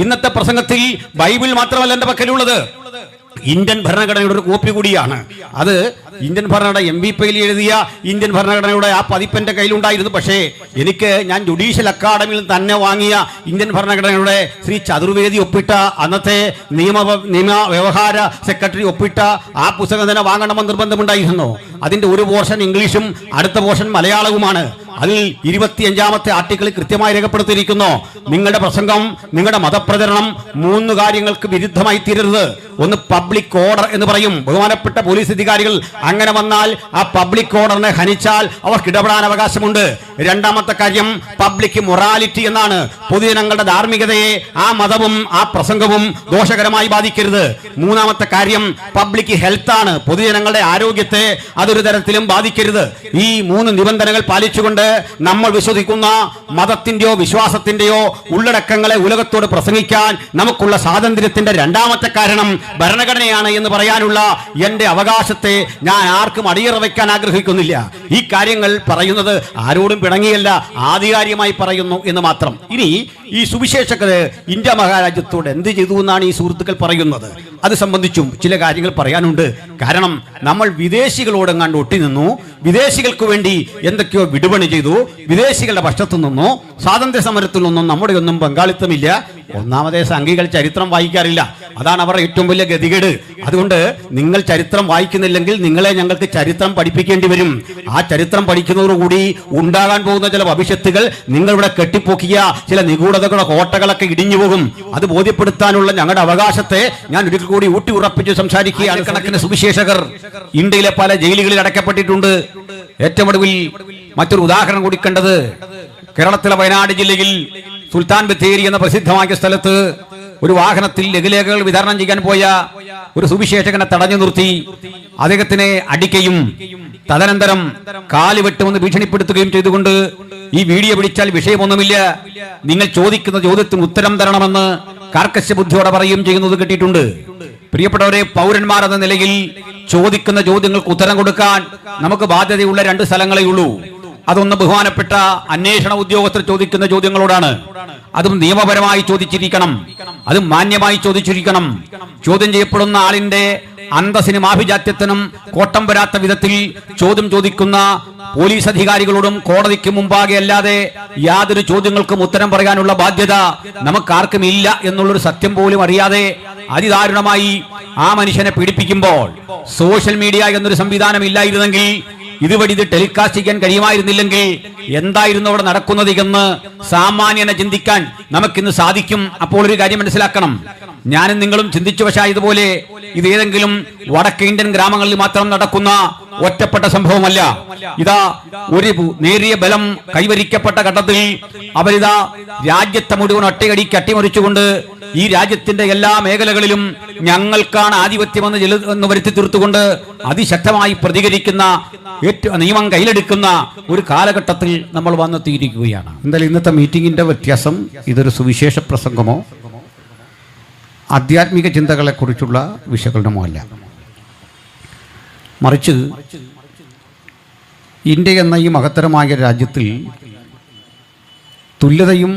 ഇന്നത്തെ പ്രസംഗത്തിൽ ബൈബിൾ മാത്രമല്ല എന്റെ പക്കലുള്ളത്, ഇന്ത്യൻ ഭരണഘടനയുടെ ഒരു കോപ്പി കൂടിയാണ്. അത് ഇന്ത്യൻ ഭരണഘടന MVP എഴുതിയ ഇന്ത്യൻ ഭരണഘടനയുടെ ആ പതിപ്പ് കയ്യിലുണ്ടായിരുന്നു. പക്ഷേ ഞാൻ ജുഡീഷ്യൽ അക്കാദമിയിൽ തന്നെ വാങ്ങിയ ഇന്ത്യൻ ഭരണഘടനയുടെ ശ്രീ ചതുർവേദി ഒപ്പിട്ട അന്നത്തെ നിയമ വ്യവഹാര സെക്രട്ടറി ഒപ്പിട്ട ആ പുസ്തകം തന്നെ വാങ്ങണമെന്ന് നിർബന്ധമുണ്ടായിരുന്നു. അതിന്റെ ഒരു പോർഷൻ ഇംഗ്ലീഷും അടുത്ത പോർഷൻ മലയാളവുമാണ്. അതിൽ 25ാമത്തെ ആർട്ടിക്കിൾ കൃത്യമായി രേഖപ്പെടുത്തിയിരിക്കുന്നു, നിങ്ങളുടെ പ്രസംഗം, നിങ്ങളുടെ മതപ്രചരണം 3 കാര്യങ്ങൾക്ക് വിരുദ്ധമായി തീരരുത്. ഒന്ന് പബ്ലിക് ഓർഡർ എന്ന് പറയും. ബഹുമാനപ്പെട്ട പോലീസ് അധികാരികൾ അങ്ങനെ വന്നാൽ ആ പബ്ലിക് ഓർഡറിനെ ഹനിച്ചാൽ അവർക്ക് ഇടപെടാൻ അവകാശമുണ്ട്. രണ്ടാമത്തെ കാര്യം പബ്ലിക് മൊറാലിറ്റി എന്നാണ്. പൊതുജനങ്ങളുടെ ധാർമ്മികതയെ ആ മതവും ആ പ്രസംഗവും ദോഷകരമായി ബാധിക്കരുത്. മൂന്നാമത്തെ കാര്യം പബ്ലിക് ഹെൽത്ത് ആണ്. പൊതുജനങ്ങളുടെ ആരോഗ്യത്തെ അതൊരു തരത്തിലും ബാധിക്കരുത്. ഈ 3 നിബന്ധനകൾ പാലിച്ചുകൊണ്ട് നമ്മൾ വിശ്വസിക്കുന്ന മതത്തിന്റെയോ വിശ്വാസത്തിന്റെയോ ഉള്ളടക്കങ്ങളെ ഉലകത്തോട് പ്രസംഗിക്കാൻ നമുക്കുള്ള സ്വാതന്ത്ര്യത്തിന്റെ രണ്ടാമത്തെ കാരണം ഭരണഘടനയാണ് എന്ന് പറയാനുള്ള എന്റെ അവകാശത്തെ ഞാൻ ആർക്കും അടിയറ വയ്ക്കാൻ ആഗ്രഹിക്കുന്നില്ല. ഈ കാര്യങ്ങൾ പറയുന്നത് ആരോടും പിണങ്ങിയല്ല, ആധികാരികമായി പറയുന്നു എന്ന് മാത്രം. ഇനി ഈ സുവിശേഷകര് ഇന്ത്യ മഹാരാജ്യത്തോട് എന്ത് ചെയ്തു എന്നാണ് ഈ സുഹൃത്തുക്കൾ പറയുന്നത്. അത് സംബന്ധിച്ചും ചില കാര്യങ്ങൾ പറയാനുണ്ട്. കാരണം നമ്മൾ വിദേശികളോട് കണ്ട് ഒട്ടി നിന്നു, വിദേശികൾക്ക് വേണ്ടി എന്തൊക്കെയോ വിടുപണി ചെയ്തു, വിദേശികളുടെ പക്ഷത്തു നിന്നോ സ്വാതന്ത്ര്യ സമരത്തിൽ നിന്നും നമ്മുടെ ഒന്നും പങ്കാളിത്തമില്ല. ഒന്നാമതേ സംഘികൾ ചരിത്രം വായിക്കാറില്ല, അതാണ് അവരുടെ ഏറ്റവും വലിയ ഗതികേട്. അതുകൊണ്ട് നിങ്ങൾ ചരിത്രം വായിക്കുന്നില്ലെങ്കിൽ നിങ്ങളെ ഞങ്ങൾക്ക് ചരിത്രം പഠിപ്പിക്കേണ്ടി വരും. ആ ചരിത്രം പഠിക്കുന്നതോടുകൂടി ഉണ്ടാകാൻ പോകുന്ന ചില ഭവിഷ്യത്തുകൾ, നിങ്ങളിവിടെ കെട്ടിപ്പൊക്കിയ ചില നിഗൂഢതകളുടെ കോട്ടകളൊക്കെ ഇടിഞ്ഞു പോകും. അത് ബോധ്യപ്പെടുത്താനുള്ള ഞങ്ങളുടെ അവകാശത്തെ ഞാൻ ഒരിക്കൽ കൂടി ഊട്ടി ഉറപ്പിച്ച് സംസാരിക്കുകയാണ്. കണക്കിന് സുവിശേഷകർ ഇന്ത്യയിലെ പല ജയിലുകളിൽ അടയ്ക്കപ്പെട്ടിട്ടുണ്ട്. ഏറ്റവും ഒടുവിൽ മറ്റൊരു ഉദാഹരണം കൂടി കണ്ടത് കേരളത്തിലെ വയനാട് ജില്ലയിൽ സുൽത്താൻ ബത്തേരി എന്ന പ്രസിദ്ധമായ സ്ഥലത്ത് ഒരു വാഹനത്തിൽ ലഘുലേഖകൾ വിതരണം ചെയ്യാൻ പോയ ഒരു സുവിശേഷകനെ തടഞ്ഞു നിർത്തി അദ്ദേഹത്തിനെ അടിക്കുകയും തദനന്തരം കാല് വെട്ടുമെന്ന് ഭീഷണിപ്പെടുത്തുകയും ചെയ്തുകൊണ്ട് ഈ വീഡിയോ പിടിച്ചാൽ വിഷയമൊന്നുമില്ല, നിങ്ങൾ ചോദിക്കുന്ന ചോദ്യത്തിന് ഉത്തരം തരണമെന്ന് കാർക്കശ്യ ബുദ്ധിയോടെ പറയുകയും ചെയ്യുന്നത് കേട്ടിട്ടുണ്ട്. പ്രിയപ്പെട്ടവരെ, പൗരന്മാർ എന്ന നിലയിൽ ചോദിക്കുന്ന ചോദ്യങ്ങൾക്ക് ഉത്തരം കൊടുക്കാൻ നമുക്ക് ബാധ്യതയുള്ള 2 സ്ഥലങ്ങളേ ഉള്ളൂ. അതൊന്ന് ബഹുമാനപ്പെട്ട അന്വേഷണ ഉദ്യോഗസ്ഥർ ചോദിക്കുന്ന ചോദ്യങ്ങളോടാണ്. അതും നിയമപരമായി ചോദിച്ചിരിക്കണം, അതും മാന്യമായി ചോദിച്ചിരിക്കണം. ചോദ്യം ചെയ്യപ്പെടുന്ന ആളിന്റെ അന്തസ്സിനും ആഭിജാത്യത്തിനും കോട്ടം വരാത്ത വിധത്തിൽ ചോദ്യം ചോദിക്കുന്ന പോലീസ് അധികാരികളോടും കോടതിക്ക് മുമ്പാകെ അല്ലാതെ യാതൊരു ചോദ്യങ്ങൾക്കും ഉത്തരം പറയാനുള്ള ബാധ്യത നമുക്കാർക്കും ഇല്ല എന്നുള്ളൊരു സത്യം പോലും അറിയാതെ അതിദാരുണമായി ആ മനുഷ്യനെ പീഡിപ്പിക്കുമ്പോൾ സോഷ്യൽ മീഡിയ എന്നൊരു സംവിധാനം ഇല്ലായിരുന്നെങ്കിൽ, ഇതുവഴി ഇത് ടെലികാസ്റ്റ് ചെയ്യാൻ കഴിയുമായിരുന്നില്ലെങ്കിൽ എന്തായിരുന്നു അവിടെ നടക്കുന്നത് എന്ന് സാമാന്യനെ ചിന്തിക്കാൻ നമുക്കിന്ന് സാധിക്കും. അപ്പോൾ ഒരു കാര്യം മനസ്സിലാക്കണം, ഞാനും നിങ്ങളും ചിന്തിച്ചു വശായതുപോലെ ഇതേതെങ്കിലും വടക്കേ ഇന്ത്യൻ ഗ്രാമങ്ങളിൽ മാത്രം നടക്കുന്ന ഒറ്റപ്പെട്ട സംഭവമല്ല. ഇതാ ഒരു നേരിയ ബലം കൈവരിക്കപ്പെട്ട ഘട്ടത്തിൽ അവരിതാ രാജ്യത്തെ മുഴുവൻ ഒറ്റയടിക്ക് അട്ടിമറിച്ചുകൊണ്ട് ഈ രാജ്യത്തിന്റെ എല്ലാ മേഖലകളിലും ഞങ്ങൾക്കാണ് ആധിപത്യമെന്ന് വരുത്തി തീർത്തുകൊണ്ട് അതിശക്തമായി പ്രതികരിക്കുന്ന, നിയമം കയ്യിലെടുക്കുന്ന ഒരു കാലഘട്ടത്തിൽ നമ്മൾ വന്നെത്തിയിരിക്കുകയാണ്. എന്തായാലും ഇന്നത്തെ മീറ്റിംഗിന്റെ വ്യത്യാസം, ഇതൊരു സുവിശേഷ പ്രസംഗമോ ആധ്യാത്മിക ചിന്തകളെ കുറിച്ചുള്ള വിശകലനമോ അല്ല, മറിച്ച് ഇന്ത്യ എന്ന ഈ മഹത്തരമായ രാജ്യത്തിൽ തുല്യതയും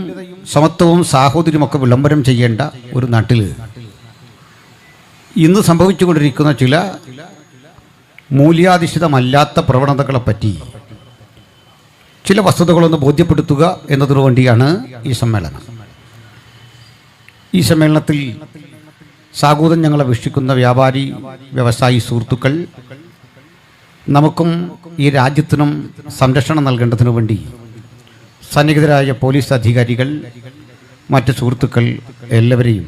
സമത്വവും സാഹോദര്യമൊക്കെ വിളംബരം ചെയ്യേണ്ട ഒരു നാട്ടിൽ ഇന്ന് സംഭവിച്ചുകൊണ്ടിരിക്കുന്ന ചില മൂല്യാധിഷ്ഠിതമല്ലാത്ത പ്രവണതകളെപ്പറ്റി ചില വസ്തുതകളൊന്ന് ബോധ്യപ്പെടുത്തുക എന്നതിനു വേണ്ടിയാണ് ഈ സമ്മേളനം. ഈ സമ്മേളനത്തിൽ സാഗൂതം ഞങ്ങളെ വീക്ഷിക്കുന്ന വ്യാപാരി വ്യവസായി സുഹൃത്തുക്കൾ, നമുക്കും ഈ രാജ്യത്തിനും സംരക്ഷണം നൽകേണ്ടതിനു വേണ്ടി സന്നിഹിതരായ പോലീസ് അധികാരികൾ, മറ്റ് സുഹൃത്തുക്കൾ എല്ലാവരെയും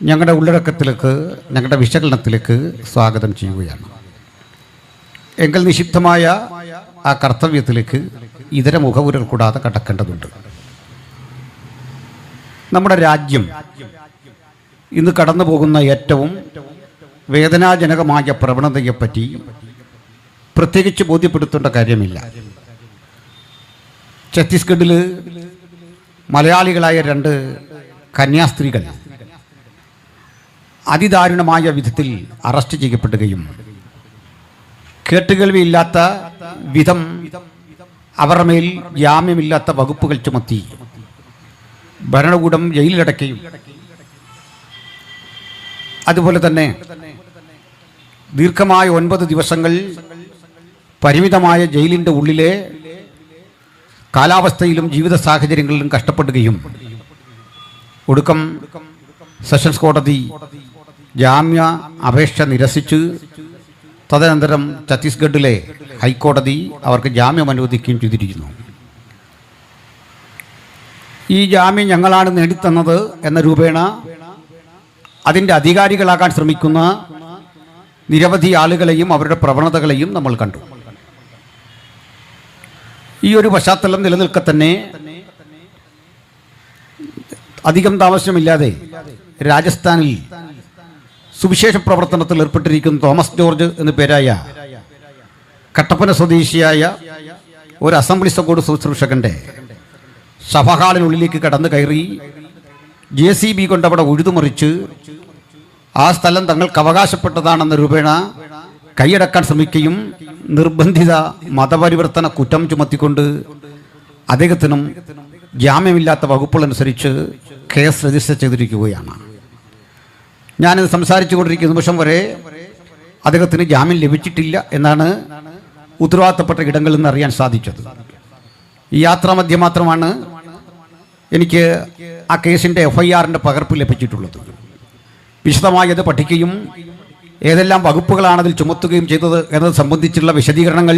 ഞങ്ങളുടെ ഉള്ളടക്കത്തിലേക്ക്, ഞങ്ങളുടെ വിശകലനത്തിലേക്ക് സ്വാഗതം ചെയ്യുകയാണ്. എങ്കിൽ നിഷിദ്ധമായ ആ കർത്തവ്യത്തിലേക്ക് ഇതര മുഖവുരൽ കൂടാതെ കടക്കേണ്ടതുണ്ട്. നമ്മുടെ രാജ്യം ഇന്ന് കടന്നു പോകുന്ന ഏറ്റവും വേദനാജനകമായ പ്രവണതയെപ്പറ്റി പ്രത്യേകിച്ച് ബോധ്യപ്പെടുത്തേണ്ട കാര്യമില്ല. ഛത്തീസ്ഗഡിൽ മലയാളികളായ 2 കന്യാസ്ത്രീകൾ അതിദാരുണമായ വിധത്തിൽ അറസ്റ്റ് ചെയ്യപ്പെടുകയും കേട്ടുകേൾവിയില്ലാത്ത വിധം അവരുടെ മേൽ ജാമ്യമില്ലാത്ത വകുപ്പുകൾ ചുമത്തി ഭരണകൂടം ജയിലിലടക്കുകയും അതുപോലെ തന്നെ ദീർഘമായ 9 ദിവസങ്ങൾ പരിമിതമായ ജയിലിൻ്റെ ഉള്ളിലെ കാലാവസ്ഥയിലും ജീവിത സാഹചര്യങ്ങളിലും കഷ്ടപ്പെടുകയും ഒടുക്കം സെഷൻസ് കോടതി ജാമ്യ അപേക്ഷ നിരസിച്ച് തദനന്തരം ഛത്തീസ്ഗഡിലെ ഹൈക്കോടതി അവർക്ക് ജാമ്യം അനുവദിക്കുകയും ചെയ്തിരിക്കുന്നു. ഈ ജാമ്യം ഞങ്ങളാണ് നേടിത്തന്നത് എന്ന രൂപേണ അതിൻ്റെ അധികാരികളാകാൻ ശ്രമിക്കുന്ന നിരവധി ആളുകളെയും അവരുടെ പ്രവണതകളെയും നമ്മൾ കണ്ടു. ഈ ഒരു പശ്ചാത്തലം നിലനിൽക്കെ തന്നെ അധികം താമസമില്ലാതെ രാജസ്ഥാനിൽ സുവിശേഷ പ്രവർത്തനത്തിൽ ഏർപ്പെട്ടിരിക്കുന്ന തോമസ് ജോർജ് എന്നു പേരായ കട്ടപ്പന സ്വദേശിയായ ഒരു അസംബ്ലി സങ്കോട് ശുശ്രൂഷകന്റെ സഭാഹാളിനുള്ളിലേക്ക് കടന്നു കയറി JCB കൊണ്ട് അവിടെ ഉഴുതുമറിച്ച് ആ സ്ഥലം തങ്ങൾക്ക് അവകാശപ്പെട്ടതാണെന്ന രൂപേണ കൈയടക്കാൻ ശ്രമിക്കുകയും നിർബന്ധിത മതപരിവർത്തന കുറ്റം ചുമത്തിക്കൊണ്ട് അദ്ദേഹത്തിനും ജാമ്യമില്ലാത്ത വകുപ്പുകളനുസരിച്ച് കേസ് രജിസ്റ്റർ ചെയ്തിരിക്കുകയാണ്. ഞാനിത് സംസാരിച്ചു കൊണ്ടിരിക്കുന്ന നിമിഷം വരെ അദ്ദേഹത്തിന് ജാമ്യം ലഭിച്ചിട്ടില്ല എന്നാണ് ഉത്തരവാദിത്തപ്പെട്ട ഇടങ്ങളിൽ നിന്ന് അറിയാൻ സാധിച്ചത്. ഈ യാത്രാമധ്യം മാത്രമാണ് എനിക്ക് ആ കേസിൻ്റെ FIR-ൻ്റെ പകർപ്പ് ലഭിച്ചിട്ടുള്ളത്. വിശദമായി അത് പഠിക്കുകയും ഏതെല്ലാം വകുപ്പുകളാണ് അതിൽ ചുമത്തുകയും ചെയ്തത് എന്നത് സംബന്ധിച്ചുള്ള വിശദീകരണങ്ങൾ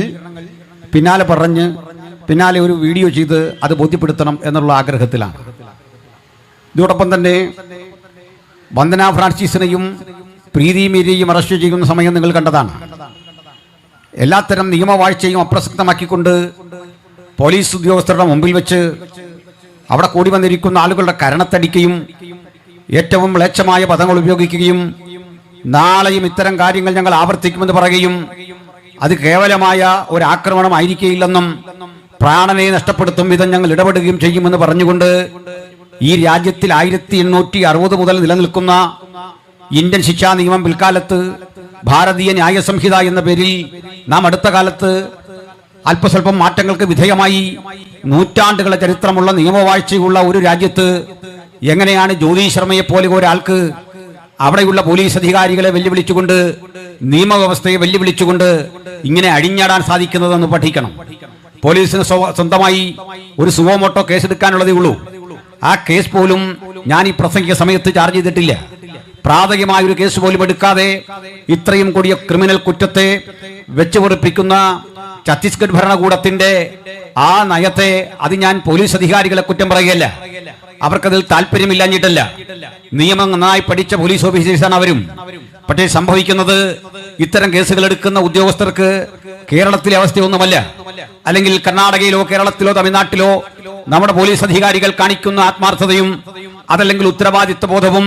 പിന്നാലെ ഒരു വീഡിയോ ചെയ്ത് അത് ബോധ്യപ്പെടുത്തണം എന്നുള്ള ആഗ്രഹത്തിലാണ്. ഇതോടൊപ്പം തന്നെ വന്ദന ഫ്രാൻസിസിനെയും പ്രീതി മീരയെയും അറസ്റ്റ് ചെയ്യുന്ന സമയം നിങ്ങൾ കണ്ടതാണ്. എല്ലാത്തരം നിയമവാഴ്ചയും അപ്രസക്തമാക്കിക്കൊണ്ട് പോലീസ് ഉദ്യോഗസ്ഥരുടെ മുമ്പിൽ വെച്ച് അവിടെ കൂടി വന്നിരിക്കുന്ന ആളുകളുടെ കരണത്തടിക്കുകയും ഏറ്റവും മ്ലേച്ഛമായ പദങ്ങൾ ഉപയോഗിക്കുകയും നാളെയും ഇത്തരം കാര്യങ്ങൾ ഞങ്ങൾ ആവർത്തിക്കുമെന്ന് പറയുകയും അത് കേവലമായ ഒരു ആക്രമണമായിരിക്കില്ലെന്നും പ്രാണനെ നഷ്ടപ്പെടുത്തും വിധം ഞങ്ങൾ ഇടപെടുകയും ചെയ്യുമെന്ന് പറഞ്ഞുകൊണ്ട് ഈ രാജ്യത്തിൽ 1860 മുതൽ നിലനിൽക്കുന്ന ഇന്ത്യൻ ശിക്ഷാ നിയമം പിൽക്കാലത്ത് ഭാരതീയ ന്യായ സംഹിത എന്ന പേരിൽ നാം അടുത്ത കാലത്ത് അല്പസ്വല്പം മാറ്റങ്ങൾക്ക് വിധേയമായി നൂറ്റാണ്ടുകളെ ചരിത്രമുള്ള നിയമവാഴ്ചയുള്ള ഒരു രാജ്യത്ത് എങ്ങനെയാണ് ജ്യോതി ശർമ്മയെ പോലെ ഒരാൾക്ക് അവിടെയുള്ള പോലീസ് അധികാരികളെ വെല്ലുവിളിച്ചുകൊണ്ട് നിയമവ്യവസ്ഥയെ വെല്ലുവിളിച്ചുകൊണ്ട് ഇങ്ങനെ അഴിഞ്ഞാടാൻ സാധിക്കുന്നതെന്ന് പഠിക്കണം. പോലീസിന് സ്വന്തമായി ഒരു സുവോമോട്ടോ കേസെടുക്കാനുള്ളതേ ഉള്ളൂ. ആ കേസ് പോലും ഞാൻ ഈ പ്രസംഗിക സമയത്ത് ചാർജ് ചെയ്തിട്ടില്ല. പ്രാഥമികമായ ഒരു കേസ് പോലും എടുക്കാതെ ഇത്രയും കൊടിയ ക്രിമിനൽ കുറ്റത്തെ വെച്ചു പൊറിപ്പിക്കുന്ന ഛത്തീസ്ഗഡ് ഭരണകൂടത്തിന്റെ ആ നയത്തെ അത് ഞാൻ പോലീസ് അധികാരികളെ കുറ്റം പറയുകയല്ല. അവർക്കതിൽ താല്പര്യമില്ലാഞ്ഞിട്ടല്ല. നിയമം നന്നായി പഠിച്ച പോലീസ് ഓഫീസേഴ്സാണ് അവരും. പക്ഷേ സംഭവിക്കുന്നത് ഇത്തരം കേസുകൾ എടുക്കുന്ന ഉദ്യോഗസ്ഥർക്ക് കേരളത്തിലെ അവസ്ഥയൊന്നുമല്ല, അല്ലെങ്കിൽ കർണാടകയിലോ കേരളത്തിലോ തമിഴ്നാട്ടിലോ നമ്മുടെ പോലീസ് അധികാരികൾ കാണിക്കുന്ന ആത്മാർത്ഥതയും അതല്ലെങ്കിൽ ഉത്തരവാദിത്വ ബോധവും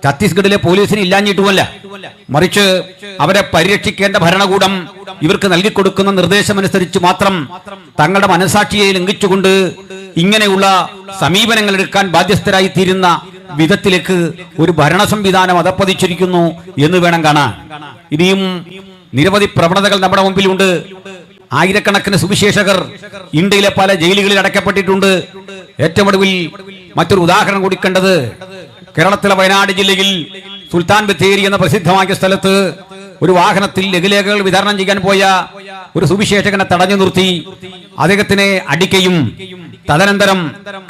ഛത്തീസ്ഗഡിലെ പോലീസിന് ഇല്ലാഞ്ഞിട്ടുമല്ല. മറിച്ച് അവരെ പരിരക്ഷിക്കേണ്ട ഭരണകൂടം ഇവർക്ക് നൽകിക്കൊടുക്കുന്ന നിർദ്ദേശമനുസരിച്ച് മാത്രം തങ്ങളുടെ മനസാക്ഷിയെ ലംഘിച്ചുകൊണ്ട് ഇങ്ങനെയുള്ള സമീപനങ്ങൾ എടുക്കാൻ ബാധ്യസ്ഥരായി തീരുന്ന വിധത്തിലേക്ക് ഒരു ഭരണ സംവിധാനം അധപ്പതിച്ചിരിക്കുന്നു എന്ന് വേണം കാണാൻ. ഇനിയും നിരവധി പ്രവണതകൾ നമ്മുടെ മുമ്പിലുണ്ട്. ആയിരക്കണക്കിന് സുവിശേഷകർ ഇന്ത്യയിലെ പല ജയിലുകളിൽ അടയ്ക്കപ്പെട്ടിട്ടുണ്ട്. ഏറ്റവും ഒടുവിൽ മറ്റൊരു ഉദാഹരണം കൂടി കണ്ടത് കേരളത്തിലെ വയനാട് ജില്ലയിൽ സുൽത്താൻ ബത്തേരി എന്ന പ്രസിദ്ധമായ സ്ഥലത്ത് ഒരു വാഹനത്തിൽ ലഘുലേഖകൾ വിതരണം ചെയ്യാൻ പോയ ഒരു സുവിശേഷകനെ തടഞ്ഞു നിർത്തി അദ്ദേഹത്തിനെ അടിക്കുകയും തദനന്തരം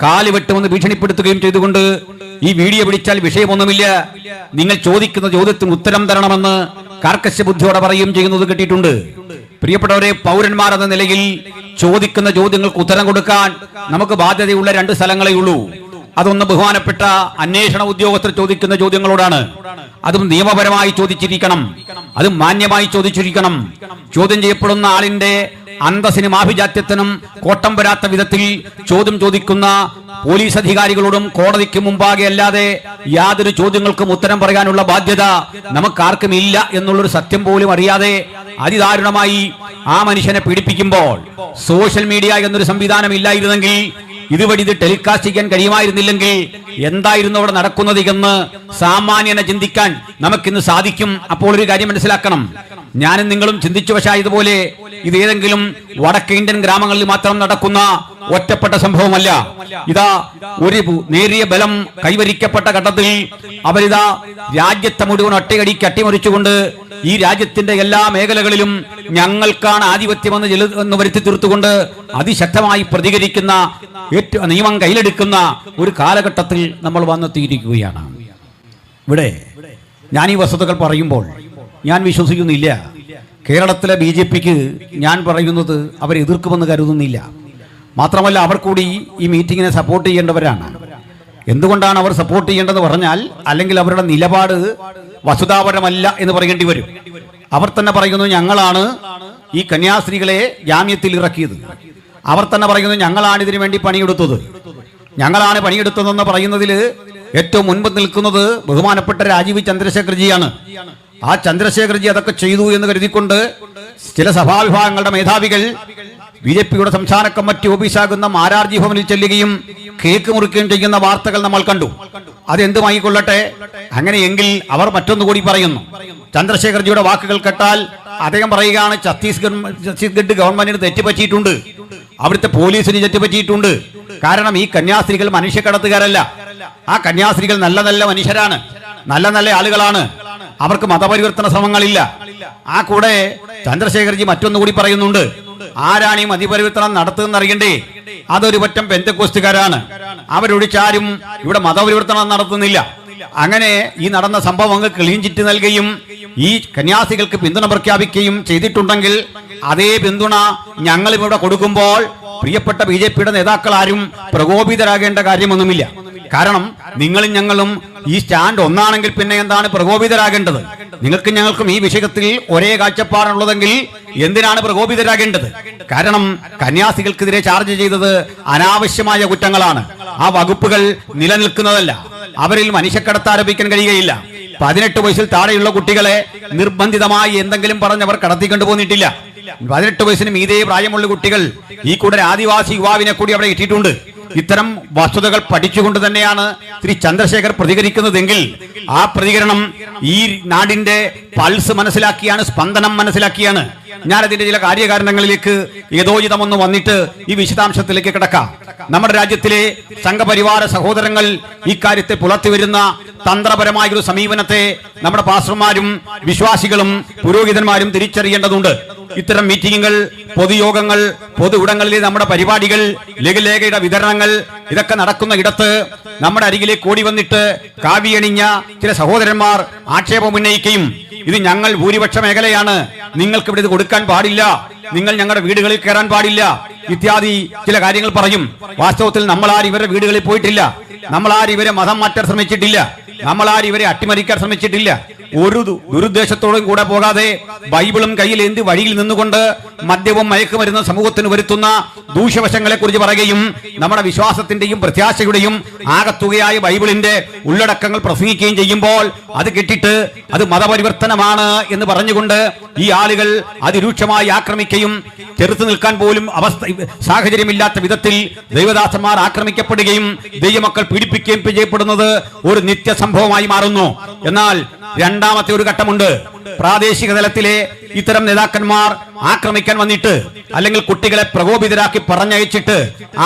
കാല് വെട്ടുമെന്ന് ഭീഷണിപ്പെടുത്തുകയും ചെയ്തുകൊണ്ട് ഈ വീഡിയോ പിടിച്ചാൽ വിഷയമൊന്നുമില്ല, നിങ്ങൾ ചോദിക്കുന്ന ചോദ്യത്തിന് ഉത്തരം തരണമെന്ന് കാർക്കശ്യ ബുദ്ധിയോടെ പറയുകയും ചെയ്യുന്നത് കിട്ടിയിട്ടുണ്ട്. പ്രിയപ്പെട്ടവരെ, പൗരന്മാർ എന്ന നിലയിൽ ചോദിക്കുന്ന ചോദ്യങ്ങൾക്ക് ഉത്തരം കൊടുക്കാൻ നമുക്ക് ബാധ്യതയുള്ള 2 സ്ഥലങ്ങളേ ഉള്ളൂ. അതൊന്ന് ബഹുമാനപ്പെട്ട അന്വേഷണ ഉദ്യോഗസ്ഥർ ചോദിക്കുന്ന ചോദ്യങ്ങളോടാണ്. അതും നിയമപരമായി ചോദിച്ചിരിക്കണം, അതും മാന്യമായി ചോദിച്ചിരിക്കണം. ചോദ്യം ചെയ്യപ്പെടുന്ന ആളിന്റെ അന്തസ്സിനും ആഭിജാത്യത്തിനും കോട്ടം വരാത്ത വിധത്തിൽ ചോദ്യം ചോദിക്കുന്ന പോലീസ് അധികാരികളോടും കോടതിക്ക് മുമ്പാകെ അല്ലാതെ യാതൊരു ചോദ്യങ്ങൾക്കും ഉത്തരം പറയാനുള്ള ബാധ്യത നമുക്കാർക്കും ഇല്ല എന്നുള്ളൊരു സത്യം പോലും അറിയാതെ അതിദാരുണമായി ആ മനുഷ്യനെ പീഡിപ്പിക്കുമ്പോൾ സോഷ്യൽ മീഡിയ എന്നൊരു സംവിധാനം ഇല്ലായിരുന്നെങ്കിൽ, ഇതുവഴി ഇത് ടെലികാസ്റ്റ് ചെയ്യാൻ കഴിയുമായിരുന്നില്ലെങ്കിൽ എന്തായിരുന്നു അവിടെ നടക്കുന്നത് എന്ന് സാമാന്യനെ ചിന്തിക്കാൻ നമുക്കിന്ന് സാധിക്കും. അപ്പോൾ ഒരു കാര്യം മനസ്സിലാക്കണം, ഞാനും നിങ്ങളും ചിന്തിച്ചു വശായതുപോലെ ഇത് ഏതെങ്കിലും വടക്കേ ഇന്ത്യൻ ഗ്രാമങ്ങളിൽ മാത്രം നടക്കുന്ന ഒറ്റപ്പെട്ട സംഭവമല്ല. ഇതാ ഒരു നേരിയ ബലം കൈവരിക്കപ്പെട്ട ഘട്ടത്തിൽ അവരിതാ രാജ്യത്തെ മുഴുവൻ ഒറ്റയടിക്ക് അട്ടിമറിച്ചുകൊണ്ട് ഈ രാജ്യത്തിന്റെ എല്ലാ മേഖലകളിലും ഞങ്ങൾക്കാണ് ആധിപത്യമെന്ന് വരുത്തി തീർത്തുകൊണ്ട് അതിശക്തമായി പ്രതികരിക്കുന്ന നിയമം കയ്യിലെടുക്കുന്ന ഒരു കാലഘട്ടത്തിൽ നമ്മൾ വന്നെത്തിയിരിക്കുകയാണ്. ഇവിടെ ഞാൻ ഈ വസ്തുതകൾ പറയുമ്പോൾ ഞാൻ വിശ്വസിക്കുന്നില്ല കേരളത്തിലെ BJPക്ക് ഞാൻ പറയുന്നത് അവരെ എതിർക്കുമെന്ന് കരുതുന്നില്ല. മാത്രമല്ല അവർ കൂടി ഈ മീറ്റിങ്ങിനെ സപ്പോർട്ട് ചെയ്യേണ്ടവരാണ്. എന്തുകൊണ്ടാണ് അവർ സപ്പോർട്ട് ചെയ്യേണ്ടതെന്ന് പറഞ്ഞാൽ, അല്ലെങ്കിൽ അവരുടെ നിലപാട് വസ്തുതാപരമല്ല എന്ന് പറയേണ്ടി വരും. അവർ തന്നെ പറയുന്നു ഞങ്ങളാണ് ഈ കന്യാസ്ത്രീകളെ ജാമ്യത്തിൽ ഇറക്കിയത്. അവർ തന്നെ പറയുന്നു ഞങ്ങളാണ് ഇതിനു വേണ്ടി പണിയെടുത്തത്. ഞങ്ങളാണ് പണിയെടുത്തതെന്ന് പറയുന്നതിൽ ഏറ്റവും മുൻപ് നിൽക്കുന്നത് ബഹുമാനപ്പെട്ട രാജീവ് ചന്ദ്രശേഖർജിയാണ്. ആ ചന്ദ്രശേഖർജി അതൊക്കെ ചെയ്തു എന്ന് കരുതിക്കൊണ്ട് ചില സഭാവിഭാഗങ്ങളുടെ മേധാവികൾ BJPയുടെ സംസ്ഥാന കമ്മിറ്റി ഓഫീസാകുന്ന മാരാർജി ഭവനിൽ ചെല്ലുകയും കേക്ക് മുറിക്കുകയും ചെയ്യുന്ന വാർത്തകൾ നമ്മൾ കണ്ടു. അതെന്തുമായിക്കൊള്ളട്ടെ, അങ്ങനെയെങ്കിൽ അവർ മറ്റൊന്നുകൂടി പറയുന്നു. ചന്ദ്രശേഖർജിയുടെ വാക്കുകൾ കേട്ടാൽ അദ്ദേഹം പറയുകയാണ് ഛത്തീസ്ഗഡ് ഗവൺമെന്റിന് തെറ്റുപറ്റിയിട്ടുണ്ട്, അവിടുത്തെ പോലീസിന് തെറ്റുപറ്റിയിട്ടുണ്ട്. കാരണം ഈ കന്യാസ്ത്രീകൾ മനുഷ്യക്കടത്തുകാരല്ല. ആ കന്യാസ്ത്രീകൾ നല്ല നല്ല മനുഷ്യരാണ്, നല്ല നല്ല ആളുകളാണ്. അവർക്ക് മതപരിവർത്തന ശ്രമങ്ങളില്ല. ആ കൂടെ ചന്ദ്രശേഖർജി മറ്റൊന്നുകൂടി പറയുന്നുണ്ട്, ആരാണ് ഈ മതപരിവർത്തനം നടത്തുന്നത് അറിയണ്ടേ? അതൊരു പറ്റം പെന്തക്കോസ്റ്റുകാരാണ്. അവരൊഴിച്ചാരും ഇവിടെ മതപരിവർത്തനം നടത്തുന്നില്ല. അങ്ങനെ ഈ നടന്ന സംഭവങ്ങൾ ക്ലീൻ ചിറ്റ് നൽകുകയും ഈ കന്യാസികൾക്ക് പിന്തുണ പ്രഖ്യാപിക്കുകയും ചെയ്തിട്ടുണ്ടെങ്കിൽ അതേ പിന്തുണ ഞങ്ങളും ഇവിടെ കൊടുക്കുമ്പോൾ പ്രിയപ്പെട്ട BJPയുടെ നേതാക്കൾ ആരും പ്രകോപിതരാകേണ്ട കാര്യമൊന്നുമില്ല. കാരണം നിങ്ങളും ഞങ്ങളും ഈ സ്റ്റാൻഡ് ഒന്നാണെങ്കിൽ പിന്നെ എന്താണ് പ്രകോപിതരാകേണ്ടത്? നിങ്ങൾക്കും ഞങ്ങൾക്കും ഈ വിഷയത്തിൽ ഒരേ കാഴ്ചപ്പാടുള്ളതെങ്കിൽ എന്തിനാണ് പ്രകോപിതരാകേണ്ടത്? കാരണം കന്യാസികൾക്കെതിരെ ചാർജ് ചെയ്തത് അനാവശ്യമായ കുറ്റങ്ങളാണ്. ആ വകുപ്പുകൾ നിലനിൽക്കുന്നതല്ല. അവരിൽ മനുഷ്യക്കടത്ത് ആരോപിക്കാൻ കഴിയുകയില്ല. 18 വയസ്സിൽ താഴെയുള്ള കുട്ടികളെ നിർബന്ധിതമായി എന്തെങ്കിലും പറഞ്ഞവർ കടത്തിക്കൊണ്ടു പോന്നിട്ടില്ല. 18 വയസ്സിന് മീതെ പ്രായമുള്ള കുട്ടികൾ ഈ കൂടെ ആദിവാസി യുവാവിനെ കൂടി അവിടെ ഇട്ടിട്ടുണ്ട്. ഇത്തരം വസ്തുതകൾ പഠിച്ചുകൊണ്ട് തന്നെയാണ് ശ്രീ ചന്ദ്രശേഖർ പ്രതികരിക്കുന്നതെങ്കിൽ ആ പ്രതികരണം ഈ നാടിന്റെ പൾസ് മനസ്സിലാക്കിയാണ്, സ്പന്ദനം മനസ്സിലാക്കിയാണ്. ഞാൻ അതിന്റെ ചില കാര്യകാരണങ്ങളിലേക്ക് യഥോചിതമൊന്ന് വന്നിട്ട് ഈ വിശദാംശത്തിലേക്ക് കിടക്കാം. നമ്മുടെ രാജ്യത്തിലെ സംഘപരിവാര സഹോദരങ്ങൾ ഇക്കാര്യത്തെ പുലർത്തിവരുന്ന തന്ത്രപരമായ ഒരു സമീപനത്തെ നമ്മുടെ പാസ്റ്റർമാരും വിശ്വാസികളും പുരോഹിതന്മാരും തിരിച്ചറിയേണ്ടതുണ്ട്. ഇത്തരം മീറ്റിങ്ങുകൾ, പൊതുയോഗങ്ങൾ, പൊതു ഇടങ്ങളിലെ നമ്മുടെ പരിപാടികൾ, ലഘുലേഖയുടെ വിതരണങ്ങൾ ഇതൊക്കെ നടക്കുന്ന ഇടത്ത് നമ്മുടെ അരികിലേക്ക് ഓടി വന്നിട്ട് കാവിയണിഞ്ഞ ചില സഹോദരന്മാർ ആക്ഷേപം ഉന്നയിക്കുകയും ഇത് ഞങ്ങൾ ഭൂരിപക്ഷ മേഖലയാണ്, നിങ്ങൾക്ക് ഇവിടെ ഇത് കൊടുക്കാൻ പാടില്ല, നിങ്ങൾ ഞങ്ങളുടെ വീടുകളിൽ കയറാൻ പാടില്ല ഇത്യാദി ചില കാര്യങ്ങൾ പറയും. വാസ്തവത്തിൽ നമ്മളാരും ഇവരുടെ വീടുകളിൽ പോയിട്ടില്ല, നമ്മളാരും ഇവരെ മതം മാറ്റാൻ ശ്രമിച്ചിട്ടില്ല, നമ്മളാരും ഇവരെ അട്ടിമറിക്കാൻ ശ്രമിച്ചിട്ടില്ല. ഒരു ദുരുദ്ദേശത്തോടും കൂടെ പോകാതെ ബൈബിളും കയ്യിൽ എന്ത് വഴിയിൽ നിന്നുകൊണ്ട് മദ്യവും മയക്കുമരുന്ന് സമൂഹത്തിന് വരുത്തുന്ന ദൂഷ്യവശങ്ങളെ കുറിച്ച് പറയുകയും നമ്മുടെ വിശ്വാസത്തിന്റെയും പ്രത്യാശയുടെയും ആകത്തുകയായ ബൈബിളിന്റെ ഉള്ളടക്കങ്ങൾ പ്രസംഗിക്കുകയും ചെയ്യുമ്പോൾ അത് കേട്ടിട്ട് അത് മതപരിവർത്തനമാണ് എന്ന് പറഞ്ഞുകൊണ്ട് ഈ ആളുകൾ അതിരൂക്ഷമായി ആക്രമിക്കുകയും ചെറുത്തു നിൽക്കാൻ പോലും സാഹചര്യമില്ലാത്ത വിധത്തിൽ ദൈവദാസന്മാർ ആക്രമിക്കപ്പെടുകയും ദൈവമക്കൾ പീഡിപ്പിക്കുകയും ചെയ്യപ്പെടുന്നത് ഒരു നിത്യസംഭവമായി മാറുന്നു. എന്നാൽ രണ്ടാമത്തെ ഒരു ഘട്ടമുണ്ട്. പ്രാദേശിക തലത്തിലെ ഇത്തരം നേതാക്കന്മാർ ആക്രമിക്കാൻ വന്നിട്ട് അല്ലെങ്കിൽ കുട്ടികളെ പ്രകോപിതരാക്കി പറഞ്ഞയച്ചിട്ട്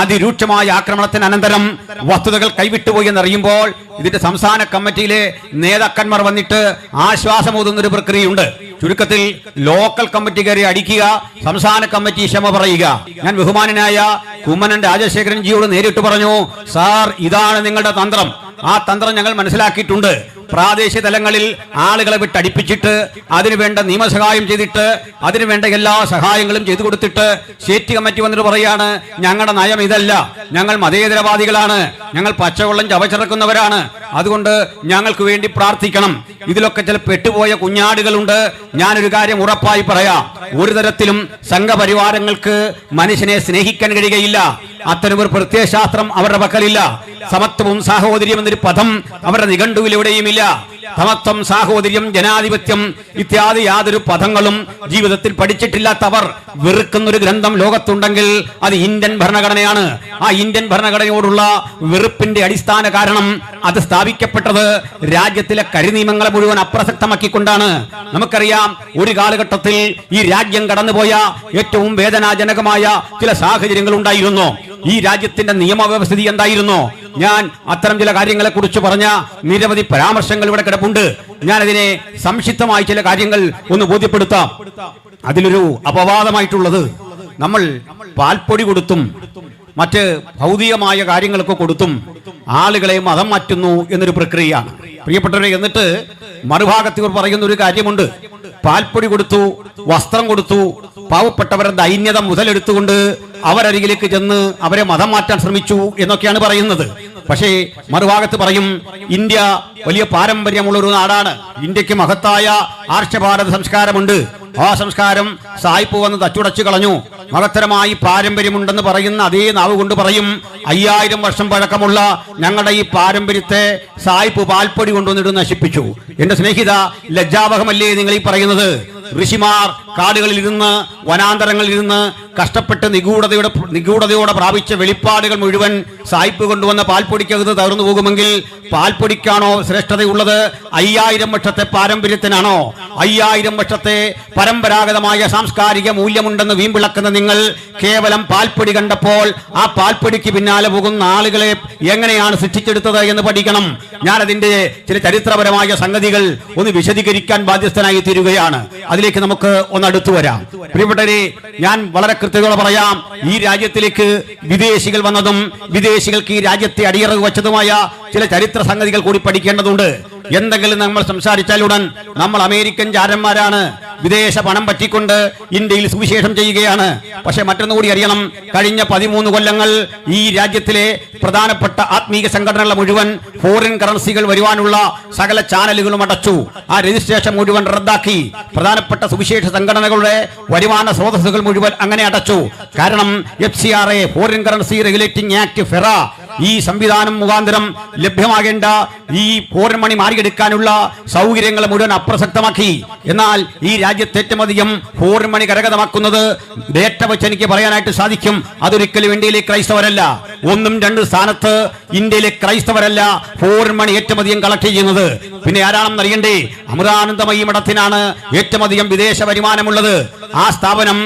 അതിരൂക്ഷമായ ആക്രമണത്തിന് അനന്തരം വസ്തുതകൾ കൈവിട്ടുപോയി എന്നറിയുമ്പോൾ ഇതിന്റെ സംസ്ഥാന കമ്മിറ്റിയിലെ നേതാക്കന്മാർ വന്നിട്ട് ആശ്വാസമൂതുന്ന ഒരു പ്രക്രിയയുണ്ട്. ചുരുക്കത്തിൽ ലോക്കൽ കമ്മിറ്റിക്കാരെ അടിക്കുക, സംസ്ഥാന കമ്മിറ്റി ക്ഷമ പറയുക. ഞാൻ ബഹുമാനനായ കുമ്മനം രാജശേഖരൻ ജിയോട് നേരിട്ട് പറഞ്ഞു, സാർ ഇതാണ് നിങ്ങളുടെ തന്ത്രം. ആ തന്ത്രം ഞങ്ങൾ മനസ്സിലാക്കിയിട്ടുണ്ട്. പ്രാദേശിക തലങ്ങളിൽ ആളുകളെ വിട്ടടിപ്പിച്ചിട്ട് അതിനുവേണ്ട നിയമസഹായം ചെയ്തിട്ട് അതിനുവേണ്ട എല്ലാ സഹായങ്ങളും ചെയ്തു കൊടുത്തിട്ട് സ്റ്റേറ്റ് കമ്മിറ്റി വന്നിട്ട് പറയാണ് ഞങ്ങളുടെ നയം ഇതല്ല, ഞങ്ങൾ മതേതരവാദികളാണ്, ഞങ്ങൾ പച്ചവെള്ളം ചവച്ചിറക്കുന്നവരാണ്, അതുകൊണ്ട് ഞങ്ങൾക്ക് വേണ്ടി പ്രാർത്ഥിക്കണം. ഇതിലൊക്കെ ചില പെട്ടുപോയ കുഞ്ഞാടുകളുണ്ട്. ഞാനൊരു കാര്യം ഉറപ്പായി പറയാം, ഒരു തരത്തിലും സംഘപരിവാരങ്ങൾക്ക് മനുഷ്യനെ സ്നേഹിക്കാൻ കഴിയുകയില്ല. അത്തരമൊരു പ്രത്യയശാസ്ത്രം അവരുടെ പക്കലില്ല. സമത്വവും സാഹോദര്യം എന്നൊരു പദം അവരുടെ നിഘണ്ടുവിലെവിടെയുമില്ല. സമത്വം, സാഹോദര്യം, ജനാധിപത്യം ഇത്യാദി യാതൊരു പദങ്ങളും ജീവിതത്തിൽ പഠിച്ചിട്ടില്ലാത്തവർ വെറുക്കുന്നൊരു ഗ്രന്ഥം ലോകത്തുണ്ടെങ്കിൽ അത് ഇന്ത്യൻ ഭരണഘടനയാണ്. ആ ഇന്ത്യൻ ഭരണഘടനയോടുള്ള വെറുപ്പിന്റെ അടിസ്ഥാന കാരണം അത് സ്ഥാപിക്കപ്പെട്ടത് രാജ്യത്തിലെ കരിനിയമങ്ങളെ മുഴുവൻ അപ്രസക്തമാക്കിക്കൊണ്ടാണ്. നമുക്കറിയാം, ഒരു കാലഘട്ടത്തിൽ ഈ രാജ്യം കടന്നുപോയ ഏറ്റവും വേദനാജനകമായ ചില സാഹചര്യങ്ങൾ ഉണ്ടായിരുന്നു. ഈ രാജ്യത്തിന്റെ നിയമവ്യവസ്ഥിതി എന്തായിരുന്നു? ഞാൻ അത്തരം ചില കാര്യങ്ങളെ കുറിച്ച് പറഞ്ഞ നിരവധി പരാമർശങ്ങൾ ഇവിടെ കിടപ്പുണ്ട്. ഞാൻ അതിനെ സംക്ഷിപ്തമായി ചില കാര്യങ്ങൾ ഒന്ന് ബോധ്യപ്പെടുത്താം. അതിലൊരു അപവാദമായിട്ടുള്ളത്, നമ്മൾ പാൽപ്പൊടി കൊടുത്തും മറ്റ് ഭൗതികമായ കാര്യങ്ങളൊക്കെ കൊടുത്തും ആളുകളെ മതം മാറ്റുന്നു എന്നൊരു പ്രക്രിയയാണ്. പ്രിയപ്പെട്ടവരെ, എന്നിട്ട് മറുഭാഗത്ത് ഇവർ പറയുന്ന ഒരു കാര്യമുണ്ട്. പാൽപ്പൊടി കൊടുത്തു, വസ്ത്രം കൊടുത്തു, പാവപ്പെട്ടവരുടെ ദൈന്യത മുതലെടുത്തുകൊണ്ട് അവരരികിലേക്ക് ചെന്ന് അവരെ മതം മാറ്റാൻ ശ്രമിച്ചു എന്നൊക്കെയാണ് പറയുന്നത്. പക്ഷേ മറുഭാഗത്ത് പറയും, ഇന്ത്യ വലിയ പാരമ്പര്യമുള്ള ഒരു നാടാണ്, ഇന്ത്യക്ക് മഹത്തായ ആർഷഭാരത സംസ്കാരമുണ്ട്, ആ സംസ്കാരം സായിപ്പ് വന്ന് തച്ചുടച്ചു കളഞ്ഞു, മഹത്തരമായി പാരമ്പര്യമുണ്ടെന്ന് പറയുന്ന അതേ നാവ് കൊണ്ട് പറയും, 5000 വർഷം പഴക്കമുള്ള ഞങ്ങളുടെ ഈ പാരമ്പര്യത്തെ സായിപ്പ് പാൽപ്പൊടി കൊണ്ടുവന്നിട്ട് നശിപ്പിച്ചു. എന്റെ സ്നേഹിത, ലജ്ജാവഹമല്ലേ നിങ്ങൾ ഈ പറയുന്നത്? ഋഷിമാർ കാടുകളിൽ ഇരുന്ന് വനാന്തരങ്ങളിൽ ഇരുന്ന് കഷ്ടപ്പെട്ട് നിഗൂഢതയോടെ പ്രാപിച്ച വെളിപ്പാടുകൾ മുഴുവൻ സായിപ്പ് കൊണ്ടുവന്ന പാൽപ്പൊടിക്കകത്ത് തകർന്നു പോകുമെങ്കിൽ പാൽപ്പൊടിക്കാണോ ശ്രേഷ്ഠതയുള്ളത്? 5000 വർഷത്തെ പാരമ്പര്യത്തിനാണോ? 5000 വർഷത്തെ പരമ്പരാഗതമായ സാംസ്കാരിക മൂല്യമുണ്ടെന്ന് വീമ്പിളക്കുന്ന നിങ്ങൾ കേവലം പാൽപ്പൊടി കണ്ടപ്പോൾ ആ പാൽപ്പൊടിക്ക് പിന്നാലെ പോകുന്ന ആളുകളെ എങ്ങനെയാണ് സൃഷ്ടിച്ചെടുത്തത് എന്ന് പഠിക്കണം. ഞാൻ അതിന്റെ ചില ചരിത്രപരമായ സംഗതികൾ ഒന്ന് വിശദീകരിക്കാൻ ബാധ്യസ്ഥനായി തീരുകയാണ്. അതിലേക്ക് നമുക്ക് ഒന്ന് അടുത്തു വരാം. പ്രിയപ്പെട്ടവരെ, ഞാൻ വളരെ കൃത്യതയോടെ പറയാം, ഈ രാജ്യത്തിലേക്ക് വിദേശികൾ വന്നതും വിദേശികൾക്ക് ഈ രാജ്യത്തെ അടിയറവ് വെച്ചതുമായ ചില ചരിത്ര സംഗതികൾ കൂടി പഠിക്കേണ്ടതുണ്ട്. എന്തെങ്കിലും നമ്മൾ സംസാരിച്ചാലുടൻ നമ്മൾ അമേരിക്കൻ ചാരന്മാരാണ്, വിദേശ പണം പറ്റിക്കൊണ്ട് ഇന്ത്യയിൽ സുവിശേഷം ചെയ്യുകയാണ്. പക്ഷെ മറ്റൊന്നുകൂടി അറിയണം, കഴിഞ്ഞ 13 കൊല്ലങ്ങൾ ഈ രാജ്യത്തിലെ പ്രധാനപ്പെട്ട ആത്മീയ സംഘടനകളെ മുഴുവൻ ഫോറിൻ കറൻസികൾ വരുവാനുള്ള സകല ചാനലുകളും അടച്ചു, ആ രജിസ്ട്രേഷൻ മുഴുവൻ റദ്ദാക്കി. പ്രധാനപ്പെട്ട സുവിശേഷ സംഘടനകളുടെ വരുമാന സ്രോതസ്സുകൾ മുഴുവൻ അങ്ങനെ അടച്ചു. കാരണം FCRA, foreign currency regulating act, FERA, ഈ സംവിധാനം മുഖാന്തരം ലഭ്യമാകേണ്ട ഈ ഫോറിൻ മണി മാറിയെടുക്കാനുള്ള സൗകര്യങ്ങൾ മുഴുവൻ അപ്രസക്തമാക്കി. എന്നാൽ ഈ രാജ്യത്ത് ഏറ്റവും അധികം ഫോറിൻ മണി കരഗതമാക്കുന്നത് ഡേറ്റ വെച്ച് എനിക്ക് പറയാനായിട്ട് സാധിക്കും, അതൊരിക്കലും ഇന്ത്യയിലെ ക്രൈസ്തവരല്ല. 1, 2 സ്ഥാനത്ത് ഇന്ത്യയിലെ ക്രൈസ്തവരല്ല ഫോറിൻ മണി ഏറ്റവും അധികം കളക്ട് ചെയ്യുന്നത്. പിന്നെ ആരാണെന്ന് അറിയണ്ടേ? അമൃതാനന്ദമയി മഠത്തിനാണ് ഏറ്റവും അധികം വിദേശ വരുമാനമുള്ളത്. ആ സ്ഥാപനം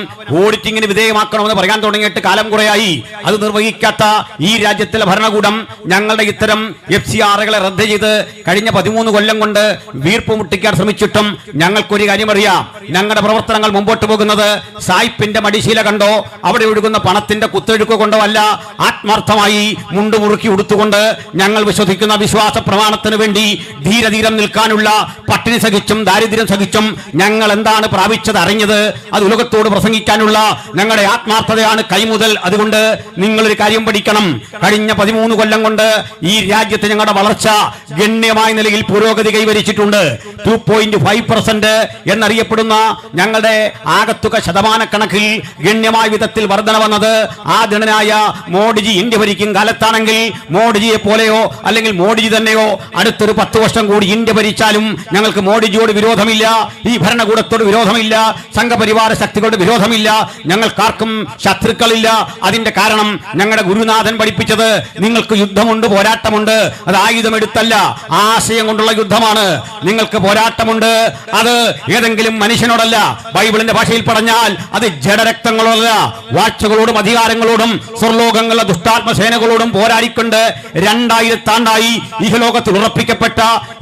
ഓഡിറ്റിംഗിന് വിധേയമാക്കണമെന്ന് പറയാൻ തുടങ്ങിയിട്ട് കാലം കുറയായി. അത് നിർവഹിക്കാത്ത ഈ രാജ്യത്തിലെ ഭരണകൂടം ഞങ്ങളുടെ ഇത്തരം FCRകളെ റദ്ദ് ചെയ്ത് കഴിഞ്ഞ 13 കൊല്ലം കൊണ്ട് വീർപ്പ് മുട്ടിക്കാൻ ശ്രമിച്ചിട്ടും ഞങ്ങൾക്കൊരു കാര്യം അറിയാം, ഞങ്ങളുടെ പ്രവർത്തനങ്ങൾ മുമ്പോട്ട് പോകുന്നത് സായിപ്പിന്റെ മടിശീല കണ്ടോ അവിടെ ഒഴുകുന്ന പണത്തിന്റെ കുത്തൊഴുക്ക് കൊണ്ടോ അല്ല, ആത്മാർത്ഥമായി മുണ്ടുമുറുക്കി ഉടുത്തുകൊണ്ട് ഞങ്ങൾ വിശ്വസിക്കുന്ന വിശ്വാസ പ്രമാണത്തിന് വേണ്ടി ധീരധീരം നിൽക്കാനുള്ള, പട്ടിണി സഹിച്ചും ദാരിദ്ര്യം സഹിച്ചും ഞങ്ങൾ എന്താണ് പ്രാപിച്ചത് അറിഞ്ഞത് അത് ഉലകത്തോട് പ്രസംഗിക്കാനുള്ള ഞങ്ങളുടെ ആത്മാർത്ഥതയാണ് കൈമുതൽ. അതുകൊണ്ട് നിങ്ങളൊരു കാര്യം പഠിക്കണം, കഴിഞ്ഞ 13 കൊല്ലം കൊണ്ട് ഈ രാജ്യത്ത് ഞങ്ങളുടെ വളർച്ച ഗണ്യമായ നിലയിൽ പുരോഗതി കൈവരിച്ചിട്ടുണ്ട്. 2.5% എന്നറിയപ്പെടുന്ന ഞങ്ങളുടെ ആകത്തുക ശതമാനക്കണക്കിൽ ഗണ്യമായ വിധത്തിൽ വർധന വന്നത് ആദരണനായ മോഡിജി ഇന്ത്യ ഭരിക്കും കാലത്താണെങ്കിൽ മോഡിജിയെ പോലെയോ അല്ലെങ്കിൽ മോഡിജി തന്നെയോ അടുത്തൊരു 10 വർഷം കൂടി ഇന്ത്യ ഭരിച്ചാലും ഞങ്ങൾക്ക് മോഡിജിയോട് വിരോധമില്ല, ഈ ഭരണകൂടത്തോട് വിരോധമില്ല, സംഘപരിവാര ശക്തികളുടെ വിരോധമില്ല, ഞങ്ങൾക്കാർക്കും ശത്രുക്കളില്ല. അതിന്റെ കാരണം ഞങ്ങളുടെ ഗുരുനാഥൻ പഠിപ്പിച്ചത് നിങ്ങൾക്ക് യുദ്ധമുണ്ട്, പോരാട്ടമുണ്ട്, അത് ആയുധമെടുത്തല്ല, ആശയം കൊണ്ടുള്ള യുദ്ധമാണ്. നിങ്ങൾക്ക് പോരാട്ടമുണ്ട്, അത് ഏതെങ്കിലും മനുഷ്യനോടല്ല, ബൈബിളിന്റെ ഭാഷയിൽ പറഞ്ഞാൽ അത് ജഡരക്തങ്ങളോടല്ല, വാഴ്ചകളോടും അധികാരങ്ങളോടും സ്വർലോകങ്ങളുടെ ദുഷ്ടാത്മസേനകളോടും പോരാടിക്കൊണ്ട് 2000 ആണ്ടായി ഇഹലോകത്തിൽ ഉറപ്പിക്കപ്പെട്ട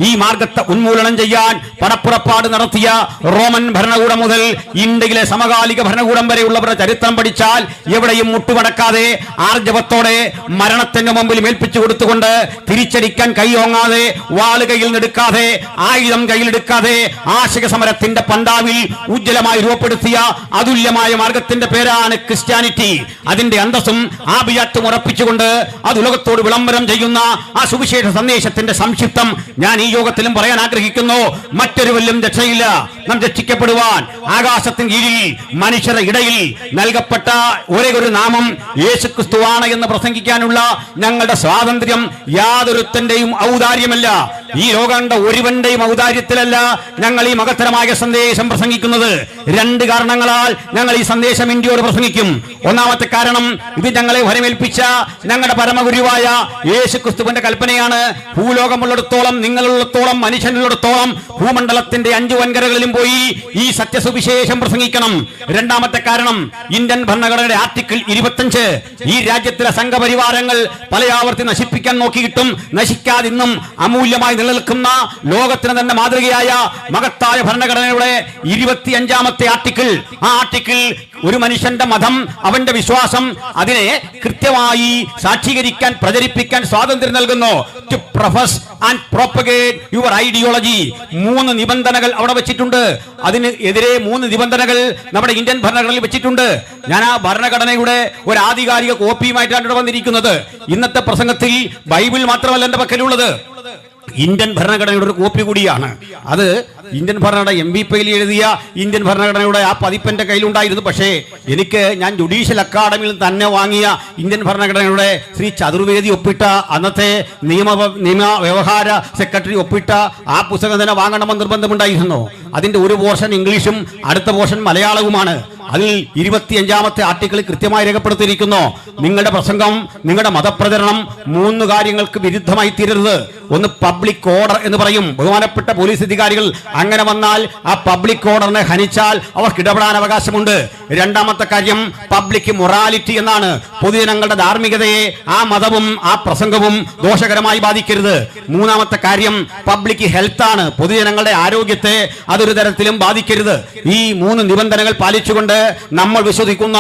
ഈ മാർഗത്തെ ഉന്മൂലനം ചെയ്യാൻ പടപ്പുറപ്പാട് നടത്തിയ റോമൻ ഭരണകൂടം മുതൽ ഇന്ത്യയിലെ സമകാലിക ഭരണകൂടം വരെയുള്ളവരുടെ ചരിത്രം പഠിച്ചാൽ എവിടെയും മുട്ടുമടക്കാതെ ആർജവത്തോടെ മരണത്തിന്റെ മുമ്പിൽ മേൽപ്പിച്ചു കൊടുത്തുകൊണ്ട് തിരിച്ചടിക്കാൻ കൈയോങ്ങാതെ വാള് കയ്യിൽ എടുക്കാതെ ആയുധം കയ്യിലെടുക്കാതെ ആശയ സമരത്തിന്റെ പണ്ടാവിൽ ഉജ്ജ്വലമായി രൂപപ്പെടുത്തിയ അതുല്യമായ മാർഗത്തിന്റെ പേരാണ് ക്രിസ്ത്യാനിറ്റി. അതിന്റെ അന്തസ്സും ആഭിജാത്യം ഉറപ്പിച്ചുകൊണ്ട് അത് ഉലകത്തോട് വിളംബരം ചെയ്യുന്ന ആ സുവിശേഷ സന്ദേശത്തിന്റെ സംക്ഷിപ്തം ഞാൻ ഈ യോഗത്തിലും പറയാൻ ആഗ്രഹിക്കുന്നു. മറ്റൊരു വല്ലും രക്ഷയില്ല. നാം രക്ഷിക്കപ്പെടുവാൻ ആകാശത്തിന് കീഴിൽ മനുഷ്യരുടെ ഇടയിൽ നൽകപ്പെട്ട ഒരേ ഒരു നാമം യേശുക്രിസ്തുവാണ് എന്ന് പ്രസംഗിക്കാനുള്ള ഞങ്ങളുടെ സ്വാതന്ത്ര്യം യാതൊരുത്തന്റെയും ഔദാര്യമല്ല, ഈ ലോകങ്ങളുടെ ഒരുവന്റെയും ഔദാര്യത്തിലല്ല ഞങ്ങൾ ഈ മഹത്തരമായ സന്ദേശം പ്രസംഗിക്കുന്നത്. 2 കാരണങ്ങളാൽ ഞങ്ങൾ ഈ സന്ദേശം ഇന്ത്യയോട് പ്രസംഗിക്കും. ഒന്നാമത്തെ കാരണം, ഇത് ഞങ്ങളെ വരമേൽപ്പിച്ച ഞങ്ങളുടെ പരമഗുരുവായ യേശുക്രിസ്തുവിന്റെ കൽപ്പനയാണ്. ഭൂലോകമുള്ളിടത്തോളം, നിങ്ങളുള്ളിടത്തോളം, മനുഷ്യനുള്ളിടത്തോളം ഭൂമണ്ഡലത്തിന്റെ 5 വൻകരകളിലും പോയി ഈ സത്യസുവിശേഷം പ്രസംഗിക്കണം. രണ്ടാമത്തെ കാരണം, ഇന്ത്യൻ ഭരണഘടനയുടെ ആർട്ടിക്കിൾ 25 ഈ രാജ്യത്തിലെ സംഘപരിവാരങ്ങൾ പലയാവർത്തി നശിപ്പിക്കാൻ നോക്കിയിട്ടും നശിക്കാതിന്നും അമൂല്യമായി നിലനിൽക്കുന്ന ലോകത്തിന് തന്നെ മാതൃകയായ മഹത്തായ ഭരണഘടനയുടെ 25ാമത്തെ ആർട്ടിക്കിൾ, ആ ആർട്ടിക്കിൾ ഒരു മനുഷ്യന്റെ മതം, അവന്റെ വിശ്വാസം, അതിനെ കൃത്യമായി സാക്ഷീകരിക്കാൻ, പ്രചരിപ്പിക്കാൻ സ്വാതന്ത്ര്യം നൽകുന്നു. To profess and propagate your ideology. 3 നിബന്ധനകൾ അവിടെ വെച്ചിട്ടുണ്ട്. അതിന് എതിരെ 3 നിബന്ധനകൾ നമ്മുടെ ഇന്ത്യൻ ഭരണഘടനയിൽ വെച്ചിട്ടുണ്ട്. ഞാൻ ആ ഭരണഘടനയുടെ ഒരു ആധികാരിക കോപ്പിയുമായിട്ടാണ് ഇവിടെ വന്നിരിക്കുന്നത്. ഇന്നത്തെ പ്രസംഗത്തിൽ ബൈബിൾ മാത്രമല്ല എന്റെ പക്കലുള്ളത്, ഇന്ത്യൻ ഭരണഘടനയുടെ ഒരു കോപ്പി കൂടിയാണ്. അത് ഇന്ത്യൻ ഭരണഘടന MVP എഴുതിയ ഇന്ത്യൻ ഭരണഘടനയുടെ ആ പതിപ്പ് എൻ്റെ കയ്യിലുണ്ടായിരുന്നു. പക്ഷേ ഞാൻ ജുഡീഷ്യൽ അക്കാദമിയിൽ തന്നെ വാങ്ങിയ ഇന്ത്യൻ ഭരണഘടനയുടെ ശ്രീ ചതുർവേദി ഒപ്പിട്ട, അന്നത്തെ നിയമ വ്യവഹാര സെക്രട്ടറി ഒപ്പിട്ട ആ പുസ്തകം തന്നെ വാങ്ങണമെന്ന് നിർബന്ധമുണ്ടായിരുന്നു. അതിന്റെ ഒരു പോർഷൻ ഇംഗ്ലീഷും അടുത്ത പോർഷൻ മലയാളവുമാണ്. അതിൽ 25ാമത്തെ ആർട്ടിക്കിൾ കൃത്യമായി രേഖപ്പെടുത്തിയിരിക്കുന്നു, നിങ്ങളുടെ പ്രസംഗം, നിങ്ങളുടെ മതപ്രചരണം 3 കാര്യങ്ങൾക്ക് വിരുദ്ധമായി തീരരുത്. ഒന്ന് പബ്ലിക് ഓർഡർ എന്ന് പറയും. ബഹുമാനപ്പെട്ട പോലീസ് അധികാരികൾ അങ്ങനെ വന്നാൽ ആ പബ്ലിക് ഓർഡറിനെ ഹനിച്ചാൽ അവർക്ക് ഇടപെടാൻ അവകാശമുണ്ട്. രണ്ടാമത്തെ കാര്യം പബ്ലിക് മൊറാലിറ്റി എന്നാണ്. പൊതുജനങ്ങളുടെ ധാർമ്മികതയെ ആ മതവും ആ പ്രസംഗവും ദോഷകരമായി ബാധിക്കരുത്. മൂന്നാമത്തെ കാര്യം പബ്ലിക് ഹെൽത്ത് ആണ്. പൊതുജനങ്ങളുടെ ആരോഗ്യത്തെ അതൊരു തരത്തിലും ബാധിക്കരുത്. ഈ 3 നിബന്ധനകൾ പാലിച്ചുകൊണ്ട് നമ്മൾ വിശ്വസിക്കുന്ന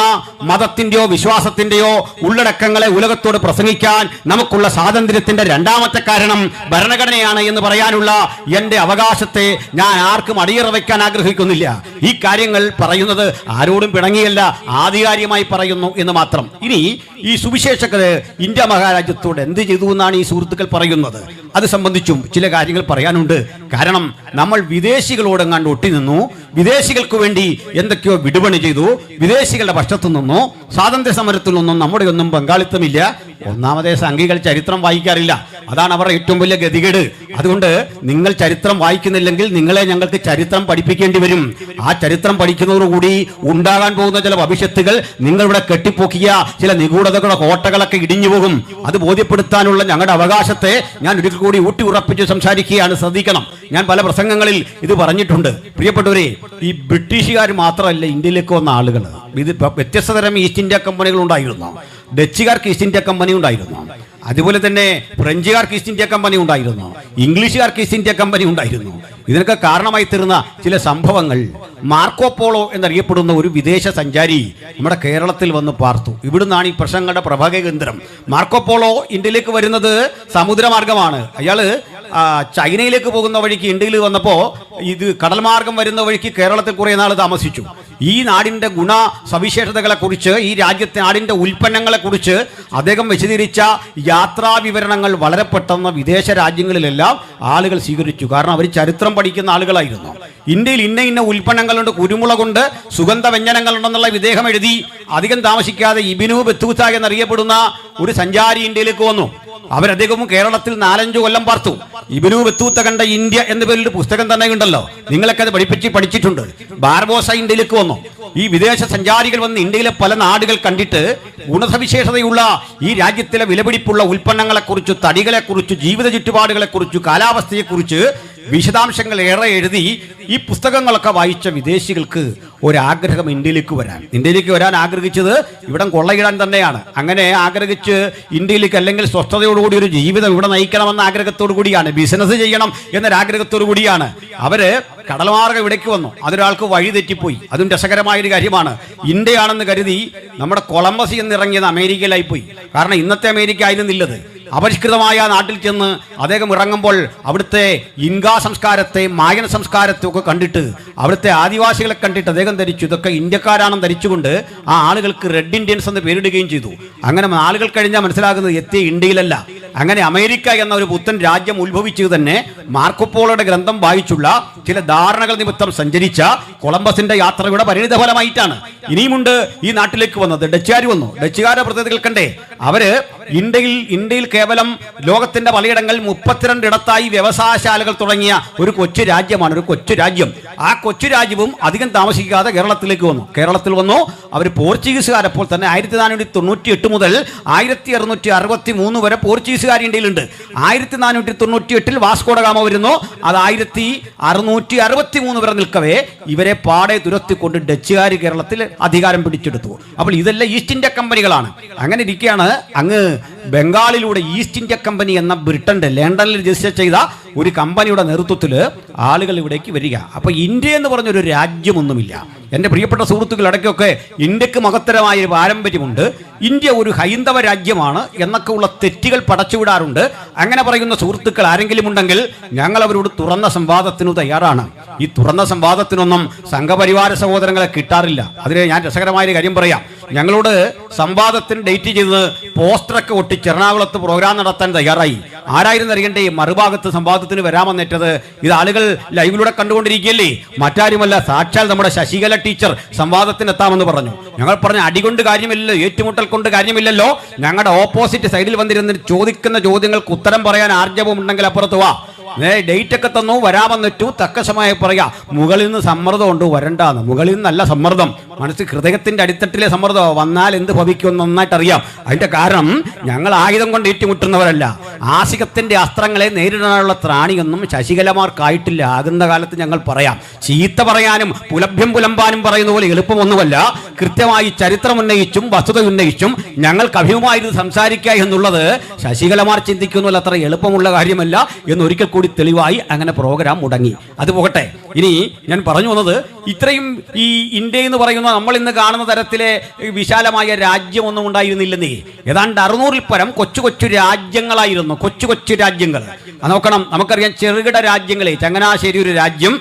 മതത്തിന്റെയോ വിശ്വാസത്തിന്റെയോ ഉള്ളടക്കങ്ങളെ ഉലകത്തോട് പ്രസംഗിക്കാൻ നമുക്കുള്ള സ്വാതന്ത്ര്യത്തിന്റെ രണ്ടാമത്തെ കാരണം ഭരണഘടനയാണ് എന്ന് പറയാനുള്ള എന്റെ അവകാശത്തെ ഞാൻ ആർക്കും അടിയറ വയ്ക്കാൻ ആഗ്രഹിക്കുന്നില്ല. ഈ കാര്യങ്ങൾ പറയുന്നത് ആരോടും പിണങ്ങിയല്ല, ആധികാരികമായി പറയുന്നു എന്ന് മാത്രം. ഇനി ഈ സുവിശേഷകര് ഇന്ത്യ മഹാരാജ്യത്തോട് എന്ത് ചെയ്തു എന്നാണ് ഈ സുഹൃത്തുക്കൾ പറയുന്നത്. അത് സംബന്ധിച്ചും ചില കാര്യങ്ങൾ പറയാനുണ്ട്. കാരണം നമ്മൾ വിദേശികളോടെങ്ങാണ്ട് ഒട്ടി നിന്നു, വിദേശികൾക്ക് വേണ്ടി എന്തൊക്കെയോ വിടുപണി ചെയ്തു, വിദേശികളുടെ പക്ഷത്തു നിന്നോ സ്വാതന്ത്ര്യ സമരത്തിൽ നിന്നും നമ്മുടെ ഒന്നും പങ്കാളിത്തമില്ല. ഒന്നാമതേ സംഘികൾ ചരിത്രം വായിക്കാറില്ല, അതാണ് അവരുടെ ഏറ്റവും വലിയ ഗതികേട്. അതുകൊണ്ട് നിങ്ങൾ ചരിത്രം വായിക്കുന്നില്ലെങ്കിൽ നിങ്ങളെ ഞങ്ങൾക്ക് ചരിത്രം പഠിപ്പിക്കേണ്ടി വരും. ആ ചരിത്രം പഠിക്കുന്നതോടുകൂടി ഉണ്ടാകാൻ പോകുന്ന ചില ഭവിഷ്യത്തുകൾ, നിങ്ങളിവിടെ കെട്ടിപ്പൊക്കിയ ചില നിഗൂഢതകളുടെ കോട്ടകളൊക്കെ ഇടിഞ്ഞു പോകും. അത് ബോധ്യപ്പെടുത്താനുള്ള ഞങ്ങളുടെ അവകാശത്തെ ഞാൻ ഒരിക്കൽ കൂടി ഊട്ടി ഉറപ്പിച്ച് സംസാരിക്കുകയാണ്. ശ്രദ്ധിക്കണം, ഞാൻ പല പ്രസംഗങ്ങളിൽ ഇത് പറഞ്ഞിട്ടുണ്ട്. പ്രിയപ്പെട്ടവരെ, ഈ ബ്രിട്ടീഷുകാർ മാത്രമല്ല ഇന്ത്യയിലേക്ക് വന്ന ആളുകൾ. ഇത് വ്യത്യസ്ത തരം ഈസ്റ്റ് ഇന്ത്യ കമ്പനികൾ ഉണ്ടായിരുന്നു. ഡച്ചുകാർക്ക് ഈസ്റ്റ് ഇന്ത്യ കമ്പനി ഉണ്ടായിരുന്നു, അതുപോലെ തന്നെ ഫ്രഞ്ചുകാർക്ക് ഈസ്റ്റ് ഇന്ത്യ കമ്പനി ഉണ്ടായിരുന്നു, ഇംഗ്ലീഷുകാർക്ക് ഈസ്റ്റ് ഇന്ത്യ കമ്പനി ഉണ്ടായിരുന്നു. ഇതിനൊക്കെ കാരണമായി തീർന്ന ചില സംഭവങ്ങൾ, മാർക്കോപോളോ എന്നറിയപ്പെടുന്ന ഒരു വിദേശ സഞ്ചാരി നമ്മുടെ കേരളത്തിൽ വന്ന് പാർത്തു. ഇവിടുന്നാണ് ഈ പ്രശ്നങ്ങളുടെ പ്രഭവ കേന്ദ്രം. മാർക്കോപോളോ ഇന്ത്യയിലേക്ക് വരുന്നത് സമുദ്രമാർഗമാണ്. അയാള് ചൈനയിലേക്ക് പോകുന്ന വഴിക്ക് ഇന്ത്യയിൽ വന്നപ്പോൾ ഇത് കടൽ മാർഗം വരുന്ന വഴിക്ക് കേരളത്തിൽ കുറേ നാൾ താമസിച്ചു. ഈ നാടിന്റെ ഗുണ സവിശേഷതകളെ കുറിച്ച്, ഈ രാജ്യത്തെ നാടിന്റെ ഉൽപ്പന്നങ്ങളെ കുറിച്ച് അദ്ദേഹം വിശദീകരിച്ച യാത്രാ വിവരണങ്ങൾ വളരെ പെട്ടെന്ന് വിദേശ രാജ്യങ്ങളിലെല്ലാം ആളുകൾ സ്വീകരിച്ചു. കാരണം അവർ ചരിത്രം പഠിക്കുന്ന ആളുകളായിരുന്നു. ഇന്ത്യയിൽ ഇന്ന ഉൽപ്പന്നങ്ങളുണ്ട്, കുരുമുളകുണ്ട്, സുഗന്ധ വ്യഞ്ജനങ്ങളുണ്ടെന്നുള്ള ഇദ്ദേഹം എഴുതി. അധികം താമസിക്കാതെ ഇബ്നു ബത്തൂത്ത എന്നറിയപ്പെടുന്ന ഒരു സഞ്ചാരി ഇന്ത്യയിലേക്ക് വന്നു. അദ്ദേഹവും കേരളത്തിൽ 4-5 കൊല്ലം പാർത്തു. ഇബ്നു ബത്തൂത്ത കണ്ട ഇന്ത്യ എന്ന പേരിൽ പുസ്തകം തന്നെ ഉണ്ടല്ലോ, നിങ്ങളൊക്കെ അത് പഠിച്ചിട്ടുണ്ട്. ബാർബോസ ഇന്ത്യയിലേക്ക് വന്നു. ഈ വിദേശ സഞ്ചാരികൾ വന്ന് ഇന്ത്യയിലെ പല നാടുകൾ കണ്ടിട്ട് ഗുണസവിശേഷതയുള്ള ഈ രാജ്യത്തിലെ വിലപിടിപ്പുള്ള ഉൽപ്പന്നങ്ങളെക്കുറിച്ച്, തടികളെക്കുറിച്ച്, ജീവിത ചുറ്റുപാടുകളെക്കുറിച്ച്, കാലാവസ്ഥയെക്കുറിച്ച് വിശദാംശങ്ങൾ ഏറെ എഴുതി. ഈ പുസ്തകങ്ങളൊക്കെ വായിച്ച വിദേശികൾക്ക് ഒരാഗ്രഹം ഇന്ത്യയിലേക്ക് വരാൻ ആഗ്രഹിച്ചത് ഇവിടം കൊള്ളയിടാൻ തന്നെയാണ്. അങ്ങനെ ആഗ്രഹിച്ച് ഇന്ത്യയിലേക്ക്, അല്ലെങ്കിൽ സ്വസ്ഥതയോടുകൂടി ഒരു ജീവിതം ഇവിടെ നയിക്കണമെന്ന ആഗ്രഹത്തോടു കൂടിയാണ്, ബിസിനസ് ചെയ്യണം എന്നൊരാഗ്രഹത്തോടു കൂടിയാണ് അവര് കടൽമാർഗം ഇവിടേക്ക് വന്നു. അതൊരാൾക്ക് വഴി തെറ്റിപ്പോയി. അതും രസകരമായൊരു കാര്യമാണ്. ഇന്ത്യയാണെന്ന് കരുതി നമ്മുടെ കൊളംബസിൽ നിന്നിറങ്ങിയത് അമേരിക്കയിലായിപ്പോയി. കാരണം ഇന്നത്തെ അമേരിക്ക ആയിരുന്നില്ലത്. അപരിഷ്കൃതമായ നാട്ടിൽ ചെന്ന് അദ്ദേഹം ഇറങ്ങുമ്പോൾ അവിടുത്തെ ഇൻകാ സംസ്കാരത്തെ, മായൻ സംസ്കാരത്തെ ഒക്കെ കണ്ടിട്ട്, അവിടുത്തെ ആദിവാസികളെ കണ്ടിട്ട് അദ്ദേഹം ധരിച്ചു ഇതൊക്കെ ഇന്ത്യക്കാരാണെന്ന് ധരിച്ചുകൊണ്ട് ആ ആളുകൾക്ക് റെഡ് ഇന്ത്യൻസ് എന്ന് പേരിടുകയും ചെയ്തു. അങ്ങനെ ആളുകൾ കഴിഞ്ഞാൽ മനസ്സിലാകുന്നത് എത്തിയ ഇന്ത്യയിലല്ല. അങ്ങനെ അമേരിക്ക എന്ന ഒരു പുത്തൻ രാജ്യം ഉത്ഭവിച്ചത് തന്നെ മാർക്കോപോളോയുടെ ഗ്രന്ഥം വായിച്ചുള്ള ചില ധാരണകൾ നിമിത്തം സഞ്ചരിച്ച കൊളംബസിന്റെ യാത്രയുടെ പരിണിത ഫലമായിട്ടാണ്. ഇനിയുമുണ്ട് ഈ നാട്ടിലേക്ക് വന്നത്. ഡച്ചുകാർ വന്നു. ഡച്ചുകാരുടെ പ്രത്യേകതകൾ കണ്ടേ. അവര് ഇന്ത്യയിൽ കേവലം ലോകത്തിന്റെ പലയിടങ്ങളിൽ 32 ഇടത്തായി വ്യവസായശാലകൾ തുടങ്ങിയ ഒരു കൊച്ചു രാജ്യമാണ്, ഒരു കൊച്ചു രാജ്യം. ആ കൊച്ചു രാജ്യവും അധികം താമസിക്കാതെ കേരളത്തിലേക്ക് വന്നു. കേരളത്തിൽ വന്നു അവർ പോർച്ചുഗീസുകാരപ്പോൾ തന്നെ 1498 മുതൽ 1663 വരെ പോർച്ചുഗീസുകാർ ഇന്ത്യയിലുണ്ട്. 1498 വാസ്കോഡഗാമ വരുന്നു. അത് 1663 വരെ നിൽക്കവേ ഇവരെ പാടെ തുരത്തിക്കൊണ്ട് ഡച്ചുകാർ കേരളത്തിൽ അധികാരം പിടിച്ചെടുത്തു. അപ്പോൾ ഇതെല്ലാം ഈസ്റ്റ് ഇന്ത്യ കമ്പനികളാണ്. അങ്ങനെ ഇരിക്കുകയാണ് അങ്ങ് ബംഗാളിലൂടെ ഈസ്റ്റ് ഇന്ത്യ കമ്പനി എന്ന ബ്രിട്ടന്റെ ലണ്ടനിൽ രജിസ്റ്റർ ചെയ്ത ഒരു കമ്പനിയുടെ നേതൃത്വത്തിൽ ആളുകൾ ഇവിടേക്ക് വരിക. അപ്പൊ ഇന്ത്യ എന്ന് പറഞ്ഞൊരു രാജ്യമൊന്നുമില്ല. എൻ്റെ പ്രിയപ്പെട്ട സുഹൃത്തുക്കൾ, ഇടയ്ക്കൊക്കെ ഇന്ത്യക്ക് മഹത്തരമായ ഒരു പാരമ്പര്യമുണ്ട്, ഇന്ത്യ ഒരു ഹൈന്ദവ രാജ്യമാണ് എന്നൊക്കെ ഉള്ള തെറ്റുകൾ പടച്ചുവിടാറുണ്ട്. അങ്ങനെ പറയുന്ന സുഹൃത്തുക്കൾ ആരെങ്കിലും ഉണ്ടെങ്കിൽ ഞങ്ങൾ അവരോട് തുറന്ന സംവാദത്തിനു തയ്യാറാണ്. ഈ തുറന്ന സംവാദത്തിനൊന്നും സംഘപരിവാര സഹോദരങ്ങളെ കിട്ടാറില്ല. അതിന് ഞാൻ രസകരമായൊരു കാര്യം പറയാം. ഞങ്ങളോട് സംവാദത്തിന് ഡേറ്റ് ചെയ്തത് പോസ്റ്ററൊക്കെ ഒട്ടിച്ച് എറണാകുളത്ത് പ്രോഗ്രാം നടത്താൻ തയ്യാറായി. ആരായിരുന്നു അറിയണ്ടേ മറുഭാഗത്ത് സംവാദത്തിന് വരാമെന്നേറ്റത്? ഇത് ആളുകൾ ലൈവിലൂടെ കണ്ടുകൊണ്ടിരിക്കുകയല്ലേ, മറ്റാരുമല്ല, സാക്ഷാൽ നമ്മുടെ ശശികല ടീച്ചർ സംവാദത്തിന് എത്താമെന്ന് പറഞ്ഞു. ഞങ്ങൾ പറഞ്ഞ അടികൊണ്ട് കാര്യമില്ലല്ലോ, ഏറ്റുമുട്ടൽ കൊണ്ട് കാര്യമില്ലല്ലോ. ഞങ്ങളുടെ ഓപ്പോസിറ്റ് സൈഡിൽ വന്നിരുന്ന് ചോദിക്കുന്ന ചോദ്യങ്ങൾക്ക് ഉത്തരം പറയാൻ ആർജവം ഉണ്ടെങ്കിൽ അപ്പുറത്ത് വാ. ഡേറ്റ് ഒക്കെ തന്നു, വരാമെന്നിട്ടു, തക്ക സമയം പറയാ. മുകളിൽ നിന്ന് സമ്മർദ്ദം ഉണ്ട്, വരണ്ടാന്ന്. മുകളിൽ നിന്നല്ല സമ്മർദ്ദം, മനസ്സിൽ ഹൃദയത്തിന്റെ അടിത്തട്ടിലെ സമ്മർദ്ദം. വന്നാൽ എന്ത് ഭവിക്കുമെന്ന് നന്നായിട്ട് അറിയാം. അതിന്റെ കാരണം ഞങ്ങൾ ആയുധം കൊണ്ട് ഏറ്റുമുട്ടുന്നവരല്ല. ആശികത്തിന്റെ അസ്ത്രങ്ങളെ നേരിടാനുള്ള ത്രാണിയൊന്നും ശശികലമാർക്കായിട്ടില്ല. ആകുന്ന കാലത്ത് ഞങ്ങൾ പറയാം. ചീത്ത പറയാനും പുലഭ്യം പുലമ്പാനും പറയുന്ന പോലെ എളുപ്പമൊന്നുമല്ല. കൃത്യമായി ചരിത്രം ഉന്നയിച്ചും വസ്തുത ഉന്നയിച്ചും ഞങ്ങൾക്ക് അഭിമുഖമായിരുന്നു സംസാരിക്കുക എന്നുള്ളത് ശശികലമാർ ചിന്തിക്കുന്നതിൽ അത്ര എളുപ്പമുള്ള കാര്യമല്ല എന്നൊരിക്കൽ കൂടി തെളിവായി അങ്ങനെ പ്രോഗ്രാം മുടങ്ങി. അത് പോകട്ടെ. ഇനി ഞാൻ പറഞ്ഞു വന്നത്, ഇത്രയും ഈ ഇന്ത്യ എന്ന് പറയുന്ന നമ്മൾ ഇന്ന് കാണുന്ന തരത്തിലെ വിശാലമായ രാജ്യമൊന്നും ഉണ്ടായിരുന്നില്ലെന്നേ. ഏതാണ്ട് 600-ൽ പരം കൊച്ചു കൊച്ചു രാജ്യങ്ങളായിരുന്നു. കൊച്ചു കൊച്ചു രാജ്യങ്ങൾ നോക്കണം. നമുക്കറിയാം, ചെറുകിട രാജ്യങ്ങളെ, ചങ്ങനാശ്ശേരി ഒരു രാജ്യം,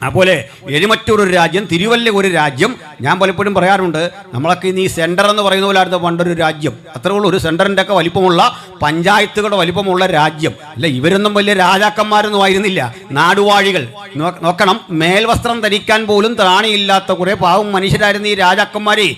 അതുപോലെ എഴുമറ്റൂർ ഒരു രാജ്യം, തിരുവല്ല ഒരു രാജ്യം. ഞാൻ പലപ്പോഴും പറയാറുണ്ട്, നമ്മളൊക്കെ ഇന്ന് ഈ സെൻറ്റർ എന്ന് പറയുന്ന പോലായിരുന്നു പണ്ടൊരു രാജ്യം. അത്രേ ഉള്ളൂ, ഒരു സെൻറ്ററിൻ്റെ ഒക്കെ വലിപ്പമുള്ള, പഞ്ചായത്തുകളുടെ വലിപ്പമുള്ള രാജ്യം. അല്ല, ഇവരൊന്നും വലിയ രാജാക്കന്മാരൊന്നും ആയിരുന്നില്ല, നാടുവാഴികൾ. നോക്കണം, മേൽവസ്ത്രം ധരിക്കാൻ പോലും ത്രാണിയില്ലാത്ത കുറേ പാവം മനുഷ്യരായിരുന്നു ഈ രാജാക്കന്മാരെ.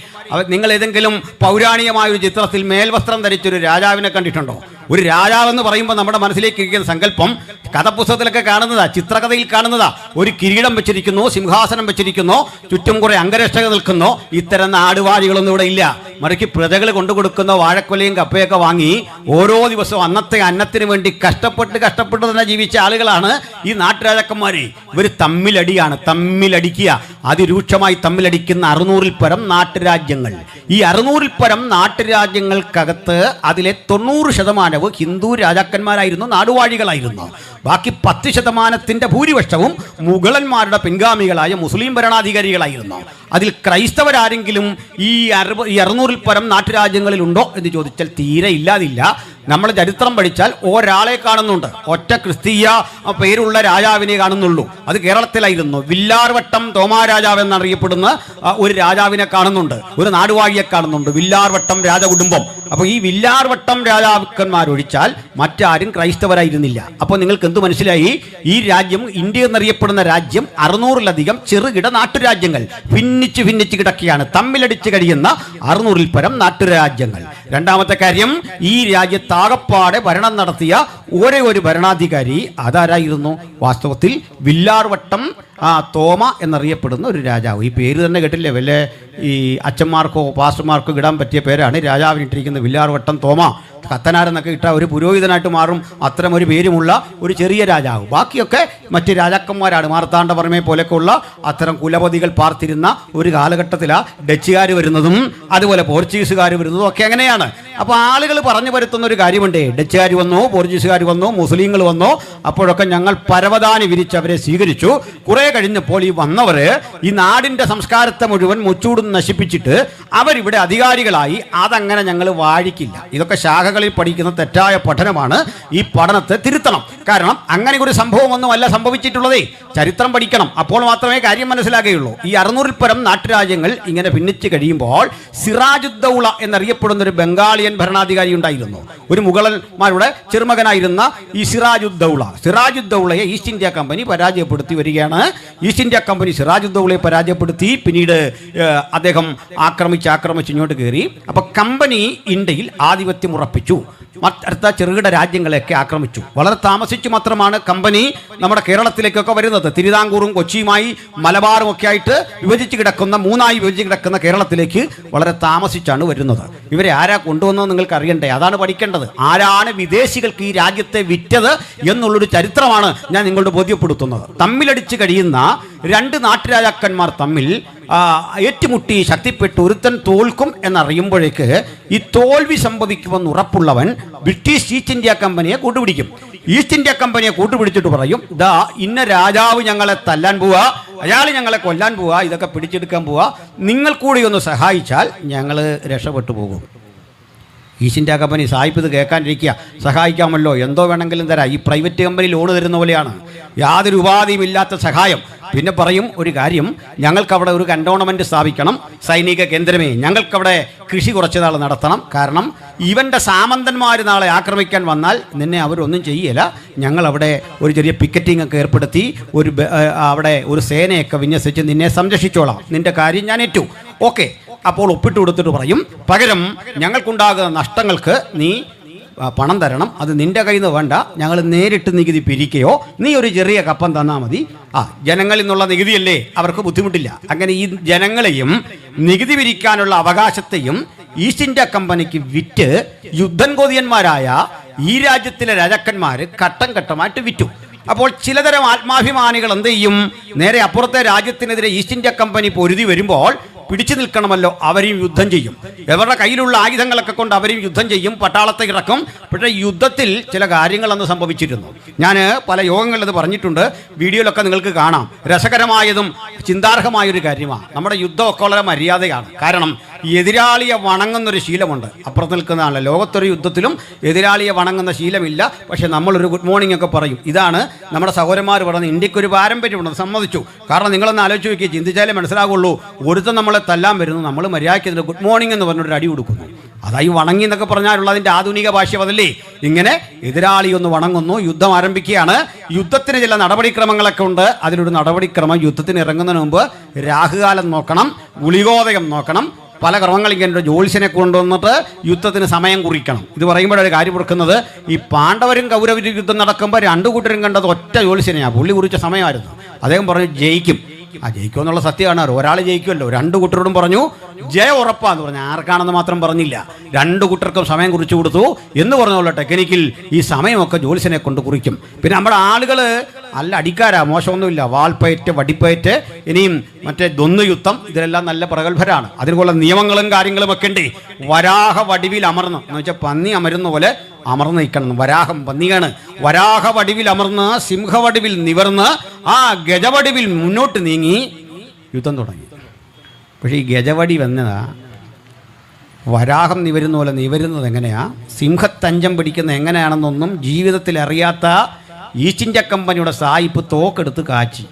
നിങ്ങൾ ഏതെങ്കിലും പൗരാണികമായ ഒരു ചിത്രത്തിൽ മേൽവസ്ത്രം ധരിച്ചൊരു രാജാവിനെ കണ്ടിട്ടുണ്ടോ? ഒരു രാജാവെന്ന് പറയുമ്പോൾ നമ്മുടെ മനസ്സിലേക്ക് ഇരിക്കുന്ന സങ്കല്പം കഥപുസ്തകത്തിലൊക്കെ കാണുന്നതാ, ചിത്രകഥയിൽ കാണുന്നതാ. ഒരു കിരീടം വെച്ചിരിക്കുന്നു, സിംഹാസനം വെച്ചിരിക്കുന്നു, ചുറ്റും കുറെ അംഗരക്ഷകർ നിൽക്കുന്നു. ഇത്തരം നാടുവാഴികളൊന്നും ഇവിടെ ഇല്ല. മറിച്ച് പ്രജകൾ കൊണ്ടുകൊടുക്കുന്ന വാഴക്കൊലയും കപ്പയൊക്കെ വാങ്ങി ഓരോ ദിവസവും അന്നത്തെ അന്നത്തിന് വേണ്ടി കഷ്ടപ്പെട്ട് തന്നെ ജീവിച്ച ആളുകളാണ് ഈ നാട്ടുരാജാക്കന്മാർ. ഇവർ തമ്മിലടിയാണ്, തമ്മിലടിക്കുക, അതിരൂക്ഷമായി തമ്മിലടിക്കുന്ന 600-ൽ പരം നാട്ടുരാജ്യങ്ങൾ. ഈ 600-ൽ പരം നാട്ടുരാജ്യങ്ങൾക്കകത്ത് അതിലെ 90% ഹിന്ദു രാജാക്കന്മാരായിരുന്നു, നാടുവാഴികളായിരുന്നു. ബാക്കി 10% ഭൂരിപക്ഷവും മുഗളന്മാരുടെ പിൻഗാമികളായ മുസ്ലിം ഭരണാധികാരികളായിരുന്നു. അതിൽ ക്രൈസ്തവരാരെങ്കിലും ഈ 600-ൽ പരം നാട്ടുരാജ്യങ്ങളിൽ ഉണ്ടോ എന്ന് ചോദിച്ചാൽ തീരെ ഇല്ലാതില്ല. നമ്മൾ ചരിത്രം പഠിച്ചാൽ ഒരാളെ കാണുന്നുണ്ട്, ഒറ്റ ക്രിസ്തീയ പേരുള്ള രാജാവിനെ കാണുന്നുള്ളൂ. അത് കേരളത്തിലായിരുന്നു. വില്ലാർവട്ടം തോമാരാജാവ് എന്നറിയപ്പെടുന്ന ഒരു രാജാവിനെ കാണുന്നുണ്ട്, ഒരു നാടുവാഴിയെ കാണുന്നുണ്ട്, വില്ലാർവട്ടം രാജകുടുംബം. അപ്പോൾ ഈ വില്ലാർവട്ടം രാജാക്കന്മാരൊഴിച്ചാൽ മറ്റാരും ക്രൈസ്തവരായിരുന്നില്ല. അപ്പോൾ നിങ്ങൾക്ക് എന്ത് മനസ്സിലായി? ഈ രാജ്യം, ഇന്ത്യ എന്നറിയപ്പെടുന്ന രാജ്യം, 600-ലധികം ചെറുകിട നാട്ടുരാജ്യങ്ങൾ ഭിന്നിച്ച് കിടക്കുകയാണ്, തമ്മിലടിച്ച് കഴിയുന്ന 600-ൽ പരം നാട്ടുരാജ്യങ്ങൾ. രണ്ടാമത്തെ കാര്യം, ഈ രാജ്യത്താകപ്പാടെ ഭരണം നടത്തിയ ഒരേ ഒരു ഭരണാധികാരി അതാരായിരുന്നു? വാസ്തവത്തിൽ വില്ലാർവട്ടം തോമ എന്നറിയപ്പെടുന്ന ഒരു രാജാവ്. ഈ പേര് തന്നെ കേട്ടില്ലേ? വല്ല ഈ അച്ഛന്മാർക്കോ പാസ്റ്റർമാർക്കോ ഇടാൻ പറ്റിയ പേരാണ് രാജാവിനിട്ടിരിക്കുന്നത്, വില്ലാർവട്ടം തോമ. കത്തനാരെന്നൊക്കെ ഇട്ട ഒരു പുരോഹിതനായിട്ട് മാറും, അത്തരം ഒരു പേരുമുള്ള ഒരു ചെറിയ രാജാവ്. ബാക്കിയൊക്കെ മറ്റ് രാജാക്കന്മാരാണ്. മാർത്താണ്ഡവർമ്മയെ പോലെയൊക്കെയുള്ള അത്തരം കുലപതികൾ പാർത്തിരുന്ന ഒരു കാലഘട്ടത്തിലാണ് ഡച്ചുകാർ വരുന്നതും അതുപോലെ പോർച്ചുഗീസുകാർ വരുന്നതും ഒക്കെ അങ്ങനെയാണ്. അപ്പോൾ ആളുകൾ പറഞ്ഞു വരുത്തുന്ന ഒരു കാര്യമുണ്ട്, ഡച്ചുകാർ വന്നു, പോർച്ചുഗീസുകാർ വന്നു, മുസ്ലിങ്ങൾ വന്നു, അപ്പോഴൊക്കെ ഞങ്ങൾ പരവതാനി വിരിച്ച് അവരെ സ്വീകരിച്ചു. കുറേ കഴിഞ്ഞപ്പോൾ ഈ വന്നവർ ഈ നാടിൻ്റെ സംസ്കാരത്തെ മുഴുവൻ മുച്ചൂടും നശിപ്പിച്ചിട്ട് അവരിവിടെ അധികാരികളായി. അതങ്ങനെ ഞങ്ങൾ വാഴിക്കില്ല. ഇതൊക്കെ ശാഖകളിൽ പഠിക്കുന്ന തെറ്റായ പഠനമാണ്. ഈ പഠനത്തെ തിരുത്തണം. കാരണം അങ്ങനെ ഒരു സംഭവമൊന്നും അല്ല സംഭവിച്ചിട്ടുള്ളതേ. ചരിത്രം പഠിക്കണം, അപ്പോൾ മാത്രമേ കാര്യം മനസ്സിലാകുകയുള്ളൂ. ഈ 600-ൽ പരം നാട്ടുരാജ്യങ്ങൾ ഇങ്ങനെ ഭിന്നിച്ച് കഴിയുമ്പോൾ സിറാജുദ്ദൗള എന്നറിയപ്പെടുന്ന ഒരു ബംഗാളിയൻ ഭരണാധികാരി ഉണ്ടായിരുന്നു. ഒരു മുഗളന്മാരുടെ ചെറുമകനായിരുന്ന ഈ സിറാജുദ്ദൗളയെ ഈസ്റ്റ് ഇന്ത്യ കമ്പനി പരാജയപ്പെടുത്തി വരികയാണ്. ഈസ്റ്റ് ഇന്ത്യ കമ്പനി സിറാജുദ്ദൗളയെ പരാജയപ്പെടുത്തി പിന്നീട് അദ്ദേഹം ആക്രമിച്ച് ഇങ്ങോട്ട് കയറി. അപ്പോൾ കമ്പനി ഇന്ത്യയിൽ ആധിപത്യം ഉറപ്പിച്ചു. അടുത്ത ചെറുകിട രാജ്യങ്ങളെയൊക്കെ ആക്രമിച്ചു. വളരെ താമസിച്ചു മാത്രമാണ് കമ്പനി നമ്മുടെ കേരളത്തിലേക്കൊക്കെ വരുന്നത്. തിരുവിതാംകൂറും കൊച്ചിയുമായി മലബാറും ഒക്കെ ആയിട്ട് മൂന്നായി വിഭജിച്ച് കിടക്കുന്ന കേരളത്തിലേക്ക് വളരെ താമസിച്ചാണ് വരുന്നത്. ഇവരെ ആരാ കൊണ്ടുവന്നത് നിങ്ങൾക്ക് അറിയണ്ടേ? അതാണ് പഠിക്കേണ്ടത്. ആരാണ് വിദേശികൾക്ക് ഈ രാജ്യത്തെ വിറ്റത് എന്നുള്ളൊരു ചരിത്രമാണ് ഞാൻ നിങ്ങളോട് ബോധ്യപ്പെടുത്തുന്നത്. തമ്മിലടിച്ച് കഴിയുന്ന രണ്ട് നാട്ടുരാജാക്കന്മാർ തമ്മിൽ ഏറ്റുമുട്ടി ശക്തിപ്പെട്ട് ഒരുത്തൻ തോൽക്കും എന്നറിയുമ്പോഴേക്ക് ഈ തോൽവി സംഭവിക്കുമെന്ന് ഉറപ്പുള്ളവൻ ബ്രിട്ടീഷ് ഈസ്റ്റ് ഇന്ത്യ കമ്പനിയെ കൂട്ടുപിടിക്കും. ഈസ്റ്റ് ഇന്ത്യ കമ്പനിയെ കൂട്ടുപിടിച്ചിട്ട് പറയും, ദാ ഇന്ന രാജാവ് ഞങ്ങളെ തല്ലാൻ പോവുക, അയാൾ ഞങ്ങളെ കൊല്ലാൻ പോവുക, ഇതൊക്കെ പിടിച്ചെടുക്കാൻ പോവുക, നിങ്ങൾ കൂടി ഒന്ന് സഹായിച്ചാൽ ഞങ്ങൾ രക്ഷപ്പെട്ടു പോകും. ഈസ്റ്റ് ഇന്ത്യ കമ്പനി സായിപ്പ് ഇത് കേൾക്കാനിരിക്കുക, സഹായിക്കാമല്ലോ, എന്തോ വേണമെങ്കിലും തരാം. ഈ പ്രൈവറ്റ് കമ്പനി ലോണ് തരുന്ന പോലെയാണ്, യാതൊരു ഉപാധിയും ഇല്ലാത്ത സഹായം. പിന്നെ പറയും, ഒരു കാര്യം, ഞങ്ങൾക്കവിടെ ഒരു കണ്ടോൺമെൻറ്റ് സ്ഥാപിക്കണം, സൈനിക കേന്ദ്രമേ, ഞങ്ങൾക്കവിടെ കൃഷി കുറച്ച് നാൾ നടത്തണം. കാരണം ഇവൻ്റെ സാമന്തന്മാർ നാളെ ആക്രമിക്കാൻ വന്നാൽ നിന്നെ അവരൊന്നും ചെയ്യില്ല. ഞങ്ങളവിടെ ഒരു ചെറിയ പിക്കറ്റിംഗ് ഒക്കെ ഏർപ്പെടുത്തി അവിടെ ഒരു സേനയൊക്കെ വിന്യസിച്ച് നിന്നെ സംരക്ഷിച്ചോളാം, നിൻ്റെ കാര്യം ഞാൻ ഏറ്റു. ഓക്കെ, അപ്പോൾ ഒപ്പിട്ട് കൊടുത്തിട്ട് പറയും, പകരം ഞങ്ങൾക്കുണ്ടാകുന്ന നഷ്ടങ്ങൾക്ക് നീ പണം തരണം. അത് നിൻ്റെ കയ്യിൽ നിന്ന് വേണ്ട, ഞങ്ങൾ നേരിട്ട് നികുതി പിരിക്കുകയോ നീ ഒരു ചെറിയ കപ്പം തന്നാൽ മതി. ജനങ്ങളിൽ നിന്നുള്ള നികുതിയല്ലേ, അവർക്ക് ബുദ്ധിമുട്ടില്ല. അങ്ങനെ ഈ ജനങ്ങളെയും നികുതി പിരിക്കാനുള്ള അവകാശത്തെയും ഈസ്റ്റ് ഇന്ത്യ കമ്പനിക്ക് വിറ്റ് യുദ്ധൻകോതിയന്മാരായ ഈ രാജ്യത്തിലെ രാജാക്കന്മാർ ഘട്ടം ഘട്ടമായിട്ട് വിറ്റു. അപ്പോൾ ചിലതരം ആത്മാഭിമാനികൾ എന്ത് ചെയ്യും? നേരെ അപ്പുറത്തെ രാജ്യത്തിനെതിരെ ഈസ്റ്റ് ഇന്ത്യ കമ്പനി പൊരുതി വരുമ്പോൾ പിടിച്ചു നിൽക്കണമല്ലോ, അവരെയും യുദ്ധം ചെയ്യും. ഇവരുടെ കയ്യിലുള്ള ആയുധങ്ങളൊക്കെ കൊണ്ട് അവരെയും യുദ്ധം ചെയ്യും, പട്ടാളത്തെ ഇറക്കും. പക്ഷേ യുദ്ധത്തിൽ ചില കാര്യങ്ങളെന്ന് സംഭവിച്ചിരുന്നു. ഞാൻ പല യോഗങ്ങളിൽ ഇത് പറഞ്ഞിട്ടുണ്ട്, വീഡിയോയിലൊക്കെ നിങ്ങൾക്ക് കാണാം. രസകരമായതും ചിന്താർഹമായൊരു കാര്യമാണ്. നമ്മുടെ യുദ്ധമൊക്കെ വളരെ മര്യാദയാണ്. കാരണം എതിരാളിയെ വണങ്ങുന്നൊരു ശീലമുണ്ട്. അപ്പുറത്ത് നിൽക്കുന്നതാണ്. ലോകത്തൊരു യുദ്ധത്തിലും എതിരാളിയെ വണങ്ങുന്ന ശീലമില്ല. പക്ഷേ നമ്മളൊരു ഗുഡ് മോർണിംഗ് ഒക്കെ പറയും. ഇതാണ് നമ്മുടെ സഹോദരന്മാർ പറഞ്ഞത്. ഇന്ത്യക്കൊരു പാരമ്പര്യമുണ്ടെന്ന് സമ്മതിച്ചു. കാരണം നിങ്ങളൊന്ന് ആലോചിച്ച് നോക്കി, ചിന്തിച്ചാലേ മനസ്സിലാകുള്ളൂ. ഒരുത്തം നമ്മളെ തല്ലാൻ വരുന്നു, നമ്മൾ മര്യാദയ്ക്ക് ഗുഡ് മോർണിംഗ് എന്ന് പറഞ്ഞൊരു അടി കൊടുക്കുന്നു. അതായി വണങ്ങി എന്നൊക്കെ പറഞ്ഞാലുള്ളതിൻ്റെ ആധുനിക ഭാഷ്യം അതല്ലേ. ഇങ്ങനെ എതിരാളി ഒന്ന് വണങ്ങുന്നു, യുദ്ധം ആരംഭിക്കുകയാണ്. യുദ്ധത്തിന് ചില നടപടിക്രമങ്ങളൊക്കെ ഉണ്ട്. അതിലൊരു നടപടിക്രമം, യുദ്ധത്തിന് ഇറങ്ങുന്നതിന് മുമ്പ് രാഹുകാലം നോക്കണം, ഗുളികോദയം നോക്കണം, പല ക്രമങ്ങളിങ്ങനെ ജ്യോത്സ്യനെ കൊണ്ടുവന്നിട്ട് യുദ്ധത്തിന് സമയം കുറിക്കണം. ഇത് പറയുമ്പോഴൊരു കാര്യം കൊടുക്കുന്നത്, ഈ പാണ്ഡവരും കൗരവരും യുദ്ധം നടക്കുമ്പോൾ രണ്ടു കൂട്ടരും കണ്ടത് ഒറ്റ ജ്യോത്സ്യനെയാണ്. പുള്ളി കുറിച്ച സമയമായിരുന്നു. അദ്ദേഹം പറഞ്ഞു ജയിക്കും. ജയിക്കുമെന്നുള്ള സത്യമാണ്. ഒരാൾ ജയിക്കുമല്ലോ. രണ്ടു കൂട്ടരോടും പറഞ്ഞു ജയം ഉറപ്പാന്ന് പറഞ്ഞു. ആർക്കാണെന്ന് മാത്രം പറഞ്ഞില്ല. രണ്ടു കൂട്ടർക്കും സമയം കുറിച്ചു കൊടുത്തു എന്ന് പറഞ്ഞുള്ള ടെക്നിക്കിൽ ഈ സമയമൊക്കെ ജ്യോത്സ്യനെ കൊണ്ട് കുറിക്കും. പിന്നെ നമ്മുടെ ആളുകൾ നല്ല അടിക്കാരാ, മോശമൊന്നുമില്ല. വാൾപ്പയറ്റ്, വടിപ്പയറ്റ്, ഇനിയും മറ്റേ ദ്വന്ദ്വയുദ്ധം, ഇതിലെല്ലാം നല്ല പ്രഗത്ഭരാണ്. അതിനുള്ള നിയമങ്ങളും കാര്യങ്ങളും ഒക്കെ ഉണ്ട്. വരാഹ വടിവിൽ അമർന്ന് എന്ന് വെച്ചാൽ പന്നി അമരുന്ന പോലെ അമർന്ന് നിൽക്കണം. വരാഹം പന്നിയാണ്. വരാഹ വടിവിൽ അമർന്ന് സിംഹവടിവിൽ നിവർന്ന് ആ ഗജവടിവിൽ മുന്നോട്ട് നീങ്ങി യുദ്ധം തുടങ്ങി. പക്ഷേ ഈ ഗജവടി വന്നതാ വരാഹം നിവരുന്ന പോലെ നിവരുന്നത് എങ്ങനെയാ, സിംഹത്തഞ്ചം പിടിക്കുന്ന എങ്ങനെയാണെന്നൊന്നും ജീവിതത്തിൽ അറിയാത്ത ഈസ്റ്റ് ഇന്ത്യ കമ്പനിയുടെ സായിപ്പ് തോക്കെടുത്ത് കാച്ചി.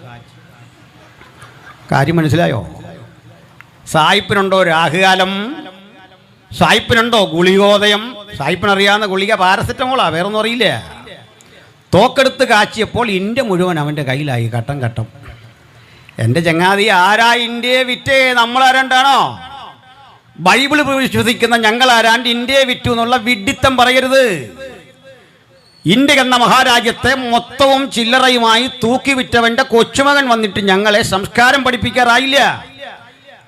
കാര്യം മനസ്സിലായോ? സായിപ്പിനുണ്ടോ രാഹുകാലം? സായിപ്പിനുണ്ടോ ഗുളികോദയം? സായിപ്പിനറിയാവുന്ന ഗുളിക പാരസെറ്റമോളാ, വേറൊന്നും അറിയില്ല. തോക്കെടുത്ത് കാച്ചിയപ്പോൾ ഇന്ത്യ മുഴുവൻ അവൻ്റെ കയ്യിലായി, ഘട്ടം ഘട്ടം. എൻ്റെ ചങ്ങാതി, ആരാ ഇന്ത്യയെ വിറ്റേ? നമ്മളാരാണ്ടാണോ? ബൈബിൾ വിശ്വസിക്കുന്ന ഞങ്ങളാരാണ്ട് ഇന്ത്യയെ വിറ്റു എന്നുള്ള വിഡ്ഢിത്തം പറയരുത്. ഇന്ത്യ എന്ന മഹാരാജ്യത്തെ മൊത്തവും ചില്ലറയുമായി തൂക്കി വിറ്റവൻ്റെ കൊച്ചുമകൻ വന്നിട്ട് ഞങ്ങളെ സംസ്കാരം പഠിപ്പിക്കാറായില്ല,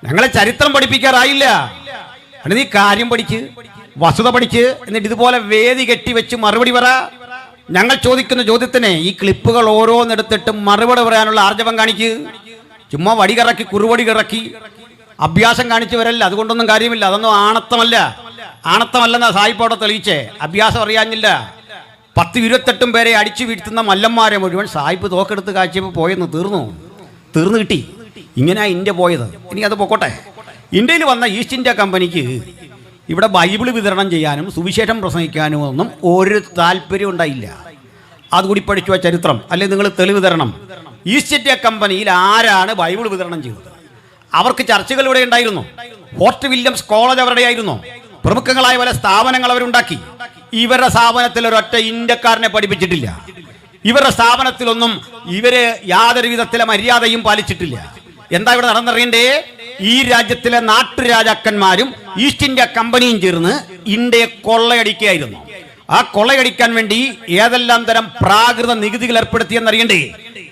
ഞങ്ങളെ ചരിത്രം പഠിപ്പിക്കാറായില്ല. നീ കാര്യം പഠിച്ച്, വസ്തുത പഠിച്ച്, എന്നിട്ട് ഇതുപോലെ വേദി കെട്ടിവെച്ച് മറുപടി പറ. ഞങ്ങൾ ചോദിക്കുന്ന ചോദ്യത്തിന് ഈ ക്ലിപ്പുകൾ ഓരോന്നെടുത്തിട്ട് മറുപടി പറയാനുള്ള ആർജവം കാണിക്ക്. ചുമ്മാ വടികിറക്കി കുറുവടി കിറക്കി അഭ്യാസം കാണിച്ചു വരല്ല. അതുകൊണ്ടൊന്നും കാര്യമില്ല. അതൊന്നും ആണത്തമല്ലെന്നാ സായിപ്പോടെ തെളിയിച്ചേ. അഭ്യാസം അറിയാഞ്ഞില്ല. 10-28 പേരെ അടിച്ചു വീഴ്ത്തുന്ന മല്ലന്മാരെ മുഴുവൻ സായിപ്പ് തോക്കെടുത്ത് കാഴ്ചയപ്പോൾ പോയെന്ന് തീർന്നു കിട്ടി. ഇങ്ങനെയാണ് ഇന്ത്യ പോയത്. ഇനി അത് പൊക്കോട്ടെ. ഇന്ത്യയിൽ വന്ന ഈസ്റ്റ് ഇന്ത്യ കമ്പനിക്ക് ഇവിടെ ബൈബിൾ വിതരണം ചെയ്യാനും സുവിശേഷം പ്രസംഗിക്കാനും ഒന്നും ഒരു താല്പര്യം ഉണ്ടായില്ല. അതുകൂടി പഠിച്ചു ചരിത്രം, അല്ലെങ്കിൽ നിങ്ങൾ തെളിവ് തരണം. ഈസ്റ്റ് ഇന്ത്യ കമ്പനിയിൽ ആരാണ് ബൈബിൾ വിതരണം ചെയ്തത്? അവർക്ക് ചർച്ചകൾ ഇവിടെ ഉണ്ടായിരുന്നു. ഫോർട്ട് വില്യംസ് കോളേജ് അവരുടെ ആയിരുന്നു. പ്രമുഖങ്ങളായ പല സ്ഥാപനങ്ങൾ അവരുണ്ടാക്കി. ഇവരുടെ സ്ഥാപനത്തിൽ ഒരൊറ്റ ഇന്ത്യക്കാരനെ പഠിപ്പിച്ചിട്ടില്ല. ഇവരുടെ സ്ഥാപനത്തിലൊന്നും ഇവര് യാതൊരു വിധത്തിലെ മര്യാദയും പാലിച്ചിട്ടില്ല. എന്താ ഇവിടെ നടന്നറിയണ്ടേ? ഈ രാജ്യത്തിലെ നാട്ടുരാജാക്കന്മാരും ഈസ്റ്റ് ഇന്ത്യ കമ്പനിയും ചേർന്ന് ഇന്ത്യയെ കൊള്ളയടിക്കുകയായിരുന്നു. ആ കൊള്ളയടിക്കാൻ വേണ്ടി ഏതെല്ലാം തരം പ്രാകൃത നികുതികൾ ഏർപ്പെടുത്തിയെന്നറിയണ്ടേ?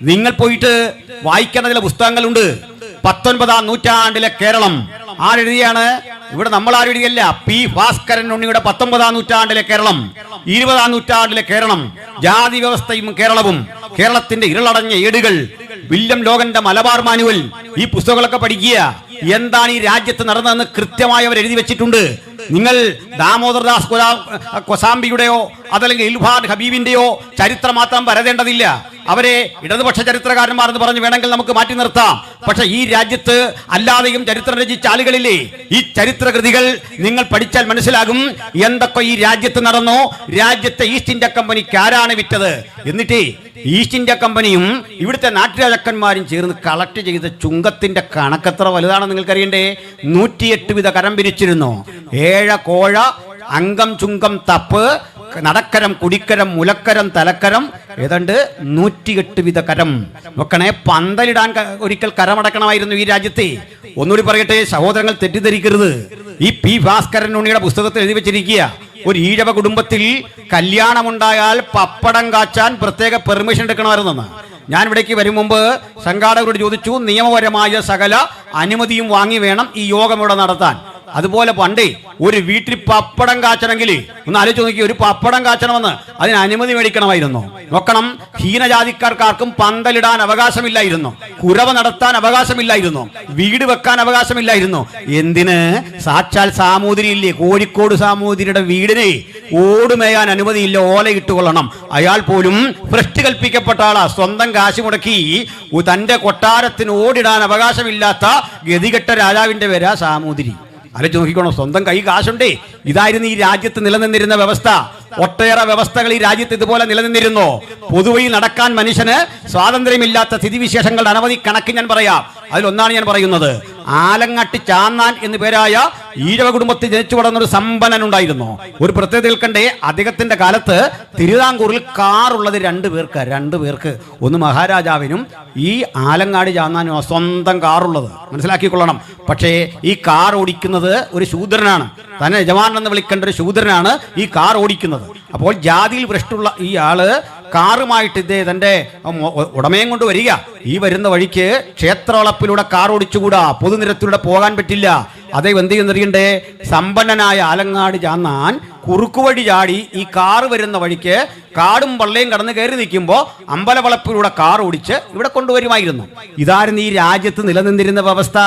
നിങ്ങൾ പോയിട്ട് വായിക്കുന്ന ചില പുസ്തകങ്ങളുണ്ട്. 19-ാം നൂറ്റാണ്ടിലെ കേരളം ആരെഴുതിയാണ്? ഇവിടെ നമ്മൾ ആരും എഴുതിയല്ല. പി ഭാസ്കരൻ ഉണ്ണിയുടെ 19-ാം നൂറ്റാണ്ടിലെ കേരളം, 20-ാം നൂറ്റാണ്ടിലെ കേരളം, ജാതി വ്യവസ്ഥയും കേരളവും, കേരളത്തിന്റെ ഇരുളടഞ്ഞ ഏടുകൾ, വില്യം ലോഗന്റെ മലബാർ മാനുവൽ, ഈ പുസ്തകങ്ങളൊക്കെ പഠിക്കുക. എന്താണ് ഈ രാജ്യത്ത് നടന്നതെന്ന് കൃത്യമായി അവർ എഴുതി വെച്ചിട്ടുണ്ട്. നിങ്ങൾ ദാമോദർദാസ് കൊസാംബിയുടെയോ അതല്ലെങ്കിൽ ഇൽഫാൻ ഹബീബിന്റെയോ ചരിത്രം മാത്രം പരതേണ്ടതില്ല. അവരെ ഇടതുപക്ഷ ചരിത്രകാരന്മാർ എന്ന് പറഞ്ഞ് വേണമെങ്കിൽ നമുക്ക് മാറ്റി നിർത്താം. പക്ഷെ ഈ രാജ്യത്ത് അല്ലാതെയും ചരിത്രം രചിച്ച ആളുകളില്ലേ? ഈ ചരിത്രകൃതികൾ നിങ്ങൾ പഠിച്ചാൽ മനസ്സിലാകും എന്തൊക്കെ ഈ രാജ്യത്ത് നടന്നോ. രാജ്യത്തെ ഈസ്റ്റ് ഇന്ത്യ കമ്പനിക്ക് ആരാണ് വിറ്റത്? എന്നിട്ട് ഈസ്റ്റ് ഇന്ത്യ കമ്പനിയും ഇവിടുത്തെ നാട്ടുരാജാക്കന്മാരും ചേർന്ന് കളക്ട് ചെയ്ത ചുങ്കത്തിന്റെ കണക്കെത്ര വലുതാണെന്ന് നിങ്ങൾക്കറിയണ്ടേ? 108 വിധ കരം പിരിച്ചിരുന്നു. ഏഴ കോഴ, അംഗം, ചുങ്കം, തപ്പ്, നടക്കരം, കുടിക്കരം, മുലക്കരം, തലക്കരം, ഏതാണ്ട് 108 വിധ കരം. നോക്കണേ, പന്തലിടാൻ ഒരിക്കൽ കരമടക്കണമായിരുന്നു ഈ രാജ്യത്തെ. ഒന്നുകൂടി പറയട്ടെ, സഹോദരങ്ങൾ തെറ്റിദ്ധരിക്കരുത്. ഈ പി ഭാസ്കരൻ ഉണ്ണിയുടെ പുസ്തകത്തിൽ എഴുതി വെച്ചിരിക്കുക, ഒരു ഈഴവ കുടുംബത്തിൽ കല്യാണമുണ്ടായാൽ പപ്പടം കാച്ചാൻ പ്രത്യേക പെർമിഷൻ എടുക്കണമായിരുന്നെന്ന്. ഞാൻ ഇവിടേക്ക് വരും മുമ്പ് സംഘാടകരോട് ചോദിച്ചു, നിയമപരമായ സകല അനുമതിയും വാങ്ങി വേണം ഈ യോഗം ഇവിടെ നടത്താൻ. അതുപോലെ പണ്ടേ ഒരു വീട്ടിൽ പപ്പടം കാച്ചണമെങ്കിൽ ഒന്ന് ആലോചിച്ച് നോക്കി, ഒരു പപ്പടം കാച്ചണമെന്ന് അതിന് അനുമതി മേടിക്കണമായിരുന്നു. നോക്കണം, ഹീനജാതിക്കാർക്കാർക്കും പന്തലിടാൻ അവകാശമില്ലായിരുന്നു, കുരവ നടത്താൻ അവകാശമില്ലായിരുന്നു, വീട് വെക്കാൻ അവകാശമില്ലായിരുന്നു. എന്തിന്? സാക്ഷാൽ സാമൂതിരി ഇല്ലേ, കോഴിക്കോട് സാമൂതിരിയുടെ വീടിനെ ഓടുമേയാൻ അനുമതിയില്ല, ഓല ഇട്ടുകൊള്ളണം. അയാൾ പോലും ഭ്രഷ്ട് കൽപ്പിക്കപ്പെട്ട ആളാ. സ്വന്തം കാശ് മുടക്കി തന്റെ കൊട്ടാരത്തിന് ഓടിടാൻ അവകാശമില്ലാത്ത ഗതികെട്ട രാജാവിന്റെ പേരാ സാമൂതിരി. ആലോചിച്ച് നോക്കിക്കോണം, സ്വന്തം കൈ കാശുണ്ടേ. ഇതായിരുന്നു ഈ രാജ്യത്ത് നിലനിന്നിരുന്ന വ്യവസ്ഥ. ഒട്ടേറെ വ്യവസ്ഥകൾ ഈ രാജ്യത്ത് ഇതുപോലെ നിലനിന്നിരുന്നു. പൊതുവയിൽ നടക്കാൻ മനുഷ്യന് സ്വാതന്ത്ര്യമില്ലാത്ത സ്ഥിതിവിശേഷങ്ങളുടെ അനവധി കണക്ക് ഞാൻ പറയാം. അതിലൊന്നാണ് ഞാൻ പറയുന്നത്. ആലങ്ങാട്ട് ചാന്നാൻ എന്നു പേരായ ഈഴവ കുടുംബത്തിൽ ജനിച്ചു വളർന്നൊരു സമ്പന്നൻ ഉണ്ടായിരുന്നു. ഒരു പ്രത്യേകത നിൽക്കണ്ടേ, അദ്ദേഹത്തിന്റെ കാലത്ത് തിരുവിതാംകൂറിൽ കാറുള്ളത് 2 പേർക്ക്. ഒന്ന് മഹാരാജാവിനും ഈ ആലങ്ങാട് ചാന്നാനും സ്വന്തം കാറുള്ളത്, മനസ്സിലാക്കിക്കൊള്ളണം. പക്ഷേ ഈ കാർ ഓടിക്കുന്നത് ഒരു ശൂദ്രനാണ്. തന്നെ യജമാനൻ എന്ന് വിളിക്കേണ്ട ഒരു ശൂദ്രനാണ് ഈ കാർ ഓടിക്കുന്നത്. അപ്പോൾ ജാതിയിൽ ഭ്രഷ്ടുള്ള ഈ ആള് കാറുമായിട്ട് തന്റെ ഉടമയും കൊണ്ട് വരിക. ഈ വരുന്ന വഴിക്ക് ക്ഷേത്രവളപ്പിലൂടെ കാർ ഓടിച്ചുകൂടാ, പൊതുനിരത്തിലൂടെ പോകാൻ പറ്റില്ല. അതേ എന്ത് ചെയ്യുന്നറിയണ്ടേ, സമ്പന്നനായ ആലങ്ങാട് ചാന്നാൻ കുറുക്കുവഴി ചാടി ഈ കാറ് വരുന്ന വഴിക്ക് കാടും പള്ളയും കടന്ന് കയറി നിൽക്കുമ്പോൾ അമ്പലവളപ്പിലൂടെ കാർ ഓടിച്ച് ഇവിടെ കൊണ്ടുവരുമായിരുന്നു. ഇതായിരുന്നു ഈ രാജ്യത്ത് നിലനിന്നിരുന്ന വ്യവസ്ഥ.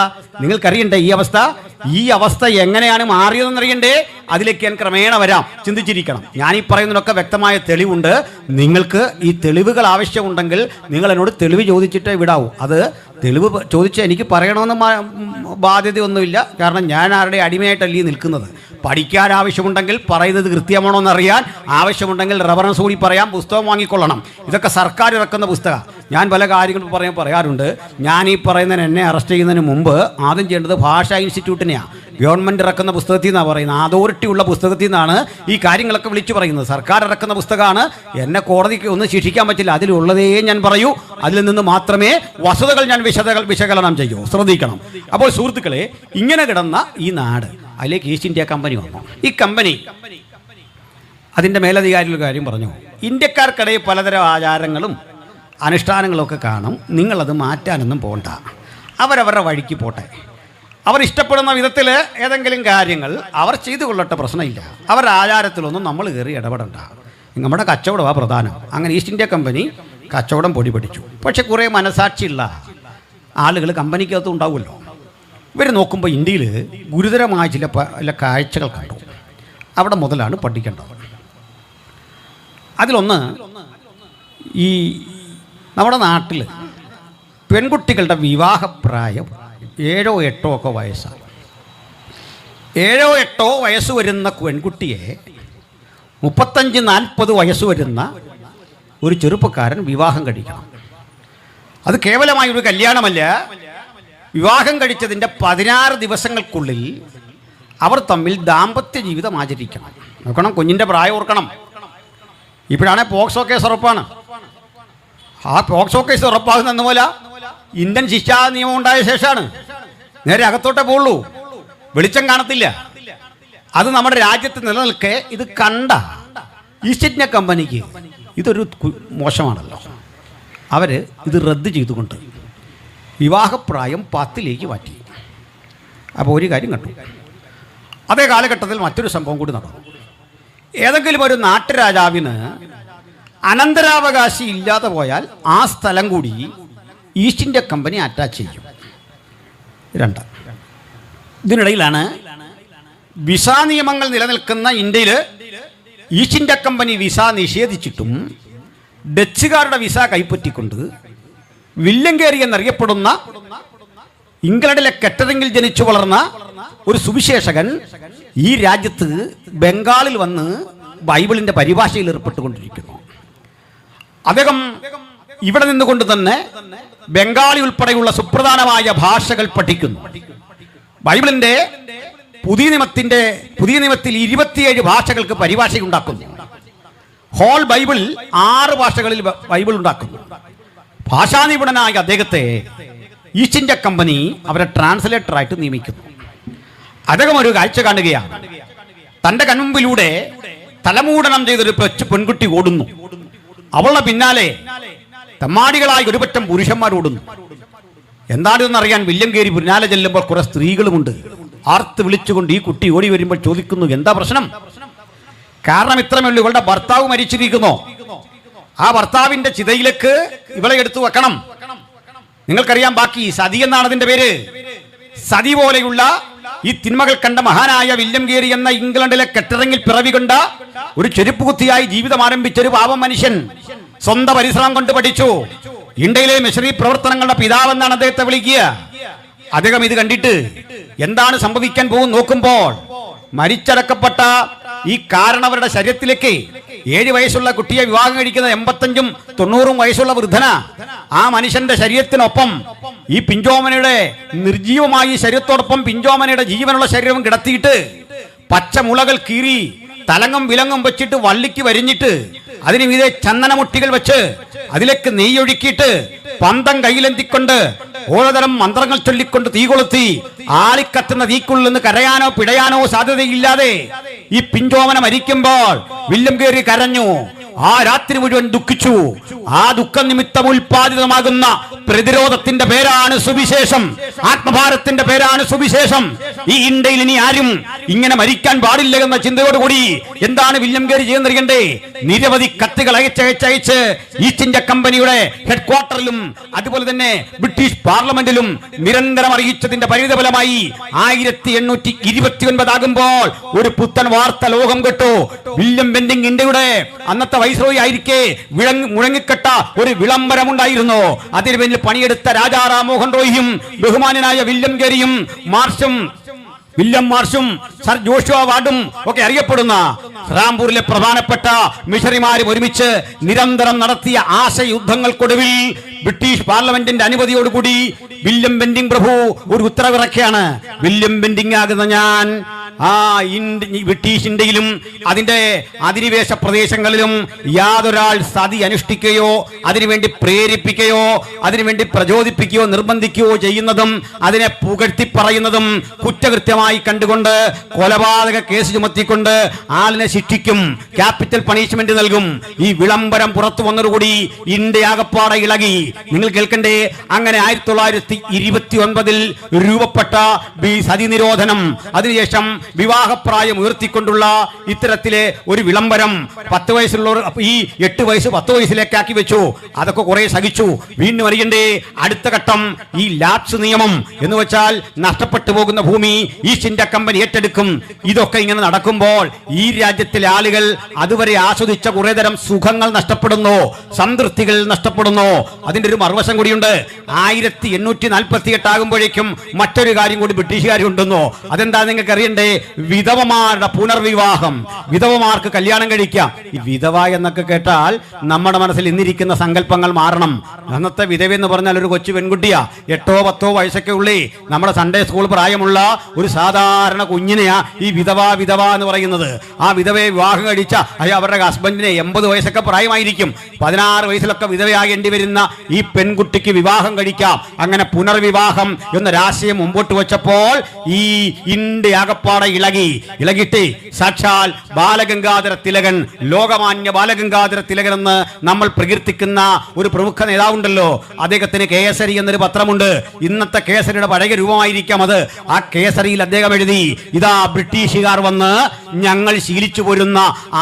നിങ്ങൾക്കറിയണ്ടേ ഈ അവസ്ഥ എങ്ങനെയാണ് മാറിയതെന്നറിയണ്ടേ? അതിലേക്ക് ഞാൻ ക്രമേണ വരാം, ചിന്തിച്ചിരിക്കണം. ഞാനീ പറയുന്നതിനൊക്കെ വ്യക്തമായ തെളിവുണ്ട്. നിങ്ങൾക്ക് ഈ തെളിവുകൾ ആവശ്യമുണ്ടെങ്കിൽ നിങ്ങൾ എന്നോട് തെളിവ് ചോദിച്ചിട്ടേ വിടാവൂ. അത് തെളിവ് ചോദിച്ച് എനിക്ക് പറയണമെന്ന് ബാധ്യതയൊന്നുമില്ല. കാരണം ഞാൻ ആരുടെ അടിമയായിട്ടല്ലേ നിൽക്കുന്നത്. പഠിക്കാൻ ആവശ്യമുണ്ടെങ്കിൽ പറയുന്നത് കൃത്യമാണോ എന്നറിയാൻ ആവശ്യമുണ്ടെങ്കിൽ റെഫറൻസ് കൂടി പറയാം, പുസ്തകം വാങ്ങിക്കൊള്ളണം. ഇതൊക്കെ സർക്കാർ ഇറക്കുന്ന പുസ്തകം. ഞാൻ പല കാര്യങ്ങളും പറയാറുണ്ട്. ഞാൻ ഈ പറയുന്നതിന് എന്നെ അറസ്റ്റ് ചെയ്യുന്നതിന് മുമ്പ് ആദ്യം ചെയ്യേണ്ടത് ഭാഷാ ഇൻസ്റ്റിറ്റ്യൂട്ടിനെയാണ്. ഗവൺമെൻറ് ഇറക്കുന്ന പുസ്തകത്തിൽ നിന്നാണ് പറയുന്നത്, അതോറിറ്റി ഉള്ള പുസ്തകത്തിൽ നിന്നാണ് ഈ കാര്യങ്ങളൊക്കെ വിളിച്ചു പറയുന്നത്. സർക്കാർ ഇറക്കുന്ന പുസ്തകമാണ്. എന്നെ കോടതിക്ക് ഒന്നും ശിക്ഷിക്കാൻ പറ്റില്ല. അതിലുള്ളതേ ഞാൻ പറയൂ, അതിൽ നിന്ന് മാത്രമേ വസ്തുതകൾ ഞാൻ വിശകലനം ചെയ്യൂ. ശ്രദ്ധിക്കണം. അപ്പോൾ സുഹൃത്തുക്കളെ, ഇങ്ങനെ കിടന്ന ഈ നാട്, അതിലേക്ക് ഈസ്റ്റ് ഇന്ത്യ കമ്പനി വന്നു. ഈ കമ്പനി അതിൻ്റെ മേലധികാരികളുടെ കാര്യം പറഞ്ഞു. ഇന്ത്യക്കാർക്കിടയിൽ പലതരം ആചാരങ്ങളും അനുഷ്ഠാനങ്ങളും ഒക്കെ കാണും. നിങ്ങളത് മാറ്റാനൊന്നും പോകണ്ട, അവരവരുടെ വഴിക്ക് പോട്ടെ. അവർ ഇഷ്ടപ്പെടുന്ന വിധത്തിൽ ഏതെങ്കിലും കാര്യങ്ങൾ അവർ ചെയ്തു കൊള്ളട്ടെ, പ്രശ്നമില്ല. അവരുടെ ആചാരത്തിലൊന്നും നമ്മൾ കയറി ഇടപെടണ്ട. നമ്മുടെ കച്ചവടമാണ് പ്രധാനം. അങ്ങനെ ഈസ്റ്റ് ഇന്ത്യ കമ്പനി കച്ചവടം പൊടി പഠിച്ചു. പക്ഷെ കുറേ മനസാക്ഷിയുള്ള ആളുകൾ കമ്പനിക്കകത്തും ഉണ്ടാവുമല്ലോ. ഇവർ നോക്കുമ്പോൾ ഇന്ത്യയിൽ ഗുരുതരമായ ചില കാഴ്ചകൾ കണ്ടു. അവിടെ മുതലാണ് പഠിക്കേണ്ടത്. അതിലൊന്ന്, ഈ നമ്മുടെ നാട്ടിൽ പെൺകുട്ടികളുടെ വിവാഹപ്രായം 7 or 8 ഒക്കെ വയസ്സാണ്. 7 or 8 വയസ്സ് വരുന്ന പെൺകുട്ടിയെ 35-40 വയസ്സ് വരുന്ന ഒരു ചെറുപ്പക്കാരൻ വിവാഹം കഴിക്കണം. അത് കേവലമായൊരു കല്യാണമല്ല. വിവാഹം കഴിച്ചതിൻ്റെ 16 ദിവസങ്ങൾക്കുള്ളിൽ അവർ തമ്മിൽ ദാമ്പത്യ ജീവിതം ആചരിക്കണം. നോക്കണം, കുഞ്ഞിൻ്റെ പ്രായം ഓർക്കണം. ഇപ്പോഴാണ് പോക്സോ കേസ് ഉറപ്പാണ്. ആ പോക്സോ കേസ് ഉറപ്പാകുന്ന പോലെ ഇന്ത്യൻ ശിക്ഷാ നിയമം ഉണ്ടായ ശേഷമാണ്. നേരെ അകത്തോട്ടേ പോകുള്ളൂ, വെളിച്ചം കാണത്തില്ല. അത് നമ്മുടെ രാജ്യത്ത് നിലനിൽക്കെ ഇത് കണ്ട ഈസ്റ്റ് ഇന്ത്യ കമ്പനിക്ക് ഇതൊരു മോശമാണല്ലോ. അവർ ഇത് റദ്ദ് ചെയ്തുകൊണ്ട് വിവാഹപ്രായം 10 മാറ്റി. അപ്പോൾ ഒരു കാര്യം കണ്ടു. അതേ കാലഘട്ടത്തിൽ മറ്റൊരു സംഭവം കൂടി നടന്നു. ഏതെങ്കിലും ഒരു നാട്ടുരാജാവിന് അനന്തരാവകാശി ഇല്ലാതെ പോയാൽ ആ സ്ഥലം കൂടി ഈസ്റ്റ് ഇന്ത്യ കമ്പനി അറ്റാച്ച് ചെയ്യും. 2. ഇതിനിടയിലാണ് വിസ നിയമങ്ങൾ നിലനിൽക്കുന്ന ഇന്ത്യയിൽ ഈസ്റ്റ് ഇന്ത്യ കമ്പനി വിസ നിഷേധിച്ചിട്ടും ഡച്ചുകാരുടെ വിസ കൈപ്പറ്റിക്കൊണ്ട് വില്യം കേരി എന്നറിയപ്പെടുന്ന ഇംഗ്ലണ്ടിലെ കെറ്ററിംഗിൽ ജനിച്ചു വളർന്ന ഒരു സുവിശേഷകൻ ഈ രാജ്യത്ത് ബംഗാളിൽ വന്ന് ബൈബിളിന്റെ പരിഭാഷയിൽ ഏർപ്പെട്ടുകൊണ്ടിരിക്കുന്നു. അദ്ദേഹം ഇവിടെ നിന്നുകൊണ്ട് തന്നെ ബംഗാളി ഉൾപ്പെടെയുള്ള സുപ്രധാനമായ ഭാഷകൾ പഠിക്കുന്നു. ബൈബിളിന്റെ പുതിയ നിയമത്തിൽ 27 ഭാഷകൾക്ക് പരിഭാഷയുണ്ടാക്കുന്നു. ഹോൾ ബൈബിൾ 6 ഭാഷകളിൽ ബൈബിൾ ഉണ്ടാക്കുന്നു. ഭാഷാ നിപുണനായ അദ്ദേഹത്തെ ഈസ്റ്റ് ഇന്ത്യ കമ്പനി അവരെ ട്രാൻസ്ലേറ്ററായിട്ട് നിയമിക്കുന്നു. അദ്ദേഹം ഒരു കാഴ്ച കാണുകയാണ്. തന്റെ കൺമുമ്പിലൂടെ തലമൂടനം ചെയ്തൊരു പെൺകുട്ടി ഓടുന്നു. അവളുടെ പിന്നാലെ തമ്മാടികളായ ഒരുപറ്റം പുരുഷന്മാരോടുന്നു. എന്താണെന്നറിയാൻ വില്യം കേരി പിന്നാലെ ചെല്ലുമ്പോൾ കുറെ സ്ത്രീകളുമുണ്ട്. ആർത്ത് വിളിച്ചുകൊണ്ട് ഈ കുട്ടി ഓടി വരുമ്പോൾ ചോദിക്കുന്നു, എന്താ പ്രശ്നം? കാരണം ഇത്രമേയുള്ളൂ, ഇവളുടെ ഭർത്താവ് മരിച്ചിരിക്കുന്നു. ആ ഭർത്താവിന്റെ ചിതയിലേക്ക് ഇവളെ എടുത്തു വെക്കണം. നിങ്ങൾക്കറിയാം ബാക്കി. സതി എന്നാണ് അതിന്റെ പേര്. സതി പോലെയുള്ള ഈ തിന്മകൾ കണ്ട മഹാനായ വില്യം കേരി എന്ന ഇംഗ്ലണ്ടിലെ കെറ്ററിംഗിൽ പിറവി കൊണ്ട ഒരു ചെരുപ്പുകുത്തിയായി ജീവിതം ആരംഭിച്ച ഒരു പാവം മനുഷ്യൻ സ്വന്തം പരിശ്രമം കൊണ്ട് പഠിച്ചു. ഇന്ത്യയിലെ മിഷണറി പ്രവർത്തനങ്ങളുടെ പിതാവെന്നാണ് അദ്ദേഹത്തെ വിളിക്കുക. അദ്ദേഹം ഇത് കണ്ടിട്ട് എന്താണ് സംഭവിക്കാൻ പോകും നോക്കുമ്പോൾ മരിച്ചടക്കപ്പെട്ട ഈ കാരണവരുടെ ശരീരത്തിലേക്ക് 7 വയസ്സുള്ള കുട്ടിയെ വിവാഹം കഴിക്കുന്ന 85ഉം 90ഉം വയസ്സുള്ള വൃദ്ധന ആ മനുഷ്യന്റെ ശരീരത്തിനൊപ്പം ഈ പിഞ്ചോമനയുടെ നിർജീവമായി ശരീരത്തോടൊപ്പം പിഞ്ചോമനയുടെ ജീവനുള്ള ശരീരവും കിടത്തിയിട്ട് പച്ചമുളകൾ കീറി തലങ്ങും വിലങ്ങും വെച്ചിട്ട് വള്ളിക്ക് വരിഞ്ഞിട്ട് അതിന് മീതെ ചന്ദനമുട്ടികൾ വെച്ച് അതിലേക്ക് നെയ്യൊഴുക്കിയിട്ട് പന്തം കയ്യിലെന്തിക്കൊണ്ട് ഓരോതരം മന്ത്രങ്ങൾ ചൊല്ലിക്കൊണ്ട് തീ കൊളുത്തി ആളിക്കത്തുന്ന തീക്കുള്ളിൽ നിന്ന് കരയാനോ പിടയാനോ സാധ്യതയില്ലാതെ ഈ പിഞ്ചോമന മരിക്കുമ്പോൾ വില്യം കേരി കരഞ്ഞു. ആ രാത്രി മുഴുവൻ ദുഃഖിച്ചു. ആ ദുഃഖ നിമിത്തം ഉൽപാദിതമാകുന്ന പ്രതിരോധത്തിന്റെ പേരാണ് സുവിശേഷം. ആത്മഭാരത്തിന്റെ പേരാണ് സുവിശേഷം. ഈ ഇന്ത്യയിൽ ഇനി ആരും ഇങ്ങനെ മരിക്കാൻ പാടില്ല എന്ന ചിന്തയോടുകൂടി എന്താണ് വില്യം കേരി ചെയ്യുന്നറിയണ്ടേ? നിരവധി കത്തുകൾ അയച്ചയച്ച് ഈസ്റ്റ് ഇന്ത്യ കമ്പനിയുടെ ഹെഡ്ക്വാർട്ടറിലും അതുപോലെ തന്നെ ബ്രിട്ടീഷ് പാർലമെന്റിലും നിരന്തരം അറിയിച്ചതിന്റെ പരിണിതഫലമായി 1829 ആകുമ്പോൾ ഒരു പുത്തൻ വാർത്ത ലോകം കേട്ടു. വില്യം ബെന്റിംഗ് ഇന്ത്യയുടെ അന്നത്തെ വൈസ്രോയി ആയിരിക്കെ മുഴങ്ങിക്കെട്ട ഒരു വിളംബരമുണ്ടായിരുന്നു. അതിന് പിന്നിൽ പണിയെടുത്ത രാജാ റാം മോഹൻ റോയിയും ബഹുമാനനായ വില്യം കേരിയും വില്യം മാർഷും സർ ജോഷുവ വാർഡും ഒക്കെ അറിയപ്പെടുന്ന റാംപൂരിലെ പ്രധാനപ്പെട്ട മിഷണറിമാരും ഒരുമിച്ച് നിരന്തരം നടത്തിയ ആശയുദ്ധങ്ങൾക്കൊടുവിൽ ബ്രിട്ടീഷ് പാർലമെന്റിന്റെ അനുമതിയോടുകൂടി വില്യം ബെന്റിംഗ് പ്രഭു ഒരു ഉത്തരവിറക്കിയാണ്. വില്യം ബെന്റിംഗ് ആകുന്ന ഞാൻ ബ്രിട്ടീഷ് ഇന്ത്യയിലും അതിന്റെ അധിനിവേശ പ്രദേശങ്ങളിലും യാതൊരാൾ സതി അനുഷ്ഠിക്കുകയോ അതിനുവേണ്ടി പ്രേരിപ്പിക്കുകയോ അതിനുവേണ്ടി പ്രചോദിപ്പിക്കുകയോ നിർബന്ധിക്കുകയോ ചെയ്യുന്നതും അതിനെ പുകഴ്ത്തി പറയുന്നതും കുറ്റകൃത്യമായി കണ്ടുകൊണ്ട് കൊലപാതക കേസ് ചുമത്തിക്കൊണ്ട് ആളിനെ ശിക്ഷിക്കും, ക്യാപിറ്റൽ പണിഷ്മെന്റ് നൽകും. ഈ വിളംബരം പുറത്തു വന്നതോടുകൂടി ഇന്ത്യ ആകപ്പാടെ ഇളകി. നിങ്ങൾ കേൾക്കണ്ടേ? അങ്ങനെ 1929 രൂപപ്പെട്ട സതി നിരോധനം, അതിനുശേഷം വിവാഹപ്രായം ഉയർത്തിക്കൊണ്ടുള്ള ഇത്തരത്തിലെ ഒരു വിളംബരം 10 വയസ്സുള്ളവർ ഈ 8 വയസ്സ് 10 വയസ്സിലേക്കാക്കി വെച്ചു. അതൊക്കെ കുറെ സഹിച്ചു. വീണ്ടും അറിയണ്ടേ? അടുത്ത ഘട്ടം ഈ ലാപ്സ് നിയമം എന്ന് വെച്ചാൽ നഷ്ടപ്പെട്ടു പോകുന്ന ഭൂമി ഈസ്റ്റ് ഇന്ത്യ കമ്പനി ഏറ്റെടുക്കും. ഇതൊക്കെ ഇങ്ങനെ നടക്കുമ്പോൾ ഈ രാജ്യത്തിലെ ആളുകൾ അതുവരെ ആസ്വദിച്ച കുറെ തരം സുഖങ്ങൾ നഷ്ടപ്പെടുന്നു, സംതൃപ്തികൾ നഷ്ടപ്പെടുന്നു. അതിന്റെ ഒരു മറുവശം കൂടിയുണ്ട്. 1848 ആകുമ്പോഴേക്കും മറ്റൊരു കാര്യം കൂടി ബ്രിട്ടീഷുകാർ കൊണ്ടുവന്നു. അതെന്താ നിങ്ങൾക്ക് അറിയണ്ടേ? വിധവമാരുടെ പുനർവിവാഹം, വിധവമാർക്ക് കല്യാണം കഴിക്കാം. ഈ വിധവ എന്നൊക്കെ കേട്ടാൽ നമ്മുടെ മനസ്സിൽ ഇന്നിരിക്കുന്ന സങ്കല്പങ്ങൾ മാറണം. അന്നത്തെ വിധവ എന്ന് പറഞ്ഞാൽ ഒരു കൊച്ചു പെൺകുട്ടിയാ, 8-10 വയസ്സൊക്കെ ഉള്ളേ. നമ്മുടെ സൺഡേ സ്കൂൾ പ്രായമുള്ള ഒരു സാധാരണ കുഞ്ഞിനെയാ ഈ വിധവ എന്ന് പറയുന്നത്. ആ വിധവയെ വിവാഹം കഴിച്ച അവരുടെ ഹസ്ബൻഡിനെ 80 വയസ്സൊക്കെ പ്രായമായിരിക്കും. 16 വയസ്സിലൊക്കെ വിധവയാകേണ്ടി വരുന്ന ഈ പെൺകുട്ടിക്ക് വിവാഹം കഴിക്കാം. അങ്ങനെ പുനർവിവാഹം എന്നൊരാശയം മുമ്പോട്ട് വെച്ചപ്പോൾ ഈ ഇന്ത്യ ആകപ്പാടെ ഇളകിയിട്ട് സാക്ഷാൽ ബാലഗംഗാധര തിലകൻ, ലോകമാന്യ ബാലഗംഗാധര തിലകൻ എന്ന് നമ്മൾ പ്രകീർത്തിക്കുന്ന ഒരു പ്രമുഖ നേതാവുണ്ടല്ലോ, അദ്ദേഹത്തിന് കേസരി എന്നൊരു പത്രമുണ്ട്. ഇന്നത്തെ കേസരിയുടെ പഴയ രൂപമായിരിക്കാം അത്. ആ കേസരിയിൽ അദ്ദേഹം എഴുതി, ഇതാ ബ്രിട്ടീഷുകാർ വന്ന് ഞങ്ങൾ ശീലിച്ചു പോരുന്ന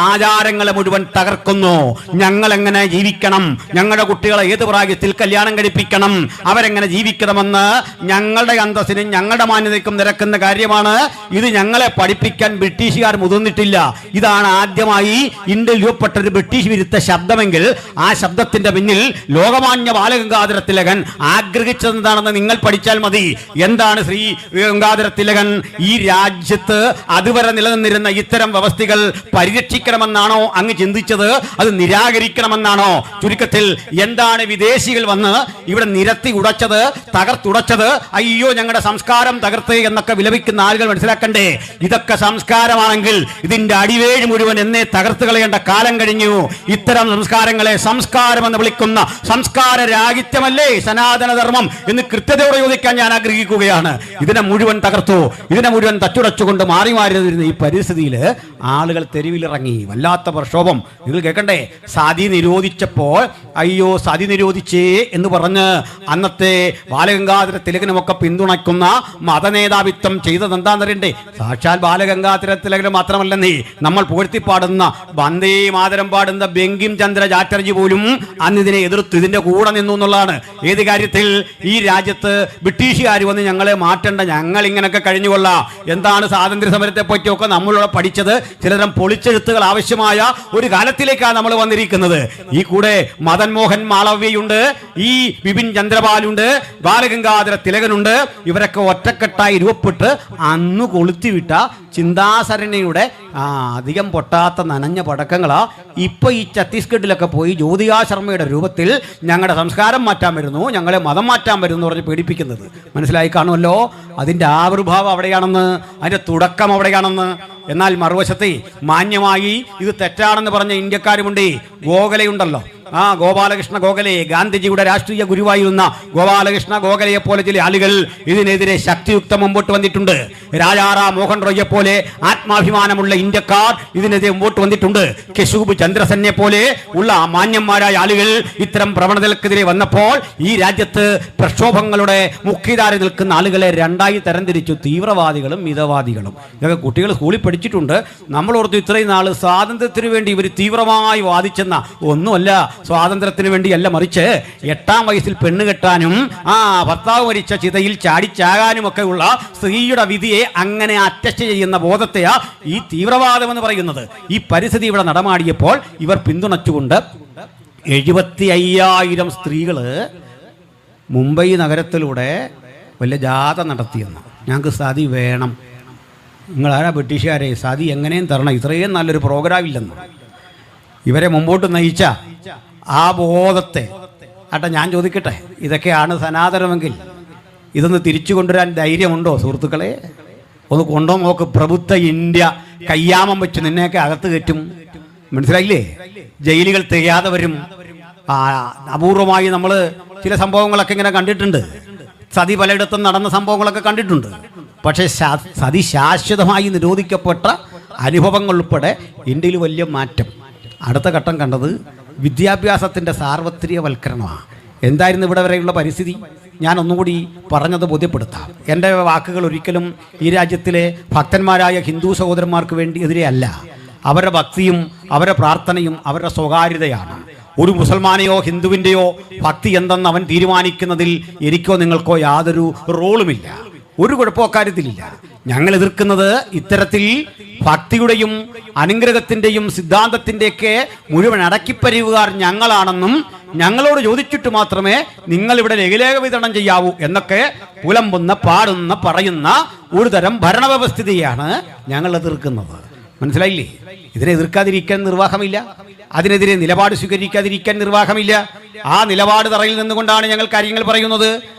ആചാരങ്ങളെ മുഴുവൻ തകർക്കുന്നു. ഞങ്ങൾ എങ്ങനെ ജീവിക്കണം, ഞങ്ങളുടെ കുട്ടികളെ ഏത് പ്രായത്തിൽ കല്യാണം കഴിപ്പിക്കണം, അവരെങ്ങനെ ജീവിക്കണമെന്ന് ഞങ്ങളുടെ അന്തസ്സിനും ഞങ്ങളുടെ മാന്യതയ്ക്കും നിരക്കുന്ന കാര്യമാണ്. ഇത് ഞങ്ങളെ പഠിപ്പിക്കാൻ ബ്രിട്ടീഷുകാർ മുതിർന്നിട്ടില്ല. ഇതാണ് ആദ്യമായി ഇന്ത്യയിൽ രൂപപ്പെട്ട ഒരു ബ്രിട്ടീഷ് വിരുദ്ധ ശബ്ദമെങ്കിൽ ആ ശബ്ദത്തിന്റെ പിന്നിൽ ലോകമാന്യ ബാലഗംഗാധര തിലകൻ ആഗ്രഹിച്ചതെന്താണെന്ന് നിങ്ങൾ പഠിച്ചാൽ മതി. എന്താണ് ശ്രീ ഗംഗാധര തിലകൻ ഈ രാജ്യത്ത് അതുവരെ നിലനിന്നിരുന്ന ഇത്തരം വ്യവസ്ഥകൾ പരിരക്ഷിക്കണമെന്നാണോ അങ്ങ് ചിന്തിച്ചത്, അത് നിരാകരിക്കണമെന്നാണോ? ചുരുക്കത്തിൽ എന്താണ് വിദേശികൾ വന്ന് ഇവിടെ നിരത്തി ഉടച്ചത്, തകർത്തുടച്ചത്? അയ്യോ ഞങ്ങളുടെ സംസ്കാരം തകർത്ത് എന്നൊക്കെ വിലപിക്കുന്ന ആളുകൾ മനസ്സിലാക്കണ്ടേ, ഇതൊക്കെ സംസ്കാരമാണെങ്കിൽ ഇതിന്റെ അടിവേഴ് മുഴുവൻ എന്നെ തകർത്ത് കളയേണ്ട കാലം കഴിഞ്ഞു. ഇത്തരം സംസ്കാരങ്ങളെ സംസ്കാരം എന്ന് വിളിക്കുന്ന സംസ്കാര രാഹിത്യമല്ലേ സനാതന ധർമ്മം എന്ന് കൃത്യതയോടെ ചോദിക്കാൻ ഞാൻ ആഗ്രഹിക്കുകയാണ്. ഇതിനെ മുഴുവൻ തകർത്തു, ഇതിനെ മുഴുവൻ തച്ചുടച്ചുകൊണ്ട് മാറി വരുന്ന ഈ പരിസ്ഥിതിയിൽ ആളുകൾ തെരുവിലിറങ്ങി. വല്ലാത്ത പ്രക്ഷോഭം. നിങ്ങൾ കേൾക്കണ്ടേ, സതി നിരോധിച്ചപ്പോൾ അയ്യോ സതി നിരോധിച്ചേ എന്ന് പറഞ്ഞ് അന്നത്തെ ബാലഗംഗാധര തിലകനുമൊക്കെ പിന്തുണയ്ക്കുന്ന മതനേതാവിത്വം ചെയ്തത് എന്താണെന്നറിയണ്ടേ? സാക്ഷാൽ ബാലഗംഗാധര തിലകന് മാത്രമല്ലെന്നേ, നമ്മൾ പുകഴ്ത്തിപ്പാടുന്ന വന്ദേ മാതരം പാടുന്ന ബങ്കിം ചന്ദ്ര ചാറ്റർജി പോലും അന്ന് ഇതിനെ എതിർത്തു, ഇതിന്റെ കൂടെ നിന്നു എന്നുള്ളതാണ്. ഏത് കാര്യത്തിൽ? ഈ രാജ്യത്ത് ബ്രിട്ടീഷുകാർ വന്ന് ഞങ്ങളെ മാറ്റേണ്ട, ഞങ്ങൾ ഇങ്ങനെയൊക്കെ കഴിഞ്ഞുകൊള്ളാം. എന്താണ് സ്വാതന്ത്ര്യ സമരത്തെ പറ്റിയൊക്കെ നമ്മളിവിടെ പഠിച്ചത്? ചിലതരം പൊളിച്ചെഴുത്തുകൾ ആവശ്യമായ ഒരു കാലത്തിലേക്കാണ് നമ്മൾ വന്നിരിക്കുന്നത്. ഈ കൂടെ മദൻ മോഹൻ മാളവ്യയുണ്ട്, ഈ ബിപിൻ ചന്ദ്രപാലുണ്ട്, ബാലഗംഗാധര തിലകനുണ്ട്. ഇവരൊക്കെ ഒറ്റക്കെട്ടായി രൂപപ്പെട്ട് അന്ന് കൊളുത്തിവിട്ട ചിന്താസരണിയുടെ അധികം പൊട്ടാത്ത നനഞ്ഞ പടക്കങ്ങളാ ഇപ്പൊ ഈ ഛത്തീസ്ഗഡിലൊക്കെ പോയി ജ്യോതികാ ശർമ്മയുടെ രൂപത്തിൽ ഞങ്ങളുടെ സംസ്കാരം മാറ്റാൻ വരുന്നു, ഞങ്ങളെ മതം മാറ്റാൻ വരുന്നു എന്ന് പറഞ്ഞ് പേടിപ്പിക്കുന്നത്. മനസ്സിലായി കാണുമല്ലോ അതിന്റെ ആവിർഭാവം അവിടെയാണെന്ന്, അതിന്റെ തുടക്കം അവിടെയാണെന്ന്. എന്നാൽ മറുവശത്തെ മാന്യമായി ഇത് തെറ്റാണെന്ന് പറഞ്ഞ ഇന്ത്യക്കാരുമുണ്ട്. ഗോഖലെയുണ്ടല്ലോ, ഗോപാലകൃഷ്ണ ഗോഖലെ, ഗാന്ധിജിയുടെ രാഷ്ട്രീയ ഗുരുവായിരുന്ന ഗോപാലകൃഷ്ണ ഗോഖലെയെ പോലെ ചില ആളുകൾ ഇതിനെതിരെ ശക്തിയുക്തം മുമ്പോട്ട് വന്നിട്ടുണ്ട്. രാജാറാം മോഹൻ റോയെ പോലെ ആത്മാഭിമാനമുള്ള ഇന്ത്യക്കാർ ഇതിനെതിരെ മുമ്പോട്ട് വന്നിട്ടുണ്ട്. കെശൂബ് ചന്ദ്രസെന്നെ പോലെ ഉള്ള മാന്യന്മാരായ ആളുകൾ ഇത്തരം പ്രവണതകൾക്കെതിരെ വന്നപ്പോൾ ഈ രാജ്യത്ത് പ്രക്ഷോഭങ്ങളുടെ മുഖ്യധാര നിൽക്കുന്ന ആളുകളെ രണ്ടായി തരംതിരിച്ചു, തീവ്രവാദികളും മിതവാദികളും. ഇതൊക്കെ കുട്ടികൾ സ്കൂളിൽ പഠിച്ചിട്ടുണ്ട്. നമ്മൾ ഓർത്തു ഇത്രയും നാൾ സ്വാതന്ത്ര്യത്തിന് വേണ്ടി ഇവർ തീവ്രമായി വാദിച്ചെന്ന. ഒന്നുമല്ല, സ്വാതന്ത്ര്യത്തിന് വേണ്ടിയല്ല, മറിച്ച് 8ാം വയസ്സിൽ പെണ്ണ് കെട്ടാനും ഭർത്താവ് മരിച്ച ചിതയിൽ ചാടിച്ചാകാനും ഒക്കെ ഉള്ള സ്ത്രീയുടെ വിധിയെ അങ്ങനെ അറ്റസ്റ്റ് ചെയ്യുന്ന ബോധത്തെയാ ഈ തീവ്രവാദം എന്ന് പറയുന്നത്. ഈ പരിസ്ഥിതി ഇവിടെ നടമാടിയപ്പോൾ ഇവർ പിന്തുണച്ചുകൊണ്ട് 75,000 സ്ത്രീകള് മുംബൈ നഗരത്തിലൂടെ വലിയ ജാഥ നടത്തിയെന്ന്. ഞങ്ങൾക്ക് സതി വേണം, നിങ്ങളാരാ ബ്രിട്ടീഷുകാരെ, സതി എങ്ങനെയും തരണം, ഇത്രയും നല്ലൊരു പ്രോഗ്രാം ഇല്ലെന്ന് ഇവരെ മുമ്പോട്ട് നയിച്ച ആ ബോധത്തെ. ഞാൻ ചോദിക്കട്ടെ, ഇതൊക്കെയാണ് സനാതനമെങ്കിൽ ഇതൊന്ന് തിരിച്ചു കൊണ്ടുവരാൻ ധൈര്യമുണ്ടോ സുഹൃത്തുക്കളെ? ഒന്ന് കൊണ്ടോ നോക്ക്. പ്രബുദ്ധ ഇന്ത്യ കയ്യാമം വെച്ച് നിന്നെയൊക്കെ അകത്ത് കയറ്റും. മനസ്സിലായില്ലേ? ജയിലുകൾ തികയാതെ വരും. അപൂർവമായി നമ്മൾ ചില സംഭവങ്ങളൊക്കെ ഇങ്ങനെ കണ്ടിട്ടുണ്ട്. സതി പലയിടത്തും നടന്ന സംഭവങ്ങളൊക്കെ കണ്ടിട്ടുണ്ട്. പക്ഷേ സതി ശാശ്വതമായി നിരോധിക്കപ്പെട്ട അനുഭവങ്ങൾ ഉൾപ്പെടെ ഇന്ത്യയിൽ വലിയ മാറ്റം. അടുത്ത ഘട്ടം കണ്ടത് വിദ്യാഭ്യാസത്തിൻ്റെ സാർവത്രികവൽക്കരണമാണ്. എന്തായിരുന്നു ഇവിടെ വരെയുള്ള പരിസ്ഥിതി? ഞാൻ ഒന്നുകൂടി പറഞ്ഞത് ബോധ്യപ്പെടുത്താം. എൻ്റെ വാക്കുകൾ ഒരിക്കലും ഈ രാജ്യത്തിലെ ഭക്തന്മാരായ ഹിന്ദു സഹോദരന്മാർക്ക് വേണ്ടി എതിരെ അല്ല. അവരുടെ ഭക്തിയും അവരുടെ പ്രാർത്ഥനയും അവരുടെ സ്വകാര്യതയാണ്. ഒരു മുസൽമാനെയോ ഹിന്ദുവിൻ്റെയോ ഭക്തി എന്തെന്ന് അവൻ തീരുമാനിക്കുന്നതിൽ എനിക്കോ നിങ്ങൾക്കോ യാതൊരു റോളുമില്ല. ഒരു കുഴപ്പവും അക്കാര്യത്തിലില്ല. ഞങ്ങൾ എതിർക്കുന്നത് ഇത്തരത്തിൽ ഭക്തിയുടെയും അനുഗ്രഹത്തിന്റെയും സിദ്ധാന്തത്തിന്റെയൊക്കെ മുഴുവൻ അടക്കിപ്പരിവുകാർ ഞങ്ങളാണെന്നും ഞങ്ങളോട് ചോദിച്ചിട്ട് മാത്രമേ നിങ്ങൾ ഇവിടെ ലഘുലേഖ വിതരണം ചെയ്യാവൂ എന്നൊക്കെ പുലമ്പുന്ന, പാടുന്ന, പറയുന്ന ഒരു തരം ഭരണവ്യവസ്ഥിതിയാണ് ഞങ്ങൾ എതിർക്കുന്നത്. മനസ്സിലായില്ലേ? ഇതിനെ എതിർക്കാതിരിക്കാൻ നിർവാഹമില്ല, അതിനെതിരെ നിലപാട് സ്വീകരിക്കാതിരിക്കാൻ നിർവാഹമില്ല. ആ നിലപാട് തറയിൽ നിന്നുകൊണ്ടാണ് ഞങ്ങൾ കാര്യങ്ങൾ പറയുന്നത്.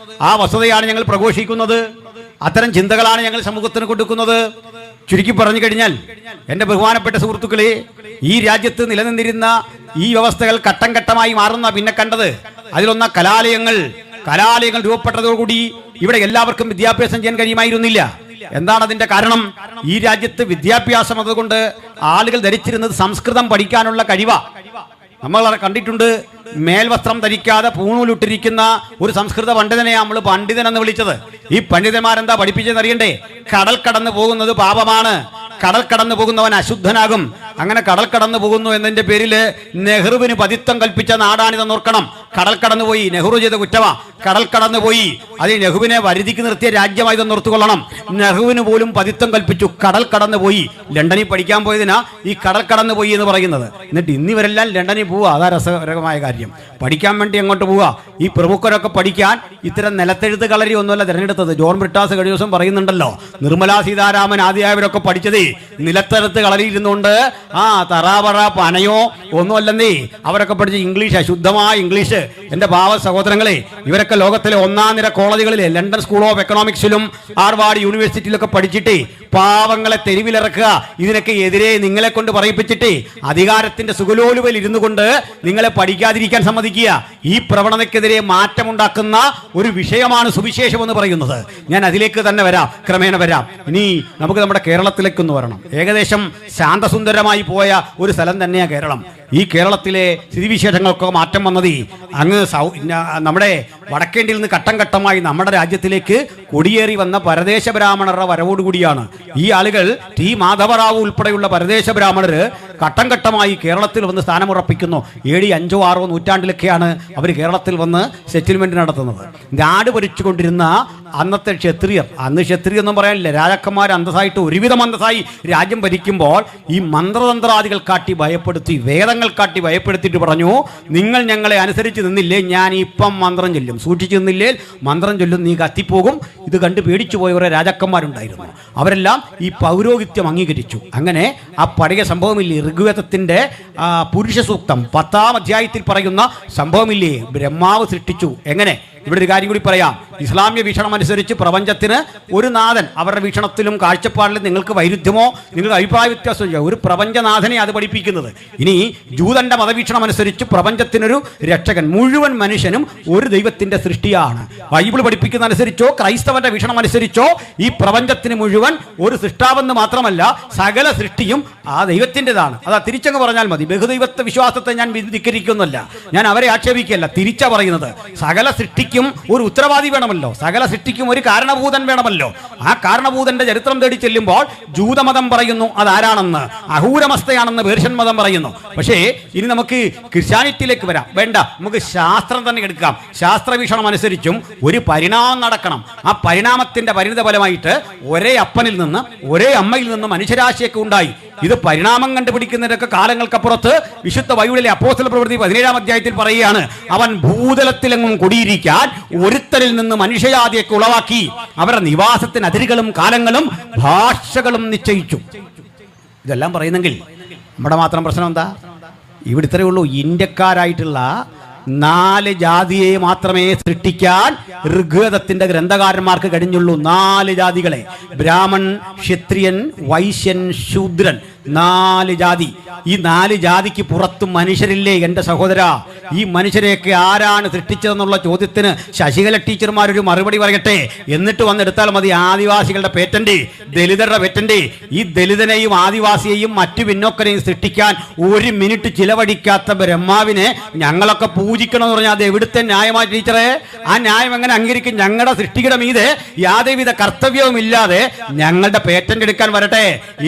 ആ വസ്തുതയാണ് ഞങ്ങൾ പ്രഘോഷിക്കുന്നത്. അത്തരം ചിന്തകളാണ് ഞങ്ങൾ സമൂഹത്തിന് കൊടുക്കുന്നത്. ചുരുക്കി പറഞ്ഞു കഴിഞ്ഞാൽ, എൻ്റെ ബഹുമാനപ്പെട്ട സുഹൃത്തുക്കളെ, ഈ രാജ്യത്ത് നിലനിന്നിരുന്ന ഈ വ്യവസ്ഥകൾ ഘട്ടം ഘട്ടമായി മാറുന്ന പിന്നെ കണ്ടത്. അതിലൊന്ന കലാലയങ്ങൾ രൂപപ്പെട്ടതോടുകൂടി ഇവിടെ എല്ലാവർക്കും വിദ്യാഭ്യാസം ചെയ്യാൻ കഴിയുമായിരുന്നില്ല. എന്താണ് അതിന്റെ കാരണം? ഈ രാജ്യത്ത് വിദ്യാഭ്യാസം അതുകൊണ്ട് ആളുകൾ ധരിച്ചിരുന്നത് സംസ്കൃതം പഠിക്കാനുള്ള കഴിവാ. നമ്മൾ കണ്ടിട്ടുണ്ട്, മേൽവസ്ത്രം ധരിക്കാതെ പൂണൂലിട്ടിരിക്കുന്ന ഒരു സംസ്കൃത പണ്ഡിതനെയാണ് നമ്മൾ പണ്ഡിതൻ എന്ന് വിളിച്ചത്. ഈ പണ്ഡിതന്മാരെന്താ പഠിപ്പിച്ചതെന്ന് അറിയണ്ടേ? കടൽ കടന്നു പോകുന്നത് പാപമാണ്, കടൽ കടന്നു പോകുന്നവൻ അശുദ്ധനാകും. അങ്ങനെ കടൽ കടന്നു പോകുന്നു എന്നതിന്റെ പേരിൽ നെഹ്റുവിന് പതിത്വം കൽപ്പിച്ച നാടാണിതെന്ന് ഓർക്കണം. കടൽ കടന്നുപോയി, നെഹ്റു ചെയ്ത കുറ്റവാ. കടൽ കടന്നുപോയി, അത് നെഹ്റുവിനെ വരുതിക്ക് നിർത്തിയ രാജ്യമായതെന്ന് ഓർത്തുകൊള്ളണം. നെഹ്റുവിന് പോലും പതിത്വം കൽപ്പിച്ചു. കടൽ കടന്നുപോയി. ലണ്ടനിൽ പഠിക്കാൻ പോയതിനാ ഈ കടൽ കടന്നുപോയി എന്ന് പറയുന്നത്. എന്നിട്ട് ഇന്നിവരെല്ലാം ലണ്ടനിൽ പോവുക. അതാ രസകരമായ കാര്യം. പഠിക്കാൻ വേണ്ടി അങ്ങോട്ട് പോവുക. ഈ പ്രമുഖരൊക്കെ പഠിക്കാൻ ഇത്തരം നിലത്തെഴുത്ത് കളരി ഒന്നുമല്ല തിരഞ്ഞെടുത്തത്. ജോൺ ബ്രിട്ടാസ് കഴിഞ്ഞ ദിവസം പറയുന്നുണ്ടല്ലോ, നിർമ്മലാ സീതാരാമൻ ആദ്യമായവരൊക്കെ പഠിച്ചത് നിലത്തെഴുത്ത് കളരിയിരുന്നുകൊണ്ട് തറാവറ പനയോ ഒന്നുമല്ലെന്നേ. അവരൊക്കെ പഠിച്ച ഇംഗ്ലീഷ്, ശുദ്ധമായ ഇംഗ്ലീഷ്. എൻ്റെ പാവ സഹോദരങ്ങളെ, ഇവരൊക്കെ ലോകത്തിലെ ഒന്നാം നിര കോളേജുകളിലെ ലണ്ടൻ സ്കൂൾ ഓഫ് എക്കണോമിക്സിലും ഹാർവാർഡ് യൂണിവേഴ്സിറ്റിയിലൊക്കെ പഠിച്ചിട്ട് പാവങ്ങളെ തെരുവിലിറക്കുക. ഇതിനൊക്കെ എതിരെ നിങ്ങളെ കൊണ്ട് പറയിപ്പിച്ചിട്ട് അധികാരത്തിന്റെ സുഖലോലുവയിൽ ഇരുന്നു കൊണ്ട് നിങ്ങളെ പഠിക്കാതിരിക്കാൻ സമ്മതിക്കുക. ഈ പ്രവണതയ്ക്കെതിരെ മാറ്റമുണ്ടാക്കുന്ന ഒരു വിഷയമാണ് സുവിശേഷം എന്ന് പറയുന്നത്. ഞാൻ അതിലേക്ക് തന്നെ വരാം, ക്രമേണ വരാം. ഇനി നമുക്ക് നമ്മുടെ കേരളത്തിലേക്കൊന്ന് വരണം. ഏകദേശം ശാന്തസുന്ദരമായി പോയ ഒരു സ്ഥലം തന്നെയാണ് കേരളം. ഈ കേരളത്തിലെ സ്ഥിതിവിശേഷങ്ങൾക്കൊക്കെ മാറ്റം വന്നത് അങ്ങ് നമ്മുടെ വടക്കേണ്ടിൽ നിന്ന് ഘട്ടം ഘട്ടമായി നമ്മുടെ രാജ്യത്തിലേക്ക് കുടിയേറി വന്ന പരദേശ ബ്രാഹ്മണരുടെ വരവോടുകൂടിയാണ്. ഈ ആളുകൾ ടി മാധവറാവു ഉൾപ്പെടെയുള്ള പരദേശ ബ്രാഹ്മണർ ഘട്ടം ഘട്ടമായി കേരളത്തിൽ വന്ന് സ്ഥാനമുറപ്പിക്കുന്നു. AD 5 6 നൂറ്റാണ്ടിലൊക്കെയാണ് അവർ കേരളത്തിൽ വന്ന് സെറ്റിൽമെന്റ് നടത്തുന്നത്. നാട് ഭരിച്ചുകൊണ്ടിരുന്ന അന്നത്തെ ക്ഷത്രിയർ, അന്ന് ക്ഷത്രിയ ഒന്നും പറയാനില്ല, രാജാക്കന്മാർ അന്തസ്സായിട്ട് ഒരുവിധം അന്തസ്സായി രാജ്യം ഭരിക്കുമ്പോൾ ഈ മന്ത്രതന്ത്രാദികൾ കാട്ടി ഭയപ്പെടുത്തി, വേദങ്ങൾ കാട്ടി ഭയപ്പെടുത്തിയിട്ട് പറഞ്ഞു, നിങ്ങൾ ഞങ്ങളെ അനുസരിച്ച് നിന്നില്ലേ, ഞാൻ ഇപ്പം മന്ത്രം ചൊല്ലും, സൂക്ഷിച്ചു നിന്നില്ലേ മന്ത്രം ചൊല്ലും, നീ കത്തിപ്പോകും. ഇത് കണ്ട് പേടിച്ചു പോയ കുറേ രാജാക്കന്മാരുണ്ടായിരുന്നു. അവരെല്ലാം ഈ പൗരോഹിത്യം അംഗീകരിച്ചു. അങ്ങനെ ആ പഴയ സംഭവമില്ലേ, ഋഗ്വേദത്തിന്റെ പുരുഷ സൂക്തം 10ാം അധ്യായത്തിൽ പറയുന്ന സംഭവമില്ലേ, ബ്രഹ്മാവ് സൃഷ്ടിച്ചു. എങ്ങനെ? ഇവിടെ ഒരു കാര്യം കൂടി പറയാം. ഇസ്ലാമിക വീക്ഷണം അനുസരിച്ച് പ്രപഞ്ചത്തിന് ഒരു നാഥൻ, അവരുടെ വീക്ഷണത്തിലും കാഴ്ചപ്പാടിലും നിങ്ങൾക്ക് വൈരുദ്ധ്യമോ നിങ്ങൾക്ക് അഭിപ്രായ വ്യത്യാസമോ, ഒരു പ്രപഞ്ചനാഥനെ അത് പഠിപ്പിക്കുന്നത്. ഇനി ജൂതന്റെ മതവീക്ഷണം അനുസരിച്ച് പ്രപഞ്ചത്തിനൊരു രക്ഷകൻ, മുഴുവൻ മനുഷ്യനും ഒരു ദൈവത്തിന്റെ സൃഷ്ടിയാണ്. ബൈബിൾ പഠിപ്പിക്കുന്ന അനുസരിച്ചോ ക്രൈസ്തവന്റെ വീക്ഷണം അനുസരിച്ചോ ഈ പ്രപഞ്ചത്തിന് മുഴുവൻ ഒരു സൃഷ്ടാവെന്ന് മാത്രമല്ല സകല സൃഷ്ടിയും ആ ദൈവത്തിൻ്റെതാണ്. അതാ തിരിച്ചങ്ങ് പറഞ്ഞാൽ മതി. ബഹുദൈവത്വ വിശ്വാസത്തെ ഞാൻ ധിക്കരിക്കുന്നില്ല, ഞാൻ അവരെ ആക്ഷേപിക്കുകയല്ല, തിരിച്ചാ പറയുന്നത്. സകല സൃഷ്ടിക്കും ഒരു ഉത്തരവാദി വേണമല്ലോ, സകല സൃഷ്ടിക്കും ഒരു കാരണഭൂതൻ വേണമല്ലോ. ആ കാരണഭൂതന്റെ ചരിത്രം തേടി ചെല്ലുമ്പോൾ ജൂതമതം പറയുന്നു അതാരാണെന്ന്, അഹൂരമസ്തയാണെന്ന് പേർഷ്യൻ മതം പറയുന്നു. പക്ഷേ ഇനി നമുക്ക് ക്രിസ്ത്യാനിറ്റിയിലേക്ക് വരാം. വേണ്ട, നമുക്ക് ശാസ്ത്രം തന്നെ എടുക്കാം. ശാസ്ത്രവീക്ഷണം അനുസരിച്ചും ഒരു പരിണാമം നടക്കണം. ആ പരിണാമത്തിന്റെ പരിണിത ഫലമായിട്ട് ഒരേ അപ്പനിൽ നിന്ന് ഒരേ അമ്മയിൽ നിന്ന് മനുഷ്യരാശിയൊക്കെ ഉണ്ടായി. ഇത് പരിണാമം കണ്ടുപിടിക്കുന്നതിനൊക്കെ കാലങ്ങൾക്കപ്പുറത്ത് വിശുദ്ധ ബൈബിളിലെ അപ്പോസ്തല പ്രവൃത്തി 17ാം അധ്യായത്തിൽ പറയുകയാണ്, അവൻ ഭൂതലത്തിലെങ്ങും കുടിയിരിക്കാൻ ഒരുത്തരിൽ നിന്ന് മനുഷ്യജാതിയൊക്കെ ഉളവാക്കി, അവരുടെ നിവാസത്തിന് അതിരുകളും കാലങ്ങളും ഭാഷകളും നിശ്ചയിച്ചു. ഇതെല്ലാം പറയുന്നെങ്കിൽ നമ്മുടെ മാത്രം പ്രശ്നം എന്താ? ഇവിടെ ഇത്രയേ ഉള്ളൂ. ഇന്ത്യക്കാരായിട്ടുള്ള 4 ജാതിയെ മാത്രമേ സൃഷ്ടിക്കാൻ ഋഗ്വേദത്തിന്റെ ഗ്രന്ഥകാരന്മാർക്ക് കഴിഞ്ഞുള്ളൂ. 4 ജാതികളെ, ബ്രാഹ്മൺ, ക്ഷത്രിയൻ, വൈശ്യൻ, ശൂദ്രൻ, 4 ജാതി. ഈ 4 ജാതിക്ക് പുറത്ത് മനുഷ്യരില്ലേ എൻ്റെ സഹോദര? ഈ മനുഷ്യരെയൊക്കെ ആരാണ് സൃഷ്ടിച്ചതെന്നുള്ള ചോദ്യത്തിന് ശശികല ടീച്ചർമാരൊരു മറുപടി പറയട്ടെ, എന്നിട്ട് വന്നെടുത്താൽ മതി. ആദിവാസികളുടെ പേറ്റന്റ്, ദലിതരുടെ പേറ്റന്റ്. ഈ ദലിതനെയും ആദിവാസിയെയും മറ്റു പിന്നോക്കരെയും സൃഷ്ടിക്കാൻ 1 മിനിറ്റ് ചിലവഴിക്കാത്ത ബ്രഹ്മാവിനെ ഞങ്ങളൊക്കെ പൂജിക്കണമെന്ന് പറഞ്ഞാൽ അത് എവിടുത്തെ ന്യായമായി ടീച്ചറെ? ആ ന്യായം എങ്ങനെ അംഗീകരിക്കും? ഞങ്ങളുടെ സൃഷ്ടിയുടെ മീതെ യാതൊരുവിധ കർത്തവ്യവും ഇല്ലാതെ ഞങ്ങളുടെ പേറ്റന്റ് എടുക്കാൻ വരട്ടെ.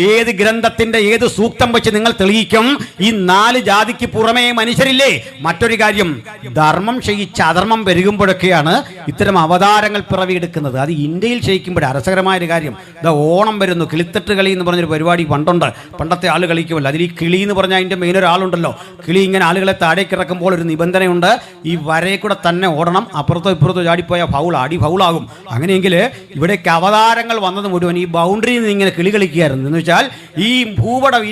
ഏത് ഗ്രന്ഥത്തിന്റെ ഏത് സൂക്തം വെച്ച് നിങ്ങൾ തെളിയിക്കും ഈ 4 ജാതിക്ക് പുറമേ മനുഷ്യരില്ലേ? മറ്റൊരു കാര്യം, ധർമ്മം ക്ഷയിച്ച് അധർമ്മം പെരുകുമ്പോഴൊക്കെയാണ് ഇത്തരം അവതാരങ്ങൾ പിറവിയെടുക്കുന്നത്. അത് ഇന്ത്യയിൽ ക്ഷയിക്കുമ്പോഴേ രസകരമായൊരു കാര്യം. ഇതാ ഓണം വരുന്നു, കിളിത്തട്ട് കളി എന്ന് പറഞ്ഞൊരു പരിപാടി പണ്ടത്തെ ആൾ കളിക്കുമല്ലോ. അതിൽ ഈ കിളി എന്ന് പറഞ്ഞാൽ അതിൻ്റെ മെയിൻ ഒരാളുണ്ടല്ലോ. കിളി ഇങ്ങനെ ആളുകളെ താഴേക്ക് ഇറക്കുമ്പോൾ ഒരു നിബന്ധനയുണ്ട്, ഈ വരയെ കൂടെ തന്നെ ഓടണം, അപ്പുറത്തോ ഇപ്പുറത്തോ ചാടിപ്പോയ ഫൗളാകും. അങ്ങനെയെങ്കിൽ ഇവിടേക്ക് അവതാരങ്ങൾ വന്നത് മുഴുവൻ ഈ ബൗണ്ടറിയിൽ നിന്ന് ഇങ്ങനെ കിളി കളിക്കുകയായിരുന്നു. എന്ന് വെച്ചാൽ ഈ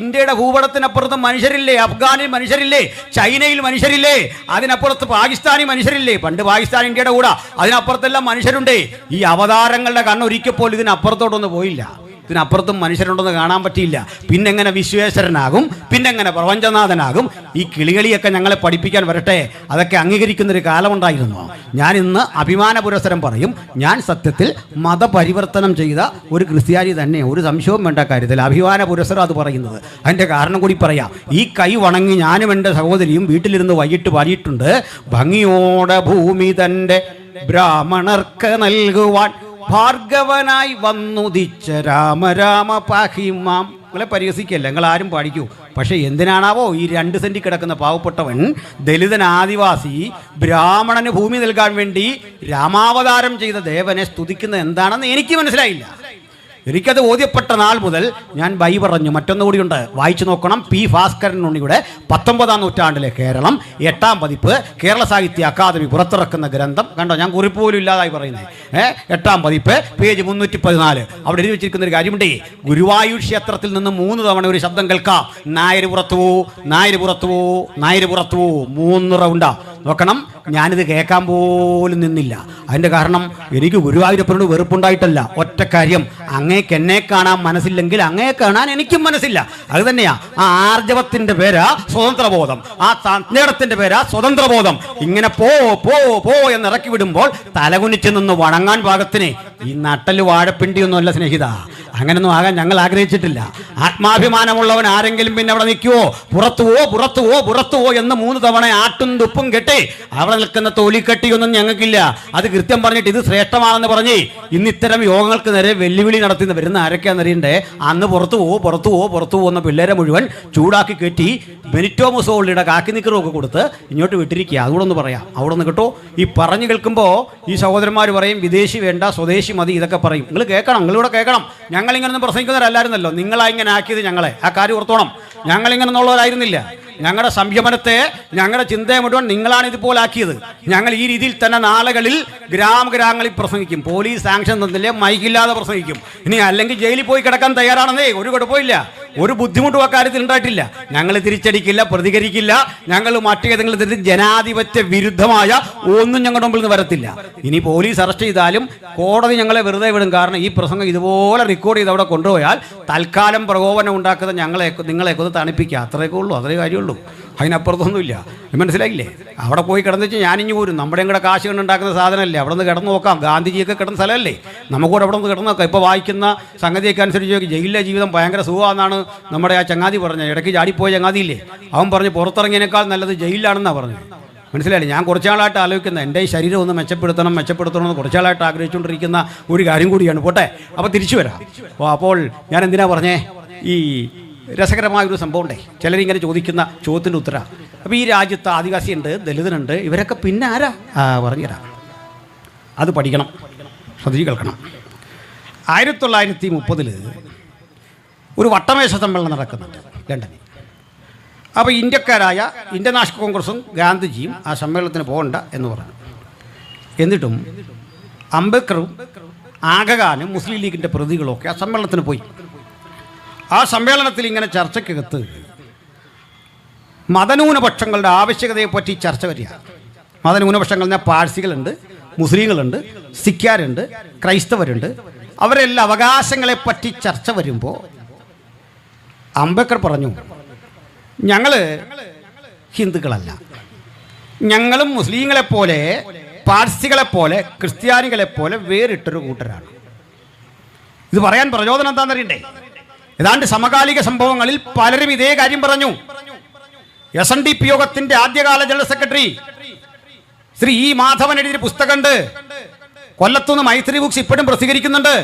ഇന്ത്യയുടെ ഭൂപടത്തിനപ്പുറത്ത് മനുഷ്യരില്ലേ? അഫ്ഗാനിൽ മനുഷ്യരില്ലേ? ചൈനയിൽ മനുഷ്യരില്ലേ? അതിനപ്പുറത്ത് പാകിസ്ഥാനിൽ മനുഷ്യരില്ലേ? പണ്ട് പാകിസ്ഥാൻ ഇന്ത്യയുടെ കൂടെ, അതിനപ്പുറത്തെല്ലാം മനുഷ്യരുണ്ടേ. ഈ അവതാരങ്ങളുടെ കണ്ണൊരിക്കൽ പോലും ഇതിനപ്പുറത്തോട്ടൊന്നും പോയില്ല. ഇതിനപ്പുറത്തും മനുഷ്യരുണ്ടെന്ന് കാണാൻ പറ്റിയില്ല. പിന്നെങ്ങനെ വിശ്വേശ്വരനാകും? പിന്നെങ്ങനെ പ്രപഞ്ചനാഥനാകും? ഈ കിളികളിയൊക്കെ ഞങ്ങളെ പഠിപ്പിക്കാൻ വരട്ടെ. അതൊക്കെ അംഗീകരിക്കുന്നൊരു കാലമുണ്ടായിരുന്നു. ഞാൻ ഇന്ന് അഭിമാന പുരസ്സരം പറയും, ഞാൻ സത്യത്തിൽ മതപരിവർത്തനം ചെയ്ത ഒരു ക്രിസ്ത്യാനി തന്നെ, ഒരു സംശയവും വേണ്ട കാര്യത്തിൽ. അഭിമാന പുരസ്സരം അത് പറയുന്നത്. അതിൻ്റെ കാരണം കൂടി പറയാം. ഈ കൈ വണങ്ങി ഞാനും എൻ്റെ സഹോദരിയും വീട്ടിലിരുന്ന് വൈകിട്ട് പാടിയിട്ടുണ്ട്. ഭംഗിയോടെ ഭൂമി തൻ്റെ ബ്രാഹ്മണർക്ക് നൽകുവാൻ ഭാർഗവനായി വന്നുദിച്ച രാമ രാമ പാഹിമാം. നിങ്ങളെ പരിഹസിക്കല്ല, നിങ്ങൾ ആരും പാടിക്കൂ. പക്ഷേ എന്തിനാണാവോ ഈ 2 സെൻറ്റിൽ കിടക്കുന്ന പാവപ്പെട്ടവൻ, ദലിതൻ, ആദിവാസി, ബ്രാഹ്മണന് ഭൂമി നൽകാൻ വേണ്ടി രാമാവതാരം ചെയ്ത ദേവനെ സ്തുതിക്കുന്നത് എന്താണെന്ന് എനിക്ക് മനസ്സിലായില്ല. എനിക്കത് ബോധ്യപ്പെട്ട നാൾ മുതൽ ഞാൻ ബൈ പറഞ്ഞു. മറ്റൊന്നുകൂടിയുണ്ട്, വായിച്ചു നോക്കണം. പി ഭാസ്കരൻ ഉണ്ണിയുടെ 19-ാം നൂറ്റാണ്ടിലെ കേരളം 8-ാം പതിപ്പ് കേരള സാഹിത്യ അക്കാദമി പുറത്തിറക്കുന്ന ഗ്രന്ഥം. കണ്ടോ, ഞാൻ കുറിപ്പ് പോലും ഇല്ലാതായി പറയുന്നത്. 8-ാം പതിപ്പ് പേജ് 314. അവിടെ എഴുതി വെച്ചിരിക്കുന്ന ഒരു കാര്യമുണ്ടേ, ഗുരുവായൂർ ക്ഷേത്രത്തിൽ നിന്ന് 3 തവണ ഒരു ശബ്ദം കേൾക്കാം, നായര് പുറത്തു പോ, നായര് പുറത്തു പോ, നായര് പുറത്തു പോ. 3 റൗണ്ടാ. നോക്കണം, ഞാനിത് കേൾക്കാൻ പോലും നിന്നില്ല. അതിൻ്റെ കാരണം എനിക്ക് ഗുരുവായൂരപ്പനോട് വെറുപ്പുണ്ടായിട്ടല്ല. ഒറ്റ കാര്യം, അങ്ങേക്ക് എന്നെ കാണാൻ മനസ്സില്ലെങ്കിൽ അങ്ങയെ കാണാൻ എനിക്കും മനസ്സില്ല. അത് തന്നെയാ ആ ആർജവത്തിൻ്റെ പേരാ സ്വതന്ത്രബോധം, ആ തജ്ഞേടത്തിൻ്റെ പേരാ സ്വതന്ത്രബോധം. ഇങ്ങനെ പോ പോ പോ എന്ന് ഇറക്കി വിടുമ്പോൾ തലകുനിച്ച് നിന്ന് വണങ്ങാൻ പാകത്തിന് ഈ നട്ടല് വാഴപ്പിണ്ടിയൊന്നുമല്ല സ്നേഹിത. അങ്ങനൊന്നും ആകാൻ ഞങ്ങൾ ആഗ്രഹിച്ചിട്ടില്ല. ആത്മാഭിമാനമുള്ളവൻ ആരെങ്കിലും പിന്നെ അവിടെ നിൽക്കുവോ? പുറത്തുവോ പുറത്തുവോ പുറത്തുവോ എന്ന് 3 തവണ ആട്ടും തുപ്പും കെട്ടി അവിടെ നിൽക്കുന്ന തൊലിക്കെട്ടിയൊന്നും ഞങ്ങൾക്കില്ല. അത് കൃത്യം പറഞ്ഞിട്ട് ഇത് ശ്രേഷ്ഠമാണെന്ന് പറഞ്ഞ് ഇന്ന് ഇത്തരം യോഗങ്ങൾക്ക് നേരെ വെല്ലുവിളി നടത്തി വരുന്ന ആരൊക്കെയാണെന്നറിയണ്ടേ. അന്ന് പുറത്തു പോ എന്ന പിള്ളേരെ മുഴുവൻ ചൂടാക്കി കയറ്റി ബെനിറ്റോ മുസോളിയുടെ കാക്കി നിക്കറൊക്കെ കൊടുത്ത് ഇങ്ങോട്ട് വിട്ടിരിക്കുക. അതുകൂടെ ഒന്ന് പറയാം. അവിടെ നിന്ന് കേട്ടോ. ഈ പറഞ്ഞു കേൾക്കുമ്പോൾ ഈ സഹോദരന്മാർ പറയും വിദേശി വേണ്ട സ്വദേശി മതി, ഇതൊക്കെ പറയും. നിങ്ങൾ കേൾക്കണം, നിങ്ങളിവിടെ കേൾക്കണം. ഞങ്ങളിങ്ങനൊന്നും പ്രസംഗിക്കുന്നവരല്ലായിരുന്നല്ലോ. നിങ്ങളാ ഇങ്ങനെ ആക്കിയത് ഞങ്ങളെ. ആ കാര്യം ഓർത്തോണം. ഞങ്ങളിങ്ങനെ ഉള്ളവരായിരുന്നില്ല. ഞങ്ങളുടെ സംയമനത്തെ, ഞങ്ങളുടെ ചിന്തയെ മുഴുവൻ നിങ്ങളാണ് ഇതുപോലെ ആക്കിയത്. ഞങ്ങൾ ഈ രീതിയിൽ തന്നെ നാളുകളിൽ ഗ്രാമങ്ങളിൽ പ്രസംഗിക്കും. പോലീസ് സാങ്ഷൻ തന്നില്ലേ, മൈക്കില്ലാതെ പ്രസംഗിക്കും. ഇനി അല്ലെങ്കിൽ ജയിലിൽ പോയി കിടക്കാൻ തയ്യാറാണെന്നേ, ഒരു കുഴപ്പമില്ല. ഒരു ബുദ്ധിമുട്ടും അക്കാര്യത്തിൽ ഉണ്ടായിട്ടില്ല. ഞങ്ങൾ തിരിച്ചടിക്കില്ല, പ്രതികരിക്കില്ല. ഞങ്ങൾ മറ്റേതെങ്കിലും തരത്തിൽ ജനാധിപത്യ വിരുദ്ധമായ ഒന്നും ഞങ്ങളുടെ മുമ്പിൽ നിന്ന് വരത്തില്ല. ഇനി പോലീസ് അറസ്റ്റ് ചെയ്താലും കോടതി ഞങ്ങളെ വെറുതെ വിടും. കാരണം ഈ പ്രസംഗം ഇതുപോലെ റെക്കോർഡ് ചെയ്ത് അവിടെ കൊണ്ടുപോയാൽ തൽക്കാലം പ്രകോപനം ഉണ്ടാക്കുന്ന നിങ്ങളെയൊക്കെ ഒന്ന് തണുപ്പിക്കുക. അത്രയൊക്കെ ഉള്ളൂ, അതേ കാര്യമുള്ളൂ. അതിനപ്പുറത്തൊന്നുമില്ല. മനസ്സിലായില്ലേ? അവിടെ പോയി കിടന്നു വെച്ചാൽ ഞാനിഞ്ഞു പോരും. നമ്മുടെ കൂടെ കാശ് കൊണ്ടുണ്ടാക്കുന്ന സാധനമല്ലേ. അവിടെ നിന്ന് കിടന്നു നോക്കാം. ഗാന്ധിജിയൊക്കെ കിടന്ന സ്ഥലമല്ലേ, നമുക്കൂടെ അവിടെ നിന്ന് കിടന്നു നോക്കാം. ഇപ്പോൾ വായിക്കുന്ന സംഗതിയൊക്കെ അനുസരിച്ച് ജയിലിലെ ജീവിതം ഭയങ്കര സുഖമാണെന്നാണ് നമ്മുടെ ആ ചങ്ങാതി പറഞ്ഞത്. ഇടയ്ക്ക് ചാടിപ്പോയ ചങ്ങാതിയില്ലേ, അവൻ പറഞ്ഞ് പുറത്തിറങ്ങിയതിനേക്കാൾ നല്ലത് ജയിലിലാണെന്നാണ് പറഞ്ഞത്. മനസ്സിലായില്ലേ? ഞാൻ കുറച്ചാളായിട്ട് ആലോചിക്കുന്നത് എൻ്റെ ഈ ശരീരം ഒന്ന് മെച്ചപ്പെടുത്തണം എന്ന് കുറച്ചാളായിട്ട് ആഗ്രഹിച്ചുകൊണ്ടിരിക്കുന്ന ഒരു കാര്യം കൂടിയാണ്. പോട്ടെ, അപ്പോൾ തിരിച്ചു വരാം. അപ്പോൾ ഞാൻ എന്തിനാ പറഞ്ഞേ, ഈ രസകരമായൊരു സംഭവം ഉണ്ടേ. ചിലരിങ്ങനെ ചോദിക്കുന്ന ചോദ്യത്തിൻ്റെ ഉത്തരം. അപ്പോൾ ഈ രാജ്യത്ത് ആദിവാസിയുണ്ട്, ദലിതനുണ്ട്, ഇവരൊക്കെ പിന്നെ ആരാ? പറഞ്ഞുതരാം. അത് പഠിക്കണം, ശ്രദ്ധിച്ച് കേൾക്കണം. 1930 ഒരു വട്ടമേശ സമ്മേളനം നടക്കുന്നുണ്ട് ലണ്ടനിൽ. അപ്പോൾ ഇന്ത്യക്കാരായ ഇന്ത്യൻ നാഷണൽ കോൺഗ്രസും ഗാന്ധിജിയും ആ സമ്മേളനത്തിന് പോകണ്ട എന്ന് പറഞ്ഞു. എന്നിട്ടും അംബേദ്കറും ആഗഖാനും മുസ്ലിം ലീഗിൻ്റെ പ്രതികളൊക്കെ ആ സമ്മേളനത്തിന് പോയി. ആ സമ്മേളനത്തിൽ ഇങ്ങനെ ചർച്ചയ്ക്കകത്ത് മതന്യൂനപക്ഷങ്ങളുടെ ആവശ്യകതയെപ്പറ്റി ചർച്ച വരിക. മതന്യൂനപക്ഷങ്ങൾ എന്നാൽ പാഴ്സികളുണ്ട്, മുസ്ലിങ്ങളുണ്ട്, സിഖ്കാരുണ്ട്, ക്രൈസ്തവരുണ്ട്. അവരെല്ലാം അവകാശങ്ങളെപ്പറ്റി ചർച്ച വരുമ്പോൾ അംബേദ്കർ പറഞ്ഞു, ഞങ്ങൾ ഹിന്ദുക്കളല്ല, ഞങ്ങളും മുസ്ലിങ്ങളെപ്പോലെ പാഴ്സികളെപ്പോലെ ക്രിസ്ത്യാനികളെപ്പോലെ വേറിട്ടൊരു കൂട്ടരാണ്. ഇത് പറയാൻ പ്രചോദനം എന്താണെന്നറിയണ്ടേ? ഏതാണ്ട് സമകാലിക സംഭവങ്ങളിൽ പലരും ഇതേ കാര്യം പറഞ്ഞു. SNDP യോഗത്തിന്റെ ആദ്യകാല general secretary Shri E Madhavan എഴുതിയ പുസ്തകമുണ്ട്. കൊല്ലത്തുനിന്ന് മൈത്രി ബുക്സ് ഇപ്പോഴും പ്രസിദ്ധീകരിക്കുന്നുണ്ട്.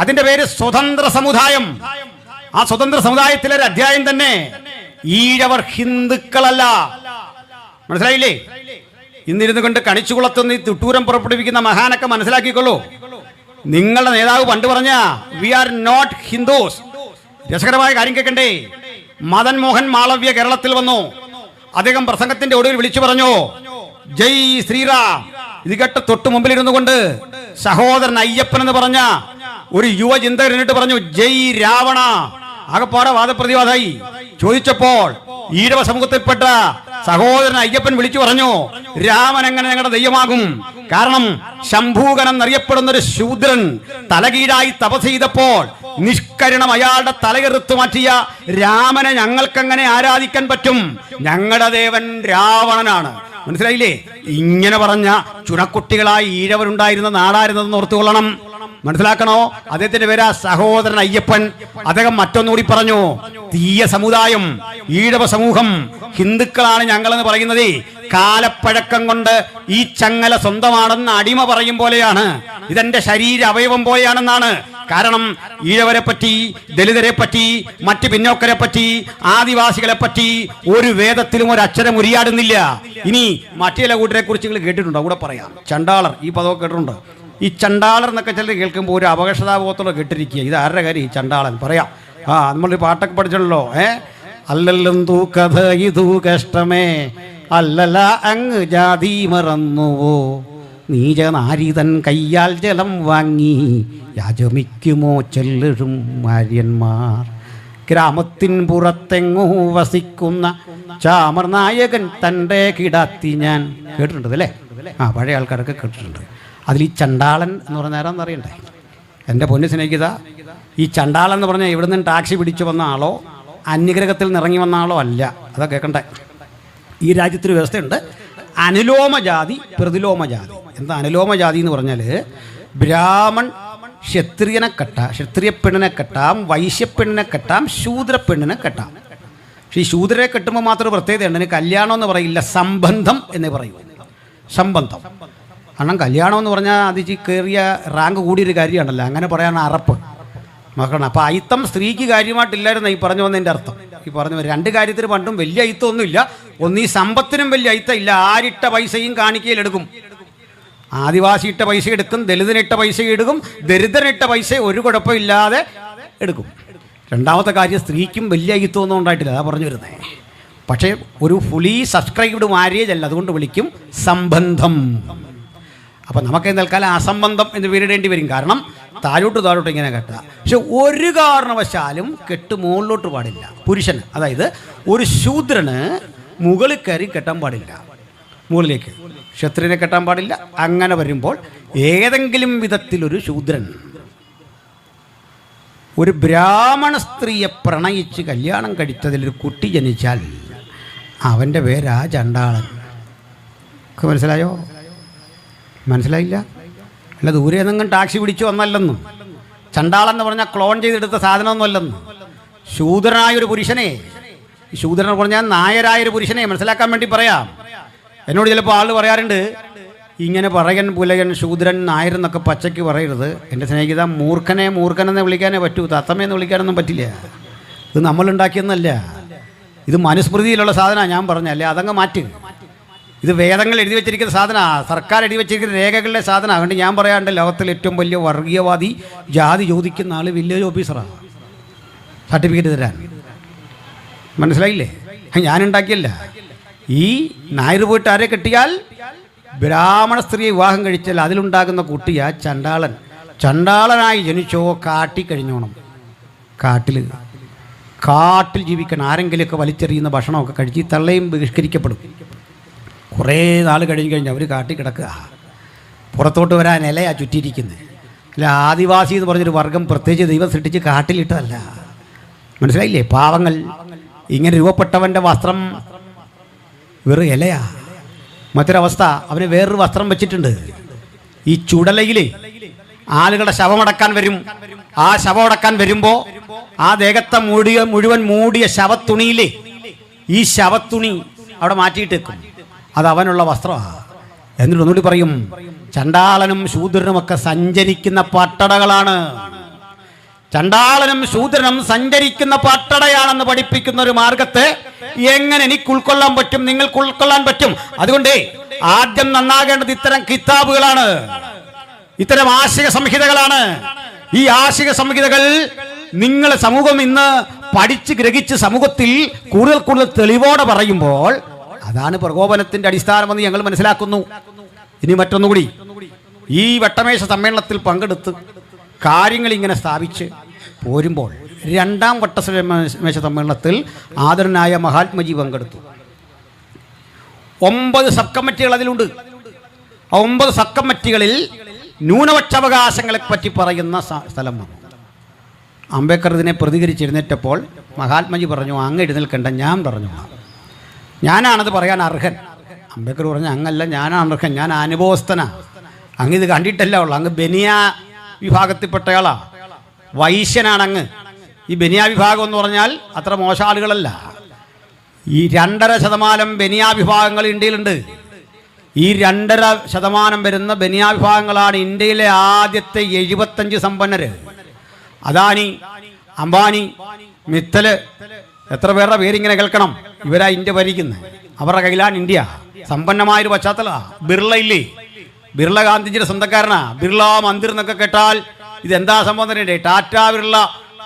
അതിന്റെ പേര് സ്വതന്ത്ര സമുദായം. ആ സ്വതന്ത്ര സമുദായത്തിലെ ഒരു അധ്യായം തന്നെ. ഈഴവർ ഹിന്ദുക്കളല്ല. മനസ്സിലായില്ലേ? ഇന്നിരുന്നു കൊണ്ട് കണിച്ചുകുളത്തുനിന്ന് ഈ തിട്ടൂരം പുറപ്പെടുവിക്കുന്ന മഹാനൊക്കെ മനസ്സിലാക്കിക്കൊള്ളൂ. നിങ്ങളുടെ നേതാവ് പണ്ട് പറഞ്ഞ വി ആർ നോട്ട് ഹിന്ദുസ്. രസകരമായ കാര്യം കേൾക്കണ്ടേ? മദൻ മോഹൻ മാളവ്യ കേരളത്തിൽ വന്നു. അദ്ദേഹം പ്രസംഗത്തിന്റെ ഒടുവിൽ വിളിച്ചു പറഞ്ഞു ജയ് ശ്രീറാം. ഇത് കേട്ട് തൊട്ട് മുമ്പിലിരുന്നു കൊണ്ട് സഹോദരൻ അയ്യപ്പൻ എന്ന് പറഞ്ഞ ഒരു യുവചിന്തകൻ എന്നിട്ട് പറഞ്ഞു ജയ് രാവണ. ആകപ്പാടെ വാദപ്രതിവാദമായി. ചോദിച്ചപ്പോൾ ഈഴവ സമൂഹത്തിൽപ്പെട്ട സഹോദരൻ അയ്യപ്പൻ വിളിച്ചു പറഞ്ഞു രാമൻ എങ്ങനെ ഞങ്ങളുടെ ദൈവമാകും? കാരണം ശംഭൂകൻ എന്നറിയപ്പെടുന്ന ഒരു ശൂദ്രൻ തലകീഴായി തപസ് ചെയ്തപ്പോൾ നിഷ്കരണം അയാളുടെ തലയെറുത്തു മാറ്റിയ രാമനെ ഞങ്ങൾക്കെങ്ങനെ ആരാധിക്കാൻ പറ്റും? ഞങ്ങളുടെ ദേവൻ രാവണനാണ്. മനസ്സിലായില്ലേ? ഇങ്ങനെ പറഞ്ഞ ചുണക്കുട്ടികളായി ഈഴവരുണ്ടായിരുന്ന നാടായിരുന്നതെന്ന് ഓർത്തുകൊള്ളണം. മനസ്സിലാക്കണോ? അദ്ദേഹത്തിന്റെ പേരാ സഹോദരൻ അയ്യപ്പൻ. അദ്ദേഹം മറ്റൊന്നുകൂടി പറഞ്ഞു തീയ സമുദായം, ഈഴവ സമൂഹം ഹിന്ദുക്കളാണ് ഞങ്ങളെന്ന് പറയുന്നത് കാലപ്പഴക്കം കൊണ്ട് ഈ ചങ്ങല സ്വന്തമാണെന്ന് അടിമ പറയും പോലെയാണ്. ഇതെന്റെ ശരീര അവയവം പോലെയാണെന്നാണ്. കാരണം ഈഴവരെ പറ്റി, ദലിതരെ പറ്റി, മറ്റ് പിന്നോക്കരെ പറ്റി, ആദിവാസികളെ പറ്റി ഒരു വേദത്തിലും ഒരു അക്ഷരം ഉരിയാടുന്നില്ല. ഇനി മറ്റു ചില കൂട്ടരെ കുറിച്ച് നിങ്ങൾ കേട്ടിട്ടുണ്ടോ? കൂടെ പറയാം. ചണ്ടാളർ, ഈ പദമൊക്കെ കേട്ടിട്ടുണ്ടോ? ഈ ചണ്ടാളർ എന്നൊക്കെ ചിലർ കേൾക്കുമ്പോൾ ഒരു അപകർഷതാബോധത്തോടെ കേട്ടിരിക്കുക. ഇത് ആരുടെ കാര്യം? ഈ ചണ്ടാളൻ. പറയാം. നമ്മളൊരു പാട്ടൊക്കെ പഠിച്ചല്ലോ. അല്ലല്ലെന്തൂ കഥ ഇതു കഷ്ടമേ, അല്ലല്ല അങ്ങ് ജാതി മറന്നുവോ, നീചനാരിതൻ കയ്യാൽ ജലം വാങ്ങി യാചമിക്കുമോ ചെല്ലഴും ആര്യന്മാർ, ഗ്രാമത്തിൻ പുറത്തെങ്ങോ വസിക്കുന്ന ചാമർ നായകൻ തൻ്റെ കിടാത്തി ഞാൻ. കേട്ടിട്ടുണ്ട് അല്ലേ? പഴയ ആൾക്കാരൊക്കെ കേട്ടിട്ടുണ്ട്. അതിൽ ഈ ചണ്ടാളൻ എന്ന് പറഞ്ഞ ആരാന്ന് അറിയണ്ടേ? എൻ്റെ പൊന്നു സ്നേഹിത, ഈ ചണ്ടാളൻ എന്ന് പറഞ്ഞാൽ ഇവിടെ നിന്ന് ടാക്സി പിടിച്ചു വന്ന ആളോ അന്യഗ്രഹത്തിൽ നിന്ന് ഇറങ്ങി വന്ന ആളോ അല്ല. അതാ കേൾക്കണ്ടേ? ഈ രാജ്യത്തൊരു വ്യവസ്ഥയുണ്ട്, അനുലോമ ജാതി, പ്രതിലോമ ജാതി. എന്താ അനുലോമ ജാതി എന്ന് പറഞ്ഞാൽ ബ്രാഹ്മൺ ക്ഷത്രിയനെ കെട്ടാം, ക്ഷത്രിയ പെണ്ണിനെ കെട്ടാം, വൈശ്യപ്പെണ്ണിനെ കെട്ടാം, ശൂദ്രപ്പെണ്ണിനെ കെട്ടാം. പക്ഷേ ഈ ശൂദ്രരെ കെട്ടുമ്പോൾ മാത്രം പ്രത്യേകതയുണ്ട്. അതിന് കല്യാണം എന്ന് പറയില്ല, സംബന്ധം എന്ന് പറയൂ. സംബന്ധം. കാരണം കല്യാണം എന്ന് പറഞ്ഞാൽ അത് കയറിയ റാങ്ക് കൂടിയൊരു കാര്യമാണല്ലോ. അങ്ങനെ പറയാൻ അറപ്പ് മക്കളാണ്. അപ്പോൾ അയിത്തം സ്ത്രീക്ക് കാര്യമായിട്ടില്ലായിരുന്നു ഈ പറഞ്ഞു വന്നതിൻ്റെ അർത്ഥം. ഈ പറഞ്ഞു രണ്ട് കാര്യത്തിന് പണ്ടും വലിയ അയിത്തമൊന്നുമില്ല. ഒന്ന് ഈ സമ്പത്തിനും വലിയ അയിത്തം ഇല്ല. ആരിട്ട പൈസയും കാണിക്കയിലെടുക്കും. ആദിവാസി ഇട്ട പൈസ എടുക്കും, ദലിതനിട്ട പൈസ എടുക്കും, ദരിദ്രനിട്ട പൈസ ഒരു കുഴപ്പമില്ലാതെ എടുക്കും. രണ്ടാമത്തെ കാര്യം സ്ത്രീക്കും വലിയ അയിത്തമൊന്നും ഉണ്ടായിട്ടില്ല. അതാ പറഞ്ഞു വരുന്നത്. പക്ഷേ ഒരു ഫുള്ളി സബ്സ്ക്രൈബ്ഡ് മാരേജ് അല്ല, അതുകൊണ്ട് വിളിക്കും സംബന്ധം. അപ്പം നമുക്ക് തൽക്കാലം അസംബന്ധം എന്ന് പേരിടേണ്ടി വരും. കാരണം താഴോട്ട് ഇങ്ങനെ കെട്ടുക. പക്ഷെ ഒരു കാരണവശാലും കെട്ട് മുകളിലോട്ട് പാടില്ല. പുരുഷന്, അതായത് ഒരു ശൂദ്രന് മുകളിൽ കയറി കെട്ടാൻ പാടില്ല. മുകളിലേക്ക് ക്ഷത്രിയനെ കെട്ടാൻ പാടില്ല. അങ്ങനെ വരുമ്പോൾ ഏതെങ്കിലും വിധത്തിലൊരു ശൂദ്രൻ ഒരു ബ്രാഹ്മണ സ്ത്രീയെ പ്രണയിച്ച് കല്യാണം കഴിച്ചതിലൊരു കുട്ടി ജനിച്ചാൽ അവൻ്റെ പേരാ ചണ്ടാളൻ. മനസ്സിലായോ? മനസ്സിലായില്ല? അല്ല ദൂരെ നിന്നും ടാക്സി പിടിച്ചു വന്നല്ലെന്നും. ചണ്ടാളൻ എന്ന് പറഞ്ഞാൽ ക്ലോൺ ചെയ്തെടുത്ത സാധനമൊന്നുമല്ലെന്നും. ശൂദ്രനായൊരു പുരുഷനെ, ശൂദ്രൻ പറഞ്ഞാൽ നായരായൊരു പുരുഷനെ മനസ്സിലാക്കാൻ വേണ്ടി പറയാം. എന്നോട് ചിലപ്പോൾ ആൾ പറയാറുണ്ട് ഇങ്ങനെ പറയൻ പുലകൻ ശൂദ്രൻ നായരെന്നൊക്കെ പച്ചയ്ക്ക് പറയരുത്. എൻ്റെ സ്നേഹിത, മൂർഖനെന്ന് വിളിക്കാനേ പറ്റൂ, തത്തമ്മയെന്ന് വിളിക്കാനൊന്നും പറ്റില്ല. ഇത് നമ്മളുണ്ടാക്കിയെന്നല്ല, ഇത് മനുസ്മൃതിയിലുള്ള സാധനമാണ്. ഞാൻ പറഞ്ഞല്ലേ, അതങ്ങ് മാറ്റ്. ഇത് വേദങ്ങൾ എഴുതി വെച്ചിരിക്കുന്ന സാധനമാണ്, സർക്കാർ എഴുതി വെച്ചിരിക്കുന്ന രേഖകളുടെ സാധനമാണ്. അതുകൊണ്ട് ഞാൻ പറയാണ്ട് ലോകത്തിലെ ഏറ്റവും വലിയ വർഗീയവാദി ജാതി ചോദിക്കുന്ന ആൾ വില്ലേജ് ഓഫീസറാണ് സർട്ടിഫിക്കറ്റ് തരാൻ. മനസ്സിലായില്ലേ? ഞാനുണ്ടാക്കിയല്ല. ഈ നായർ പോയിട്ട് ആരെ കെട്ടിയാൽ ബ്രാഹ്മണ സ്ത്രീയെ വിവാഹം കഴിച്ചാൽ അതിലുണ്ടാകുന്ന കുട്ടിയാ ചണ്ടാളൻ. ചണ്ടാളനായി ജനിച്ചോ കാട്ടിക്കഴിഞ്ഞോണം. കാട്ടിൽ ജീവിക്കണം. ആരെങ്കിലുമൊക്കെ വലിച്ചെറിയുന്ന ഭക്ഷണമൊക്കെ കഴിച്ച് തള്ളയും ബഹിഷ്കരിക്കപ്പെടും. കുറേ നാൾ കഴിഞ്ഞ് അവർ കാട്ടി കിടക്കുക. പുറത്തോട്ട് വരാൻ ഇലയാ ചുറ്റിയിരിക്കുന്നത്. അല്ല, ആദിവാസി എന്ന് പറഞ്ഞൊരു വർഗം പ്രത്യേകിച്ച് ദൈവം സൃഷ്ടിച്ച് കാട്ടിലിട്ടതല്ല. മനസ്സിലായില്ലേ? പാവങ്ങൾ. ഇങ്ങനെ രൂപപ്പെട്ടവൻ്റെ വസ്ത്രം വെറും ഇലയാ. മറ്റൊരവസ്ഥ, അവന് വേറൊരു വസ്ത്രം വെച്ചിട്ടുണ്ട്. ഈ ചുടലയിൽ ആളുകളുടെ ശവമടക്കാൻ വരും. ആ ശവമടക്കാൻ വരുമ്പോൾ ആ ദേഹത്തെ മുഴുവൻ മൂടിയ ശവത്തുണിയിലെ ഈ ശവത്തുണി അവിടെ മാറ്റിയിട്ട് വെക്കും. അത് അവനുള്ള വസ്ത്രമാണ്. എന്നിട്ട് ഒന്നുകൂടി പറയും, ചണ്ടാളനും ശൂദ്രനുമൊക്കെ സഞ്ചരിക്കുന്ന പട്ടടകളാണ്. ചണ്ടാളനും ശൂദ്രനും സഞ്ചരിക്കുന്ന പട്ടടയാണെന്ന് പഠിപ്പിക്കുന്ന ഒരു മാർഗത്തെ എങ്ങനെ എനിക്ക് ഉൾക്കൊള്ളാൻ പറ്റും, നിങ്ങൾക്ക് ഉൾക്കൊള്ളാൻ പറ്റും? അതുകൊണ്ട് ആദ്യം നന്നാകേണ്ടത് ഇത്തരം കിതാബുകളാണ്, ഇത്തരം ആശയ സംഹിതകളാണ്. ഈ ആശയ സംഹിതകൾ നിങ്ങൾ സമൂഹം ഇന്ന് പഠിച്ച് ഗ്രഹിച്ച് സമൂഹത്തിൽ കൂടുതൽ തെളിവോടെ പറയുമ്പോൾ അതാണ് പ്രകോപനത്തിന്റെ അടിസ്ഥാനമെന്ന് ഞങ്ങൾ മനസ്സിലാക്കുന്നു. ഇനി മറ്റൊന്നുകൂടി, ഈ വട്ടമേശ സമ്മേളനത്തിൽ പങ്കെടുത്ത് കാര്യങ്ങൾ ഇങ്ങനെ സ്ഥാപിച്ച് പോരുമ്പോൾ രണ്ടാം വട്ടമേശ സമ്മേളനത്തിൽ ആദരനായ മഹാത്മജി പങ്കെടുത്തു. 9 സബ് കമ്മിറ്റികൾ അതിലുണ്ട്. ആ 9 സബ് കമ്മിറ്റികളിൽ ന്യൂനപക്ഷാവകാശങ്ങളെ പറ്റി പറയുന്ന സ്ഥലം വന്നു. അംബേദ്കർ ഇതിനെ പ്രതികരിച്ചെഴുന്നേറ്റപ്പോൾ മഹാത്മജി പറഞ്ഞു, അങ്ങ് എഴുന്നേൽക്കണ്ട, ഞാൻ പറഞ്ഞു, ഞാനാണത് പറയാൻ അർഹൻ. അംബേദ്കർ പറഞ്ഞു, അങ്ങല്ല, ഞാനാണ് അർഹൻ, ഞാൻ അനുഭവസ്ഥനാണ്, അങ്ങ് ഇത് കണ്ടിട്ടല്ല ഉള്ളു, അങ്ങ് ബനിയ വിഭാഗത്തിൽപ്പെട്ടയാളാ, വൈശ്യനാണ് അങ്ങ്. ഈ ബനിയ വിഭാഗം എന്ന് പറഞ്ഞാൽ അത്ര മോശം ആളുകളല്ല. ഈ 2.5% ബനിയ വിഭാഗങ്ങൾ ഇന്ത്യയിലുണ്ട്. ഈ 2.5% വരുന്ന ബനിയ വിഭാഗങ്ങളാണ് ഇന്ത്യയിലെ ആദ്യത്തെ 75 സമ്പന്നര്. അദാനി, അംബാനി, മിത്തല്, എത്ര പേരുടെ പേരിങ്ങനെ കേൾക്കണം. ഇവരാ ഇന്ത്യ ഭരിക്കുന്നത്, അവരുടെ കയ്യിലാണ് ഇന്ത്യ. സമ്പന്നമായൊരു പശ്ചാത്തലമാണ്. ബിർള ഇല്ലേ, ബിർള ഗാന്ധിജിയുടെ സ്വന്തക്കാരനാ. ബിർള മന്ദിർ എന്നൊക്കെ കേട്ടാൽ ഇതെന്താ സംഭവം തന്നെ. ടാറ്റ ബിർള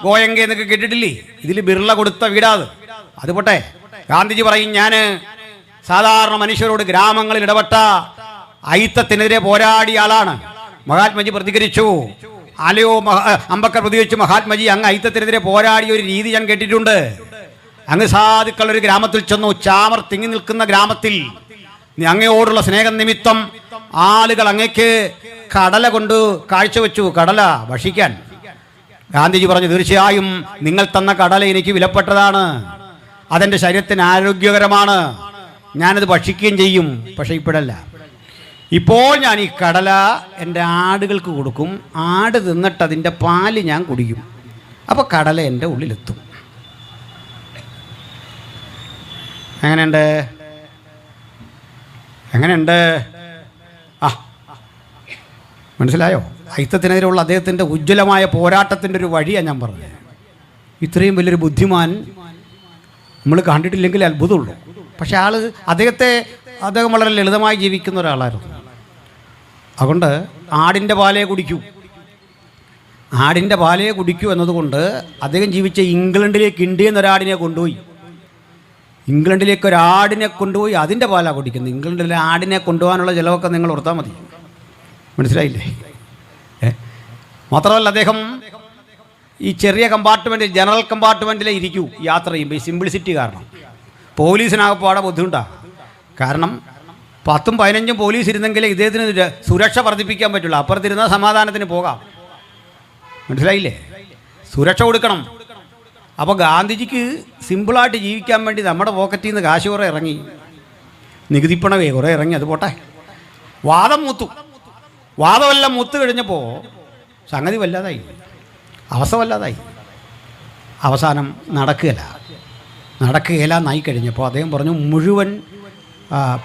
ഗോയങ്ക എന്നൊക്കെ കേട്ടിട്ടില്ലേ? ഇതിൽ ബിർള കൊടുത്ത വീടാത്. അത് പോട്ടെ, ഗാന്ധിജി പറയും, ഞാൻ സാധാരണ മനുഷ്യരോട് ഗ്രാമങ്ങളിൽ ഇടപെട്ട അയിത്തത്തിനെതിരെ പോരാടിയ ആളാണ്. മഹാത്മജി പ്രതികരിച്ചു, അലയോ അംബേദ്കർ പ്രതികരിച്ചു, മഹാത്മജി അങ്ങ് അയിത്തത്തിനെതിരെ പോരാടിയ ഒരു രീതി ഞാൻ കേട്ടിട്ടുണ്ട്. അങ്ങ് സാധുക്കൾ ഒരു ഗ്രാമത്തിൽ ചെന്നു, ചാമർ തിങ്ങി നിൽക്കുന്ന ഗ്രാമത്തിൽ അങ്ങയോടുള്ള സ്നേഹം നിമിത്തം ആളുകൾ അങ്ങേക്ക് കടല കൊണ്ട് കാഴ്ചവെച്ചു, കടല ഭക്ഷിക്കാൻ. ഗാന്ധിജി പറഞ്ഞു, തീർച്ചയായും നിങ്ങൾ തന്ന കടല എനിക്ക് വിലപ്പെട്ടതാണ്, അതെൻ്റെ ശരീരത്തിന് ആരോഗ്യകരമാണ്, ഞാനത് ഭക്ഷിക്കുകയും ചെയ്യും. പക്ഷെ ഇപ്പോഴല്ല, ഇപ്പോൾ ഞാൻ ഈ കടല എൻ്റെ ആടുകൾക്ക് കൊടുക്കും, ആട് തിന്നിട്ട് അതിൻ്റെ പാല് ഞാൻ കുടിക്കും, അപ്പോൾ കടല എൻ്റെ ഉള്ളിലെത്തും. എങ്ങനെയുണ്ട്? എങ്ങനെയുണ്ട്? ആ, മനസ്സിലായോ? അയിത്തത്തിനെതിരെയുള്ള അദ്ദേഹത്തിൻ്റെ ഉജ്ജ്വലമായ പോരാട്ടത്തിൻ്റെ ഒരു വഴിയാണ് ഞാൻ പറഞ്ഞത്. ഇത്രയും വലിയൊരു ബുദ്ധിമാൻ നമ്മൾ കണ്ടിട്ടില്ലെങ്കിൽ അത്ഭുതമുള്ളൂ. പക്ഷെ അദ്ദേഹം വളരെ ലളിതമായി ജീവിക്കുന്ന ഒരാളായിരുന്നു. അതുകൊണ്ട് ആടിൻ്റെ പാലേ കുടിക്കൂ, ആടിൻ്റെ പാലേ കുടിക്കൂ എന്നതുകൊണ്ട് അദ്ദേഹം ജീവിച്ച ഇംഗ്ലണ്ടിലേക്ക്, ഇന്ത്യയിൽ നിന്ന് ഒരാടിനെ കൊണ്ടുപോയി, ഇംഗ്ലണ്ടിലേക്ക് ഒരാടിനെ കൊണ്ടുപോയി അതിൻ്റെ പാലാണ് കുടിക്കുന്നത്. ഇംഗ്ലണ്ടിലെ ആടിനെ കൊണ്ടുപോകാനുള്ള ചിലവൊക്കെ നിങ്ങൾ ഓർത്താൽ മതി. മനസ്സിലായില്ലേ? മാത്രമല്ല, അദ്ദേഹം ഈ ചെറിയ കമ്പാർട്ട്മെൻറ്റിൽ, ജനറൽ കമ്പാർട്ട്മെൻറ്റിലേ ഇരിക്കൂ യാത്ര ചെയ്യുമ്പോൾ. ഈ സിംപ്ലിസിറ്റി കാരണം പോലീസിനാകപ്പാടെ ബുദ്ധിമുട്ടാണ്. കാരണം 10-15 പോലീസ് ഇരുന്നെങ്കിലേ ഇദ്ദേഹത്തിന് സുരക്ഷ വർദ്ധിപ്പിക്കാൻ പറ്റുള്ളൂ. അപ്പുറത്തിരുന്നാൽ സമാധാനത്തിന് പോകാം. മനസ്സിലായില്ലേ? സുരക്ഷ കൊടുക്കണം. അപ്പോൾ ഗാന്ധിജിക്ക് സിമ്പിളായിട്ട് ജീവിക്കാൻ വേണ്ടി നമ്മുടെ പോക്കറ്റിൽ നിന്ന് കാശ് കുറേ ഇറങ്ങി, നികുതിപ്പണവേ കുറേ ഇറങ്ങി. അത് പോട്ടെ, വാദം മൂത്തു. വാദമെല്ലാം മൂത്ത് കഴിഞ്ഞപ്പോൾ സംഗതി വല്ലാതായി, അവസ്ഥ വല്ലാതായി. അവസാനം നടക്കുകയില്ല എന്നായി കഴിഞ്ഞപ്പോൾ അദ്ദേഹം പറഞ്ഞു, മുഴുവൻ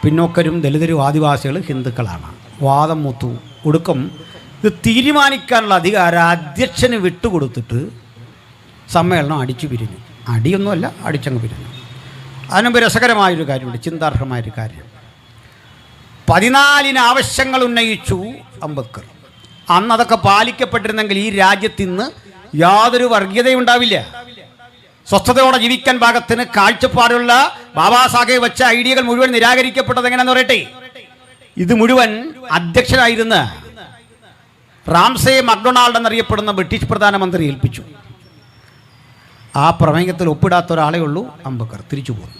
പിന്നോക്കരും ദലിതരും ആദിവാസികളും ഹിന്ദുക്കളാണ്. വാദം മൂത്തു. ഒടുക്കം ഇത് തീരുമാനിക്കാനുള്ള അധികാരം അധ്യക്ഷന് വിട്ടുകൊടുത്തിട്ട് സമ്മേളനം അടിച്ചു പിരിഞ്ഞു. അടിയൊന്നുമല്ല, അടിച്ചങ്ങ് പിരിഞ്ഞു. അതിനുമുമ്പ് രസകരമായൊരു കാര്യമുണ്ട്, ചിന്താർഹമായൊരു കാര്യം. 14 ആവശ്യങ്ങൾ ഉന്നയിച്ചു അംബേദ്കർ. അന്ന് അതൊക്കെ പാലിക്കപ്പെട്ടിരുന്നെങ്കിൽ ഈ രാജ്യത്തിന്ന് യാതൊരു വർഗീയതയും ഉണ്ടാവില്ല. സ്വസ്ഥതയോടെ ജീവിക്കാൻ പാകത്തിന് കാഴ്ചപ്പാടുള്ള ബാബാ സാഹേബ് വെച്ച ഐഡിയകൾ മുഴുവൻ നിരാകരിക്കപ്പെട്ടത് എങ്ങനെയാണെന്ന് പറയട്ടെ. ഇത് മുഴുവൻ അധ്യക്ഷനായിരുന്ന റാംസേ മക്ഡൊണാൾഡ് എന്നറിയപ്പെടുന്ന ബ്രിട്ടീഷ് പ്രധാനമന്ത്രി ഏൽപ്പിച്ചു. ആ പ്രമേയത്തിൽ ഒപ്പിടാത്ത ഒരാളേ ഉള്ളൂ, അംബേദ്കർ. തിരിച്ചു പോകുന്നു.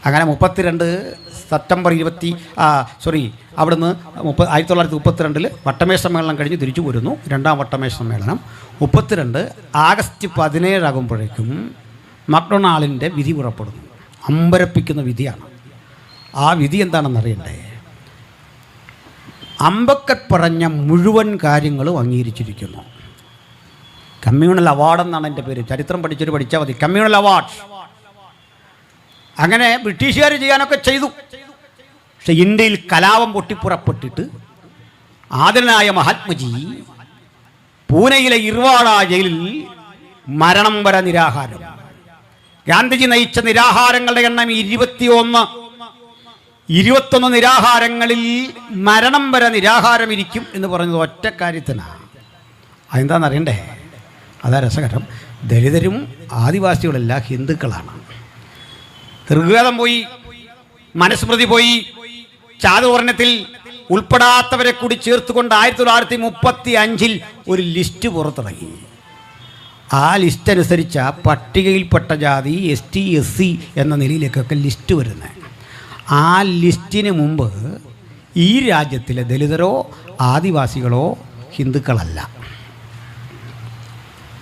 അങ്ങനെ 32 സെപ്റ്റംബർ 20 അവിടുന്ന് 1932 വട്ടമേശ സമ്മേളനം കഴിഞ്ഞ് തിരിച്ചു പോരുന്നു. രണ്ടാം വട്ടമേശ സമ്മേളനം 32 ആഗസ്റ്റ് 17 ആകുമ്പോഴേക്കും മക്ഡൊണാൾഡിൻ്റെ വിധി പുറപ്പെടുന്നു. അമ്പരപ്പിക്കുന്ന വിധിയാണ്. ആ വിധി എന്താണെന്ന് അറിയണ്ടേ? അംബേദ്കർ പറഞ്ഞ മുഴുവൻ കാര്യങ്ങളും അംഗീകരിച്ചിരിക്കുന്നു. കമ്മ്യൂണൽ അവാർഡ് എന്നാണ് എൻ്റെ പേര്. ചരിത്രം പഠിച്ചാൽ മതി. Communal award. അങ്ങനെ ബ്രിട്ടീഷുകാർ ചെയ്യാനൊക്കെ ചെയ്തു. പക്ഷെ ഇന്ത്യയിൽ കലാപം പൊട്ടിപ്പുറപ്പെട്ടിട്ട് ആദരനായ മഹാത്മജി പൂനെയിലെ ഇർവാള ജയിലിൽ മരണം വരെ നിരാഹാരം. ഗാന്ധിജി നയിച്ച നിരാഹാരങ്ങളുടെ എണ്ണം 21 നിരാഹാരങ്ങളിൽ മരണം വരെ നിരാഹാരം ഇരിക്കും എന്ന് പറയുന്നത് ഒറ്റ കാര്യത്തിനാണ്. അതെന്താണെന്നറിയണ്ടേ? അതാ രസകരം. ദളിതരും ആദിവാസികളെല്ലാം ഹിന്ദുക്കളാണ്. ഋഗ്വേദം പോയി, മനുസ്മൃതി പോയി, ചാതുവർണ്ണത്തിൽ ഉൾപ്പെടാത്തവരെ കൂടി ചേർത്തുകൊണ്ട് 1935 ഒരു ലിസ്റ്റ് പുറത്തിറങ്ങി. ആ ലിസ്റ്റ് അനുസരിച്ച പട്ടികയിൽപ്പെട്ട ജാതി ST SC എന്ന നിലയിലേക്കൊക്കെ ലിസ്റ്റ് വരുന്നത്. ആ ലിസ്റ്റിന് മുമ്പ് ഈ രാജ്യത്തിലെ ദലിതരോ ആദിവാസികളോ ഹിന്ദുക്കളല്ല.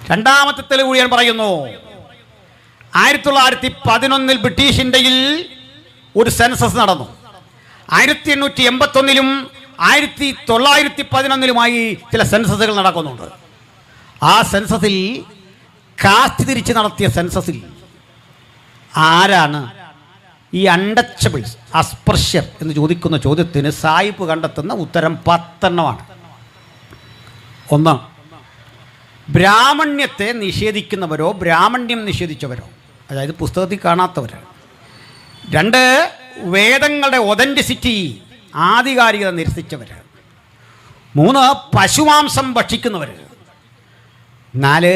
രണ്ടാമത്തെ തെളിവ് ഞാൻ പറയുന്നു. 1911 ബ്രിട്ടീഷ് ഇന്ത്യയിൽ ഒരു സെൻസസ് നടന്നു. 1881 1911 ചില സെൻസസുകൾ നടക്കുന്നുണ്ട്. ആ സെൻസസിൽ, കാസ്റ്റ് തിരിച്ച് നടത്തിയ സെൻസസിൽ ആരാണ് ഈ അൺടച്ചബിൾസ്, അസ്പൃശ്യർ എന്ന് ചോദിക്കുന്ന ചോദ്യത്തിന് സായിപ്പ് കണ്ടെത്തുന്ന ഉത്തരം 10 എണ്ണമാണ്. 1, ബ്രാഹ്മണ്യത്തെ നിഷേധിക്കുന്നവരോ ബ്രാഹ്മണ്യം നിഷേധിച്ചവരോ, അതായത് പുസ്തകത്തിൽ കാണാത്തവർ. 2, വേദങ്ങളുടെ ഒതൻറ്റിസിറ്റി, ആധികാരികത നിരസിച്ചവർ. 3, പശുമാംസം ഭക്ഷിക്കുന്നവർ. 4,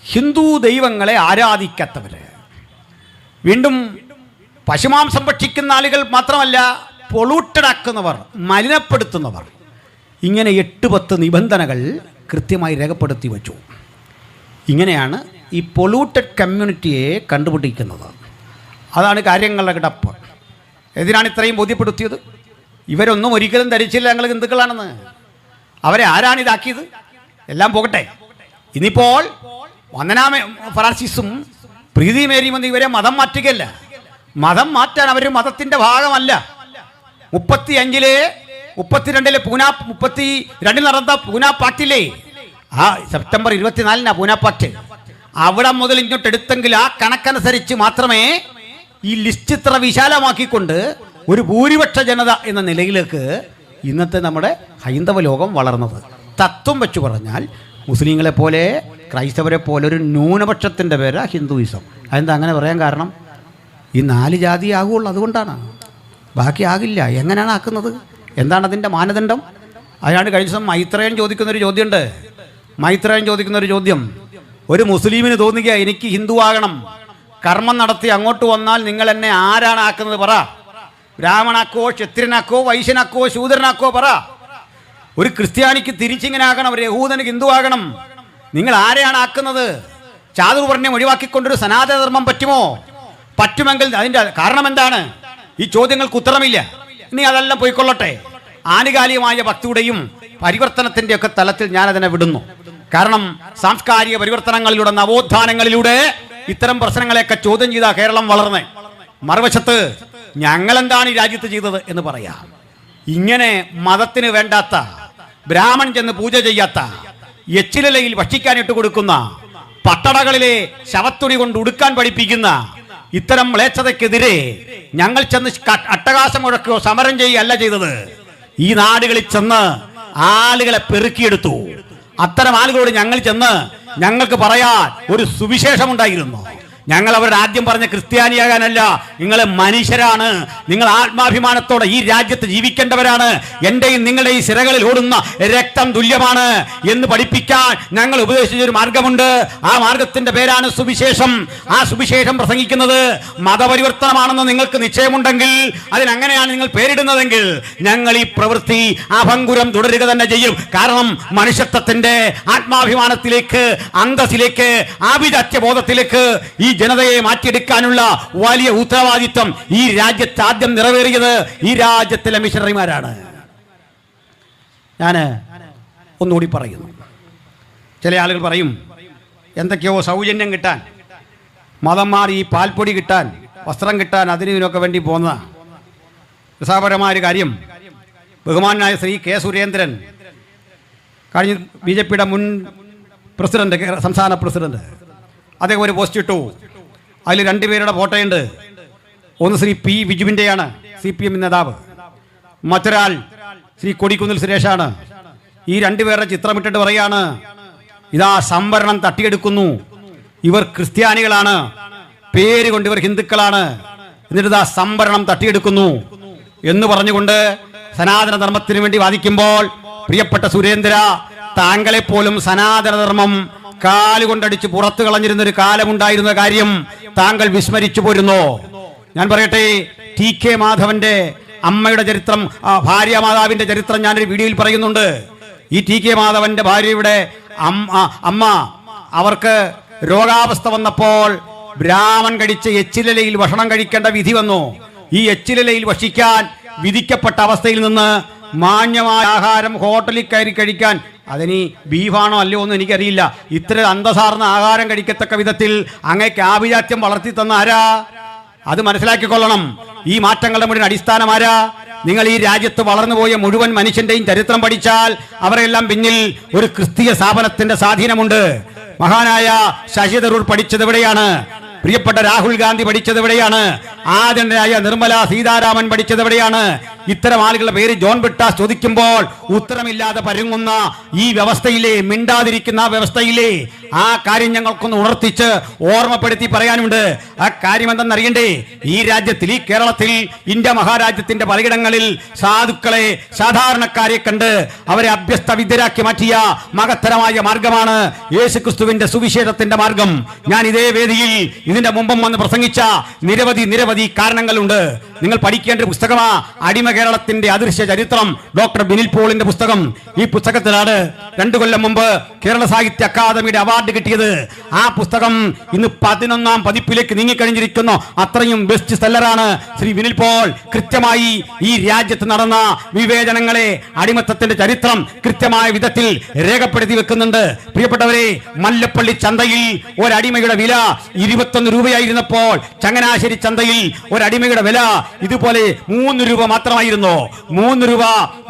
ഹിന്ദു ദൈവങ്ങളെ ആരാധിക്കാത്തവർ. വീണ്ടും പശുമാംസം ഭക്ഷിക്കുന്ന ആളുകൾ മാത്രമല്ല, പൊളൂട്ടഡ് ആക്കുന്നവർ, മലിനപ്പെടുത്തുന്നവർ. ഇങ്ങനെ 8-10 നിബന്ധനകൾ കൃത്യമായി രേഖപ്പെടുത്തി വച്ചു. ഇങ്ങനെയാണ് ഈ പൊളൂട്ടഡ് കമ്മ്യൂണിറ്റിയെ കണ്ടുപിടിക്കുന്നത്. അതാണ് കാര്യങ്ങളുടെ കിടപ്പ്. എന്തിനാണ് ഇത്രയും ബോധ്യപ്പെടുത്തിയത്? ഇവരൊന്നും ഒരിക്കലും ധരിച്ചില്ല ഞങ്ങൾ ഹിന്ദുക്കളാണെന്ന്. അവരെ ആരാണ് ഇതാക്കിയത്? എല്ലാം പോകട്ടെ. ഇനിയിപ്പോൾ വന്ദനാ ഫ്രാൻസിസും പ്രീതി മേരിയും എന്ന് ഇവരെ മതം മാറ്റുകയല്ല. മതം മാറ്റാൻ അവർ മതത്തിൻ്റെ ഭാഗമല്ല. 32 നടന്ന പൂന പാട്ടില്ലേ, ആ സെപ്റ്റംബർ 24 പൂന പാട്ട്, അവിടെ മുതൽ ഇങ്ങോട്ട് എടുത്തെങ്കിൽ ആ കണക്കനുസരിച്ച് മാത്രമേ ഈ ലിസ്റ്റ് ഇത്ര വിശാലമാക്കിക്കൊണ്ട് ഒരു ഭൂരിപക്ഷ ജനത എന്ന നിലയിലേക്ക് ഇന്നത്തെ നമ്മുടെ ഹൈന്ദവ ലോകം വളർന്നത്. തത്വം വെച്ച് പറഞ്ഞാൽ മുസ്ലിങ്ങളെ പോലെ ക്രൈസ്തവരെ പോലെ ഒരു ന്യൂനപക്ഷത്തിൻ്റെ പേരാ ഹിന്ദുയിസം. അതെന്താ അങ്ങനെ പറയാൻ കാരണം? ഈ 4 ജാതി ആകുള്ളൂ, അതുകൊണ്ടാണ്. ബാക്കി ആകില്ല. എങ്ങനെയാണ് ആക്കുന്നത്? എന്താണ് അതിൻ്റെ മാനദണ്ഡം? അതിനാണ് കഴിഞ്ഞ ദിവസം മൈത്രേയൻ ചോദിക്കുന്നൊരു ചോദ്യമുണ്ട്. മൈത്രേയൻ ചോദിക്കുന്നൊരു ചോദ്യം, ഒരു മുസ്ലിമിന് തോന്നുക എനിക്ക് ഹിന്ദു ആകണം, കർമ്മം നടത്തി അങ്ങോട്ട് വന്നാൽ നിങ്ങൾ എന്നെ ആരാണ് ആക്കുന്നത് പറ? ബ്രാഹ്മണാക്കോ, ക്ഷത്രിയനാക്കോ, വൈശ്യനാക്കോ, ശൂദ്രനാക്കോ പറ? ഒരു ക്രിസ്ത്യാനിക്ക് തിരിച്ചിങ്ങനെ ആകണം, ഒരു യഹൂദന് ഹിന്ദു ആകണം, നിങ്ങൾ ആരെയാണ് ആക്കുന്നത്? ചാതുർവർണ്ണ്യം ഒഴിവാക്കിക്കൊണ്ടൊരു സനാതനധർമ്മം പറ്റുമോ? പറ്റുമെങ്കിൽ അതിൻ്റെ കാരണം എന്താണ്? ഈ ചോദ്യങ്ങൾക്ക് ഉത്തരമില്ല. ഇനി അതെല്ലാം പോയിക്കൊള്ളട്ടെ. ആനുകാലികമായ ഭക്തിയുടെയും പരിവർത്തനത്തിൻ്റെ ഒക്കെ തലത്തിൽ ഞാനതിനെ വിടുന്നു. കാരണം സാംസ്കാരിക പരിവർത്തനങ്ങളിലൂടെ, നവോത്ഥാനങ്ങളിലൂടെ ഇത്തരം പ്രശ്നങ്ങളെയൊക്കെ ചോദ്യം ചെയ്ത കേരളം വളർന്നേ. മറുവശത്ത് ഞങ്ങളെന്താണ് ഈ രാജ്യത്ത് ചെയ്തത് എന്ന് പറയാം. ഇങ്ങനെ മതത്തിന് വേണ്ടാത്ത, ബ്രാഹ്മൺ ചെന്ന് പൂജ ചെയ്യാത്ത, എച്ചിലയിൽ ഭക്ഷിക്കാനിട്ട് കൊടുക്കുന്ന, പട്ടടകളിലെ ശവത്തുണി കൊണ്ട് ഉടുക്കാൻ പഠിപ്പിക്കുന്ന ഇത്തരം മ്ലേച്ഛതയ്ക്കെതിരെ ഞങ്ങൾ ചെന്ന് അട്ടഹാസം മുഴക്കുകയോ സമരം ചെയ്യുകയല്ല ചെയ്തത്. ഈ നാടുകളിൽ ചെന്ന് ആളുകളെ പെറുക്കിയെടുത്തു. അത്തരം ആളുകളോട് ഞങ്ങൾ ചെന്ന് ഞങ്ങൾക്ക് പറയാൻ ഒരു സുവിശേഷമുണ്ടായിരുന്നു. ഞങ്ങൾ അവരുടെ ആദ്യം പറഞ്ഞ ക്രിസ്ത്യാനിയാകാനല്ല, നിങ്ങൾ മനുഷ്യരാണ്, നിങ്ങൾ ആത്മാഭിമാനത്തോടെ ഈ രാജ്യത്ത് ജീവിക്കേണ്ടവരാണ്, എൻ്റെയും നിങ്ങളുടെയും സിരകളിൽ ഓടുന്ന രക്തം തുല്യമാണ് എന്ന് പഠിപ്പിക്കാൻ ഞങ്ങൾ ഉപദേശിച്ചൊരു മാർഗമുണ്ട്. ആ മാർഗത്തിന്റെ പേരാണ് സുവിശേഷം. ആ സുവിശേഷം പ്രസംഗിക്കുന്നത് മതപരിവർത്തനമാണെന്ന് നിങ്ങൾക്ക് നിശ്ചയമുണ്ടെങ്കിൽ, അതിനങ്ങനെയാണ് നിങ്ങൾ പേരിടുന്നതെങ്കിൽ, ഞങ്ങൾ ഈ പ്രവൃത്തി അഭംഗുരം തുടരുക തന്നെ ചെയ്യും. കാരണം മനുഷ്യത്വത്തിന്റെ ആത്മാഭിമാനത്തിലേക്ക്, അന്തസ്സിലേക്ക്, ആഭിജാത്യബോധത്തിലേക്ക് ഈ ജനതയെ മാറ്റിയെടുക്കാനുള്ള വലിയ ഉത്തരവാദിത്വം ഈ രാജ്യത്ത് ആദ്യം നിറവേറിയത് ഈ രാജ്യത്തിലെ മിഷണറിമാരാണ്. ഞാൻ ഒന്നുകൂടി പറയുന്നു. ചില ആളുകൾ പറയും എന്തൊക്കെയോ സൗജന്യം കിട്ടാൻ, മതം മാറി പാൽപ്പൊടി കിട്ടാൻ, വസ്ത്രം കിട്ടാൻ, അതിനൊക്കെ വേണ്ടി പോകുന്ന രസാപരമായ ഒരു കാര്യം. ബഹുമാനായ ശ്രീ കെ സുരേന്ദ്രൻ, കഴിഞ്ഞ BJPയുടെ മുൻ പ്രസിഡന്റ്, സംസ്ഥാന പ്രസിഡന്റ്, അദ്ദേഹം ഒരു പോസ്റ്റ് ഇട്ടു. അതിൽ 2 പേരുടെ ഫോട്ടോയുണ്ട്. ഒന്ന് ശ്രീ P. വിജുവിൻ്റെയാണ്, CPM നേതാവ്. മറ്റൊരാൾ ശ്രീ കൊടിക്കുന്നിൽ സുരേഷാണ്, ഈ രണ്ടുപേരുടെ ചിത്രമിട്ടിട്ട് പറയാണ്, ഇതാ സംവരണം തട്ടിയെടുക്കുന്നു, ഇവർ ക്രിസ്ത്യാനികളാണ്, പേര് കൊണ്ട് ഇവർ ഹിന്ദുക്കളാണ്, എന്നിട്ട് ഇതാ സംവരണം തട്ടിയെടുക്കുന്നു എന്ന് പറഞ്ഞുകൊണ്ട് സനാതന ധർമ്മത്തിന് വേണ്ടി വാദിക്കുമ്പോൾ, പ്രിയപ്പെട്ട സുരേന്ദ്ര, താങ്കളെപ്പോലും സനാതനധർമ്മം കാലുകൊണ്ടടിച്ച് പുറത്തു കളഞ്ഞിരുന്ന ഒരു കാലമുണ്ടായിരുന്ന കാര്യം താങ്കൾ വിസ്മരിച്ചു പോരുന്നോ? ഞാൻ പറയട്ടെ, ടി കെ മാധവന്റെ അമ്മയുടെ ചരിത്രം, ഭാര്യ മാതാവിന്റെ ചരിത്രം ഞാനൊരു വീഡിയോയിൽ പറയുന്നുണ്ട്. ഈ ടി കെ മാധവന്റെ ഭാര്യയുടെ അമ്മ, അവർക്ക് രോഗാവസ്ഥ വന്നപ്പോൾ ബ്രാഹ്മൺ കഴിച്ച് എച്ചിലയിൽ ഭക്ഷണം കഴിക്കേണ്ട വിധി വന്നു. ഈ എച്ചിലയിൽ ഭക്ഷിക്കാൻ വിധിക്കപ്പെട്ട അവസ്ഥയിൽ നിന്ന് മാന്യമായ ആഹാരം ഹോട്ടലിൽ കയറി കഴിക്കാൻ, അതിനി ബീഫാണോ അല്ലയോ ഒന്നും എനിക്കറിയില്ല, ഇത്ര അന്തസാർന്ന ആഹാരം കഴിക്കത്തക്ക വിധത്തിൽ അങ്ങേക്ക് ആഭിജാത്യം വളർത്തി തന്ന ആരാ? അത് മനസ്സിലാക്കിക്കൊള്ളണം. ഈ മാറ്റങ്ങളുടെ മുഴുവൻ അടിസ്ഥാനം ആരാ? നിങ്ങൾ ഈ രാജ്യത്ത് വളർന്നുപോയ മുഴുവൻ മനുഷ്യന്റെയും ചരിത്രം പഠിച്ചാൽ അവരെല്ലാം പിന്നിൽ ഒരു ക്രിസ്തീയ സ്ഥാപനത്തിന്റെ സ്വാധീനമുണ്ട്. മഹാനായ ശശി തരൂർ പഠിച്ചത് എവിടെയാണ്? പ്രിയപ്പെട്ട രാഹുൽ ഗാന്ധി പഠിച്ചത് എവിടെയാണ്? ആദരണീയായ നിർമ്മല സീതാരാമൻ പഠിച്ചത് എവിടെയാണ്? ഇത്തരം ആളുകളുടെ പേര് ജോൺ ബ്രിട്ടാസ് ചോദിക്കുമ്പോൾ ഉത്തരമില്ലാതെ പരുങ്ങുന്ന ഈ വ്യവസ്ഥയിലെ, മിണ്ടാതിരിക്കുന്ന വ്യവസ്ഥയിലെ ആ കാര്യം ഞങ്ങൾക്കൊന്ന് ഉണർത്തിച്ച് ഓർമ്മപ്പെടുത്തി പറയാനുണ്ട്. ആ കാര്യം എന്തെന്നറിയണ്ടേ? ഈ രാജ്യത്തിൽ, ഈ കേരളത്തിൽ, ഇന്ത്യ മഹാരാജ്യത്തിന്റെ പലയിടങ്ങളിൽ സാധുക്കളെ, സാധാരണക്കാരെ കണ്ട് അവരെ അഭ്യസ്ത വിദ്യരാക്കി മാറ്റിയ മഹത്തരമായ മാർഗമാണ് യേശുക്രിസ്തുവിന്റെ സുവിശേഷത്തിന്റെ മാർഗം. ഞാൻ ഇതേ വേദിയിൽ ഇതിന്റെ മുമ്പും വന്ന് പ്രസംഗിച്ച നിരവധി കാരണങ്ങളുണ്ട്. നിങ്ങൾ പഠിക്കേണ്ട പുസ്തകമാ അടിമ കേരളത്തിന്റെ അദൃശ്യ ചരിത്രം, ഡോക്ടർ ബിനിൽ പോളിന്റെ പുസ്തകം. ഈ പുസ്തകത്തിലാണ് 2 കൊല്ലം മുമ്പ് കേരള സാഹിത്യ അക്കാദമിയുടെ അവാർഡ് കിട്ടിയത്. ആ പുസ്തകം ഇന്ന് 11ാം പതിപ്പിലേക്ക് നീങ്ങിക്കഴിഞ്ഞിരിക്കുന്നു. അത്രയും ബെസ്റ്റ് സെല്ലറാണ്. ശ്രീ ബിനിൽ പോൾ കൃത്യമായി ഈ രാജ്യത്ത് നടന്ന വിവേചനങ്ങളെ, അടിമത്തത്തിന്റെ ചരിത്രം കൃത്യമായ വിധത്തിൽ രേഖപ്പെടുത്തി വെക്കുന്നുണ്ട്. പ്രിയപ്പെട്ടവരെ, മല്ലപ്പള്ളി ചന്തയിൽ ഒരടിമയുടെ വില 21 രൂപയായിരുന്നപ്പോൾ ചങ്ങനാശ്ശേരി ചന്തയിൽ ഒരടിമയുടെ വില ഇതുപോലെ 3 രൂപ മാത്രമായിരുന്നു. 3 രൂപ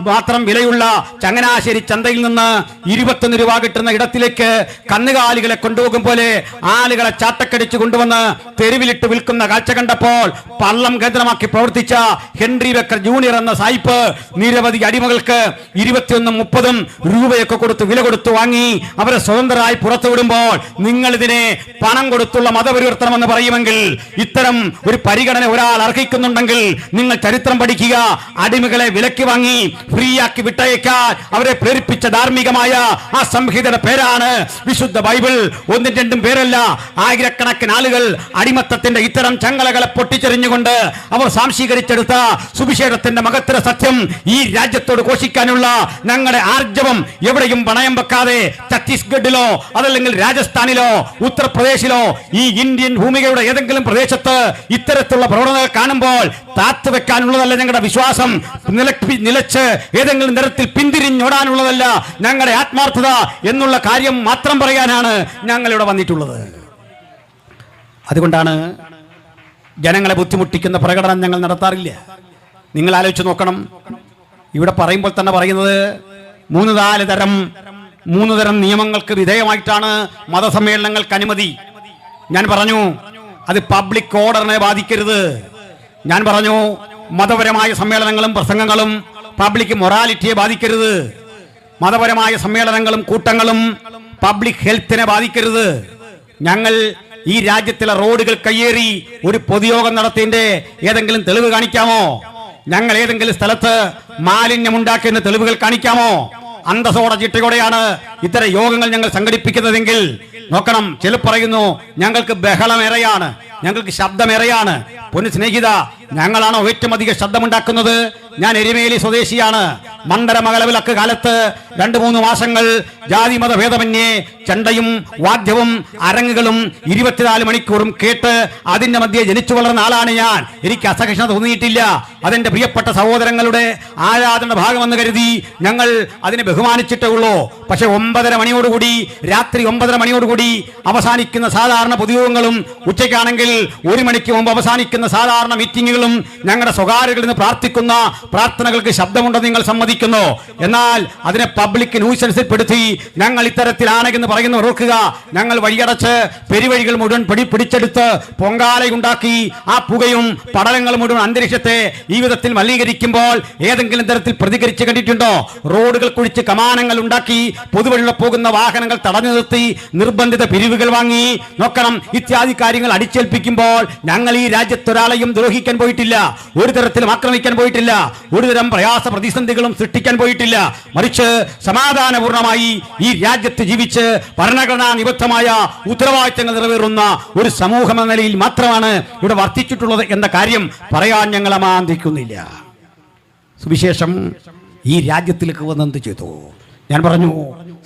മാത്രം വിലയുള്ള ചങ്ങനാശ്ശേരി ചന്തയിൽ നിന്ന് 21 രൂപ കിട്ടുന്ന ഇടത്തിലേക്ക് കന്നുകാലികളെ കൊണ്ടുപോകും പോലെ ആളുകളെ ചാട്ടക്കടിച്ച് കൊണ്ടുവന്ന് തെരുവിലിട്ട് വിൽക്കുന്ന കാഴ്ച കണ്ടപ്പോൾ പള്ളം കേന്ദ്രമാക്കി പ്രവർത്തിച്ച ഹെൻറി ബക്കർ ജൂനിയർ എന്ന സായിപ്പ് നിരവധി അടിമകൾക്ക് 21-30 രൂപയൊക്കെ കൊടുത്ത് വില കൊടുത്തു വാങ്ങി അവരെ സ്വതന്ത്രരായി പുറത്തുവിടുമ്പോൾ നിങ്ങൾ ഇതിനെ പണം കൊടുത്തുള്ള മതപരിവർത്തനം എന്ന് പറയുമെങ്കിൽ, ഇത്തരം ഒരു പരിഗണന ഒരാൾ അർഹിക്കുന്നുണ്ടെങ്കിൽ നിങ്ങൾ ചരിത്രം പഠിക്കുക. അടിമകളെ വിലക്ക് വാങ്ങി ഫ്രീ ആക്കി വിട്ടയക്കാൻ അവരെ പ്രേരിപ്പിച്ച ധാർമ്മികമായ ആ സംഹിതയുടെ പേരാണ് വിശുദ്ധ ബൈബിൾ. 1-2 പേരല്ല, ആയിരക്കണക്കിന് ആളുകൾ അടിമത്തത്തിന്റെ ഇത്തരം ചങ്ങലകളെ പൊട്ടിച്ചെറിഞ്ഞുകൊണ്ട് അവർ സാംശീകരിച്ചെടുത്ത സുവിശേഷത്തിന്റെ മഹത്തര സത്യം ഈ രാജ്യത്തോട് ഘോഷിക്കാനുള്ള ഞങ്ങളുടെ ആർജവം എവിടെയും പണയം വെക്കാതെ ഛത്തീസ്ഗഡിലോ അതല്ലെങ്കിൽ രാജസ്ഥാനിലോ ഉത്തർപ്രദേശിലോ ഈ ഇന്ത്യൻ ഭൂമികയുടെ ഏതെങ്കിലും പ്രദേശത്ത് ഇത്തരത്തിലുള്ള പ്രവണതകൾ കാണുമ്പോൾ താത്തുവെക്കാനുള്ളതല്ല ഞങ്ങളുടെ വിശ്വാസം. നിലച്ച് ഏതെങ്കിലും തരത്തിൽ പിന്തിരിഞ്ഞോടാനുള്ളതല്ല ഞങ്ങളുടെ ആത്മാർത്ഥത എന്നുള്ള കാര്യം മാത്രം പറയാനാണ് ഞങ്ങളിവിടെ വന്നിട്ടുള്ളത്. അതുകൊണ്ടാണ് ജനങ്ങളെ ബുദ്ധിമുട്ടിക്കുന്ന പ്രകടനം ഞങ്ങൾ നടത്താറില്ല. നിങ്ങൾ ആലോചിച്ച് നോക്കണം. ഇവിടെ പറയുമ്പോൾ തന്നെ പറയുന്നത് 3-4 തരം നിയമങ്ങൾക്ക് വിധേയമായിട്ടാണ് മതസമ്മേളനങ്ങൾക്ക് അനുമതി. ഞാൻ പറഞ്ഞു അത് പബ്ലിക് ഓർഡറിനെ ബാധിക്കരുത്. ഞാൻ പറഞ്ഞു മതപരമായ സമ്മേളനങ്ങളും പ്രസംഗങ്ങളും പബ്ലിക് മൊറാലിറ്റിയെ ബാധിക്കരുത്. മതപരമായ സമ്മേളനങ്ങളും കൂട്ടങ്ങളും പബ്ലിക് ഹെൽത്തിനെ ബാധിക്കരുത്. ഞങ്ങൾ ഈ രാജ്യത്തിലെ റോഡുകൾ കയ്യേറി ഒരു പൊതുയോഗം നടത്തിയതിന്റെ ഏതെങ്കിലും തെളിവ് കാണിക്കാമോ? ഞങ്ങൾ ഏതെങ്കിലും സ്ഥലത്ത് മാലിന്യമുണ്ടാക്കിയ തെളിവുകൾ കാണിക്കാമോ? അന്തസ്സോടെ ചിട്ടയോടെയാണ് ഇത്തരം യോഗങ്ങൾ ഞങ്ങൾ സംഘടിപ്പിക്കുന്നതെങ്കിൽ നോക്കണം. ചിലർ പറയുന്നു ഞങ്ങൾക്ക് ബഹളമേറെയാണ്, ഞങ്ങൾക്ക് ശബ്ദമേറെയാണ്. പൊന്നു സ്നേഹിത, ഞങ്ങളാണോ ഏറ്റവും അധികം ശബ്ദമുണ്ടാക്കുന്നത്? ഞാൻ എരുമേലി സ്വദേശിയാണ്. മണ്ഡല മകളവിലക്ക് കാലത്ത് 2-3 മാസങ്ങൾ ജാതി മത ഭേദമന്യേ ചണ്ടയും വാദ്യവും അരങ്ങുകളും 24 മണിക്കൂറും കേട്ട് അതിന്റെ മധ്യേ ജനിച്ചു വളർന്ന ആളാണ് ഞാൻ. എനിക്ക് അസഹിഷ്ണുത തോന്നിയിട്ടില്ല. അതെന്റെ പ്രിയപ്പെട്ട സഹോദരങ്ങളുടെ ആരാധന ഭാഗമെന്ന് കരുതി ഞങ്ങൾ അതിനെ ബഹുമാനിച്ചിട്ടേ ഉള്ളൂ. പക്ഷെ 9:30 മണിയോടുകൂടി, രാത്രി 9:30 മണിയോടുകൂടി അവസാനിക്കുന്ന സാധാരണ പൊതുയോഗങ്ങളും ഉച്ചയ്ക്കാണെങ്കിൽ 1 മണിക്ക് മുമ്പ് അവസാനിക്കുന്ന സാധാരണ മീറ്റിങ്ങുകളും ഞങ്ങളുടെ സ്വകാര്യകളിൽ നിന്ന് പ്രാർത്ഥിക്കുന്ന പ്രാർത്ഥനകൾക്ക് ശബ്ദമുണ്ടെന്ന് നിങ്ങൾ സമ്മതിക്കുന്നു. എന്നാൽ അതിനെ പബ്ലിക് ന്യൂസൻസിൽ പെടുത്തി ഞങ്ങൾ ഇത്തരത്തിലാണെന്ന് പറയുന്ന ഓർക്കുക. ഞങ്ങൾ വഴിയടച്ച് പെരുവഴികൾ മുഴുവൻ പിടിച്ചെടുത്ത് പൊങ്കാലയുണ്ടാക്കി ആ പുകയും പടലങ്ങൾ മുഴുവൻ അന്തരീക്ഷത്തെ ഈ വിധത്തിൽ മലിനീകരിക്കുമ്പോൾ ഏതെങ്കിലും തരത്തിൽ പ്രതികരിച്ച് കണ്ടിട്ടുണ്ടോ? റോഡുകൾ കുഴിച്ച് കമാനങ്ങൾ ഉണ്ടാക്കി പൊതുവഴിയിൽ പോകുന്ന വാഹനങ്ങൾ തടഞ്ഞു നിർത്തി നിർബന്ധിത പിരിവുകൾ വാങ്ങി നോക്കണം. ഇത്യാദി കാര്യങ്ങൾ അടിച്ചേൽപ്പിക്കുമ്പോൾ ഞങ്ങൾ ഈ രാജ്യത്തൊരാളെയും ദ്രോഹിക്കാൻ പോയിട്ടില്ല, ഒരു തരത്തിലും ആക്രമിക്കാൻ പോയിട്ടില്ല, ഒരു തരം പ്രയാസ പ്രതിസന്ധികളും സൃഷ്ടിക്കാൻ പോയിട്ടില്ല. മറിച്ച് സമാധാനപൂർണമായി ഈ രാജ്യത്ത് ജീവിച്ച് ഭരണഘടനാ നിബദ്ധമായ ഉത്തരവാദിത്തങ്ങൾ നിറവേറുന്ന ഒരു സമൂഹം എന്ന നിലയിൽ മാത്രമാണ് ഇവിടെ വർത്തിച്ചിട്ടുള്ളത് എന്ന കാര്യം പറയാൻ ഞങ്ങൾ അമാന്തിക്കുന്നില്ല. സുവിശേഷം ഈ രാജ്യത്തിലേക്ക് വന്നെന്ത് ചെയ്തു? ഞാൻ പറഞ്ഞു,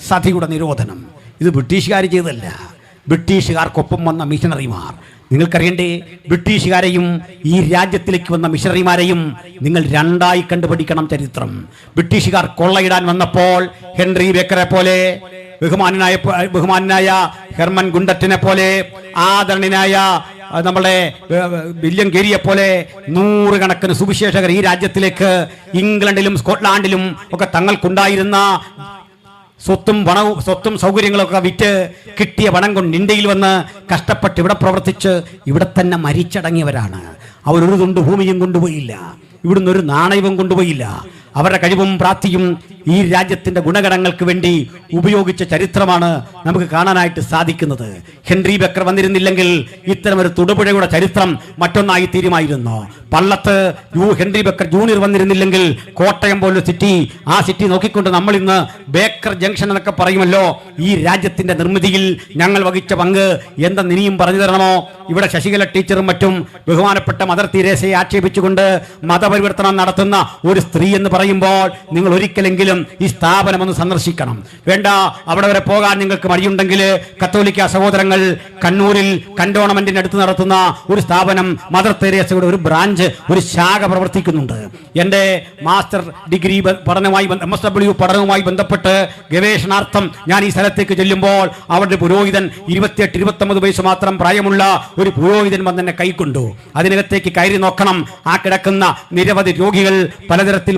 സതിയുടെ നിരോധനം. ഇത് ബ്രിട്ടീഷുകാർ ചെയ്തല്ല, ബ്രിട്ടീഷുകാർക്കൊപ്പം വന്ന മിഷണറിമാർ. നിങ്ങൾക്കറിയണ്ടേ, ബ്രിട്ടീഷുകാരെയും ഈ രാജ്യത്തിലേക്ക് വന്ന മിഷണറിമാരെയും നിങ്ങൾ രണ്ടായി കണ്ടുപിടിക്കണം ചരിത്രം. ബ്രിട്ടീഷുകാർ കൊള്ളയിടാൻ വന്നപ്പോൾ ഹെൻറി ബേക്കറെ പോലെ, ബഹുമാനായ ഹെർമൻ ഗുണ്ടറ്റിനെ പോലെ, ആദരണീയനായ നമ്മളെ വില്യം ഗേരിയെ പോലെ നൂറുകണക്കിന് സുവിശേഷകർ ഈ രാജ്യത്തിലേക്ക് ഇംഗ്ലണ്ടിലും സ്കോട്ട്ലാൻഡിലും ഒക്കെ തങ്ങൾക്കുണ്ടായിരുന്ന സ്വത്തും സൗകര്യങ്ങളൊക്കെ വിറ്റ് കിട്ടിയ പണം കൊണ്ട് ഇന്ത്യയിൽ വന്ന് കഷ്ടപ്പെട്ട് ഇവിടെ പ്രവർത്തിച്ച് ഇവിടെ തന്നെ മരിച്ചടങ്ങിയവരാണ്. അവരൊരു തുണ്ട് ഭൂമിയും കൊണ്ടുപോയില്ല, ഇവിടുന്ന് ഒരു നാണയവും കൊണ്ടുപോയില്ല. അവരുടെ കഴിവും പ്രാപ്തിയും ഈ രാജ്യത്തിന്റെ ഗുണഗണങ്ങൾക്ക് വേണ്ടി ഉപയോഗിച്ച ചരിത്രമാണ് നമുക്ക് കാണാനായിട്ട് സാധിക്കുന്നത്. ഹെൻറി ബെക്കർ വന്നിരുന്നില്ലെങ്കിൽ ഇത്തരം ഒരു തൊടുപുഴയുടെ ചരിത്രം മറ്റൊന്നായി തീരുമായിരുന്നു. പള്ളത്ത് ഹെൻറി ബെക്കർ ജൂനിയർ വന്നിരുന്നില്ലെങ്കിൽ കോട്ടയം പോലൊരു സിറ്റി, ആ സിറ്റി നോക്കിക്കൊണ്ട് നമ്മൾ ഇന്ന് ബേക്കർ ജംഗ്ഷൻ എന്നൊക്കെ പറയുമല്ലോ. ഈ രാജ്യത്തിന്റെ നിർമ്മിതിയിൽ ഞങ്ങൾ വഹിച്ച പങ്ക് എന്തെന്ന് ഇനിയും പറഞ്ഞു തരണമോ? ഇവിടെ ശശികല ടീച്ചറും മറ്റും ബഹുമാനപ്പെട്ട മദർ തെരേസയെ ആക്ഷേപിച്ചുകൊണ്ട് മതപരിവർത്തനം നടത്തുന്ന ഒരു സ്ത്രീ എന്ന് പറയുമ്പോൾ നിങ്ങൾ ഒരിക്കലെങ്കിലും ഈ സ്ഥാപനം ഒന്ന് സന്ദർശിക്കണം. വേണ്ട, അവിടെ വരെ പോകാൻ നിങ്ങൾക്ക് മടിയുണ്ടെങ്കിൽ കത്തോലിക്ക സഹോദരങ്ങൾ കണ്ണൂരിൽ കന്റോൺമെന്റിന് അടുത്ത് നടത്തുന്ന ഒരു സ്ഥാപനം, മദർ തെരേസയുടെ ഒരു ബ്രാഞ്ച്, ഒരു ശാഖ പ്രവർത്തിക്കുന്നുണ്ട്. എൻ്റെ മാസ്റ്റർ ഡിഗ്രി പഠനവുമായി MSW പഠനവുമായി ബന്ധപ്പെട്ട് ഗവേഷണാർത്ഥം ഞാൻ ഈ സ്ഥലത്തേക്ക് ചെല്ലുമ്പോൾ അവരുടെ പുരോഹിതൻ 28-29 വയസ്സ് മാത്രം പ്രായമുള്ള ഒരു പുരോഹിതൻ വന്ന് എന്നെ കൈക്കൊണ്ടു. അതിനകത്തേക്ക് കയറി നോക്കണം. ആ കിടക്കുന്ന നിരവധി രോഗികൾ, പലതരത്തിൽ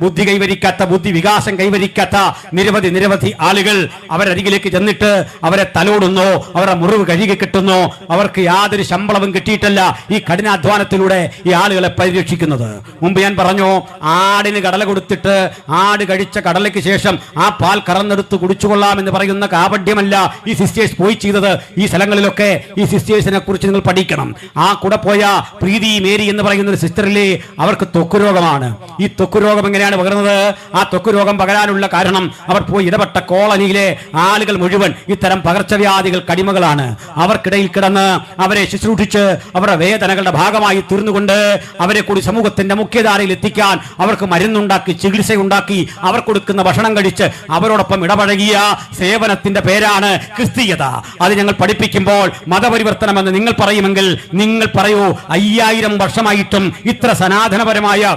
ബുദ്ധി കൈവരിക്കാത്ത, ബുദ്ധി വികാസം കൈവരിക്കാത്ത നിരവധി ആളുകൾ. അവരരികിലേക്ക് ചെന്നിട്ട് അവരെ തലോടുന്നു, അവരുടെ മുറിവ് കഴുകി കിട്ടുന്നു. അവർക്ക് യാതൊരു ശമ്പളവും കിട്ടിയിട്ടല്ല ഈ കഠിനാധ്വാനത്തിലൂടെ ഈ ആളുകളെ പരിരക്ഷിക്കുന്നത്. മുമ്പ് ഞാൻ പറഞ്ഞു, ആടിന് കടല കൊടുത്തിട്ട് ആട് കഴിച്ച കടലയ്ക്ക് ശേഷം ആ പാൽ കറന്നെടുത്ത് കുടിച്ചുകൊള്ളാം എന്ന് പറയുന്ന കാപഡ്യമല്ല ഈ സിസ്റ്റേഴ്സ് പോയി ചെയ്തത്. ഈ സ്ഥലങ്ങളിലൊക്കെ ഈ സിസ്റ്റേഴ്സിനെ കുറിച്ച് നിങ്ങൾ പഠിക്കണം. ആ കൂടെ പോയ പ്രീതി മേരി എന്ന് പറയുന്ന ഒരു സിസ്റ്ററിലെ അവർക്ക് ത്വക്ക് രോഗമാണ്. ഈ ത്വക്ക് രോഗം എങ്ങനെയാണ് പകരുന്നത്? ആ ത്വക്ക് രോഗം പകരാനുള്ള കാരണം അവർ പോയി ഇടപെട്ട കോളനിയിലെ ആളുകൾ മുഴുവൻ ഇത്തരം പകർച്ചവ്യാധികൾ കടിമകളാണ്. അവർക്കിടയിൽ കിടന്ന് അവരെ ശുശ്രൂഷിച്ച് അവരുടെ വേദനകളുടെ ഭാഗമായി തീർന്നുകൊണ്ട് അവരെ കൂടി സമൂഹത്തിന്റെ മുഖ്യധാരയിൽ എത്തിക്കാൻ അവർക്ക് മരുന്നുണ്ടാക്കി, ചികിത്സയുണ്ടാക്കി, അവർ കൊടുക്കുന്ന ഭക്ഷണം കഴിച്ച് അവരോടൊപ്പം ഇടപഴകിയ സേവനത്തിന്റെ പേരാണ് ക്രിസ്തീയത. അത് ഞങ്ങൾ പഠിപ്പിക്കുമ്പോൾ മതപരിവർത്തനം എന്ന് നിങ്ങൾ പറയുമെങ്കിൽ നിങ്ങൾ പറയൂ, 5000 വർഷമായിട്ടും ഇത്ര സനാതനപരമായ